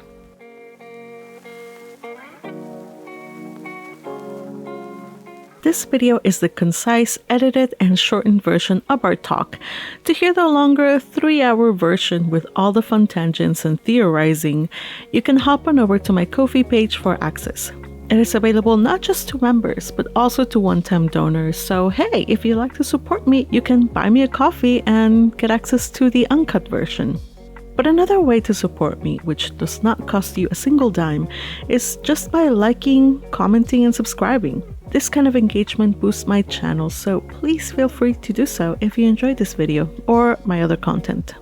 This video is the concise, edited, and shortened version of our talk. To hear the longer 3-hour version with all the fun tangents and theorizing, you can hop on over to my Ko-fi page for access. It is available not just to members, but also to one-time donors. So hey, if you'd like to support me, you can buy me a coffee and get access to the uncut version. But another way to support me, which does not cost you a single dime, is just by liking, commenting, and subscribing. This kind of engagement boosts my channel, so please feel free to do so if you enjoyed this video or my other content.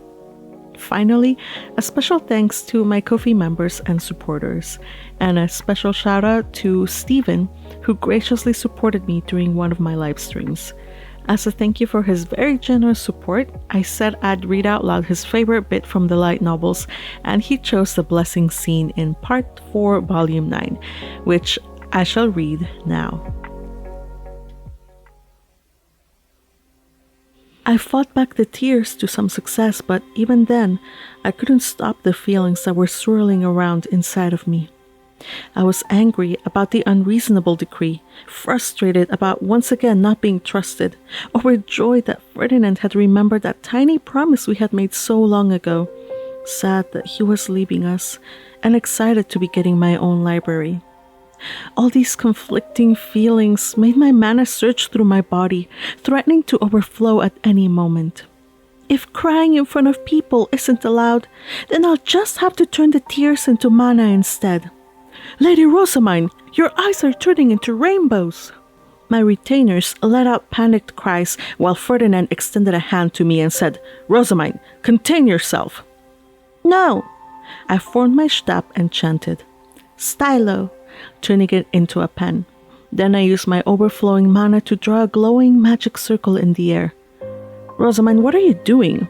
Finally, a special thanks to my Ko-fi members and supporters, and a special shout out to Steven, who graciously supported me during one of my live streams. As a thank you for his very generous support, I said I'd read out loud his favorite bit from the light novels, and he chose the blessing scene in Part 4, Volume 9, which I shall read now. I fought back the tears to some success, but even then, I couldn't stop the feelings that were swirling around inside of me. I was angry about the unreasonable decree, frustrated about once again not being trusted, overjoyed that Ferdinand had remembered that tiny promise we had made so long ago, sad that he was leaving us, and excited to be getting my own library. All these conflicting feelings made my mana surge through my body, threatening to overflow at any moment. If crying in front of people isn't allowed, then I'll just have to turn the tears into mana instead. Lady Rozemyne, your eyes are turning into rainbows. My retainers let out panicked cries while Ferdinand extended a hand to me and said, Rozemyne, contain yourself. No! I formed my stab and chanted, Stylo, turning it into a pen. Then I used my overflowing mana to draw a glowing magic circle in the air. Rozemyne, what are you doing?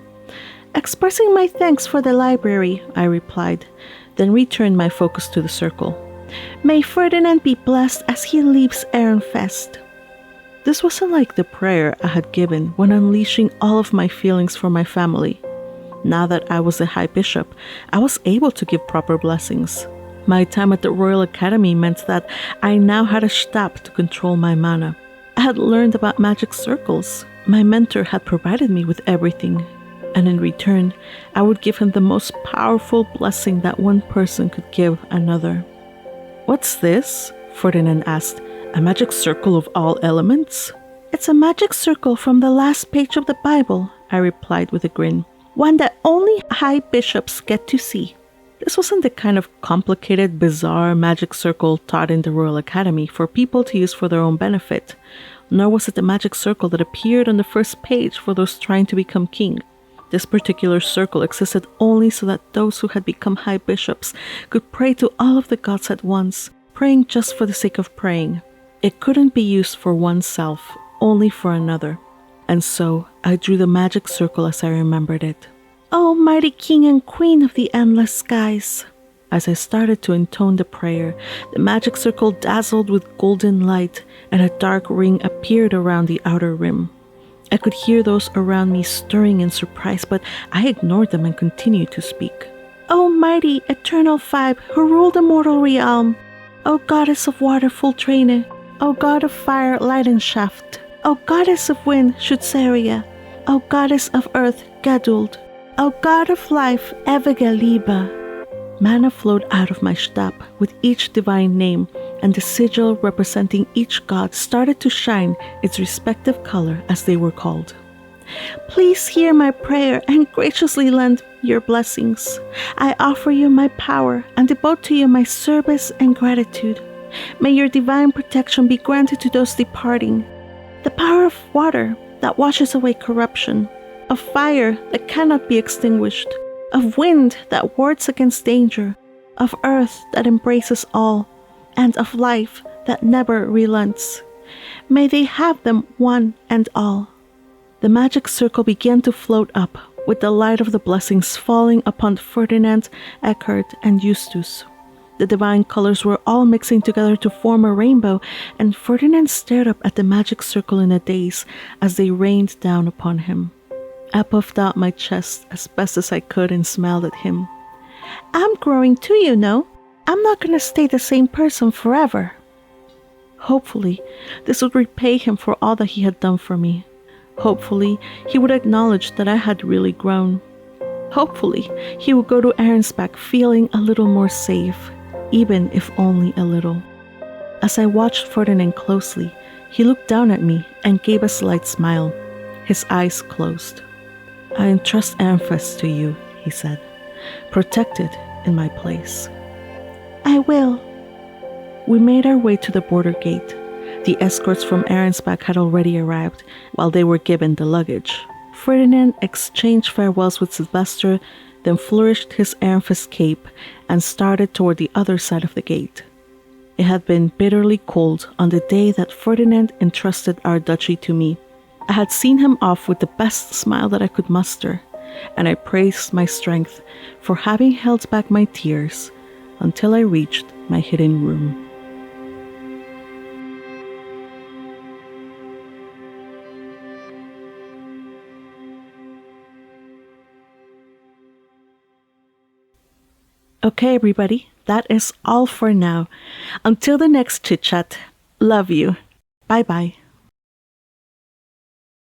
Expressing my thanks for the library, I replied, then returned my focus to the circle. May Ferdinand be blessed as he leaves Ehrenfest. This wasn't like the prayer I had given when unleashing all of my feelings for my family. Now that I was the High Bishop, I was able to give proper blessings. My time at the Royal Academy meant that I now had a stab to control my mana. I had learned about magic circles. My mentor had provided me with everything, and in return, I would give him the most powerful blessing that one person could give another. "What's this?" Ferdinand asked. "A magic circle of all elements?" "It's a magic circle from the last page of the Bible," I replied with a grin. "One that only high bishops get to see." This wasn't the kind of complicated, bizarre magic circle taught in the Royal Academy for people to use for their own benefit, nor was it the magic circle that appeared on the first page for those trying to become king. This particular circle existed only so that those who had become high bishops could pray to all of the gods at once, praying just for the sake of praying. It couldn't be used for oneself, only for another. And so I drew the magic circle as I remembered it. "Oh, mighty king and queen of the endless skies." As I started to intone the prayer, the magic circle dazzled with golden light, and a dark ring appeared around the outer rim. I could hear those around me stirring in surprise, but I ignored them and continued to speak. "O mighty, eternal Five, who rule the mortal realm! O goddess of water, 𝙀𝙀𝙀! O god of fire, 𝙀𝙀𝙀𝙀! O goddess of wind, 𝘃𝙀𝙀𝙀! O goddess of earth, 𝙃𝙀𝙀𝙀! O god of life, 𝑘𝙃𝙀𝙀𝙀!" Mana flowed out of my stab with each divine name, and the sigil representing each god started to shine its respective color as they were called. "Please hear my prayer and graciously lend your blessings. I offer you my power and devote to you my service and gratitude. May your divine protection be granted to those departing. The power of water that washes away corruption, of fire that cannot be extinguished, of wind that wards against danger, of earth that embraces all, and of life that never relents. May they have them one and all." The magic circle began to float up, with the light of the blessings falling upon Ferdinand, Eckhard, and Eustace. The divine colors were all mixing together to form a rainbow, and Ferdinand stared up at the magic circle in a daze as they rained down upon him. I puffed out my chest as best as I could and smiled at him. "I'm growing too, you know. I'm not going to stay the same person forever." Hopefully, this would repay him for all that he had done for me. Hopefully, he would acknowledge that I had really grown. Hopefully, he would go to Arensback feeling a little more safe, even if only a little. As I watched Ferdinand closely, he looked down at me and gave a slight smile. His eyes closed. "I entrust Arenfest to you," he said. "Protect it in my place." "I will." We made our way to the border gate. The escorts from Arensback had already arrived, while they were given the luggage. Ferdinand exchanged farewells with Sylvester, then flourished his Arenfest cape and started toward the other side of the gate. It had been bitterly cold on the day that Ferdinand entrusted our duchy to me. I had seen him off with the best smile that I could muster, and I praised my strength for having held back my tears until I reached my hidden room. Okay, everybody, that is all for now. Until the next chit chat, love you. Bye-bye.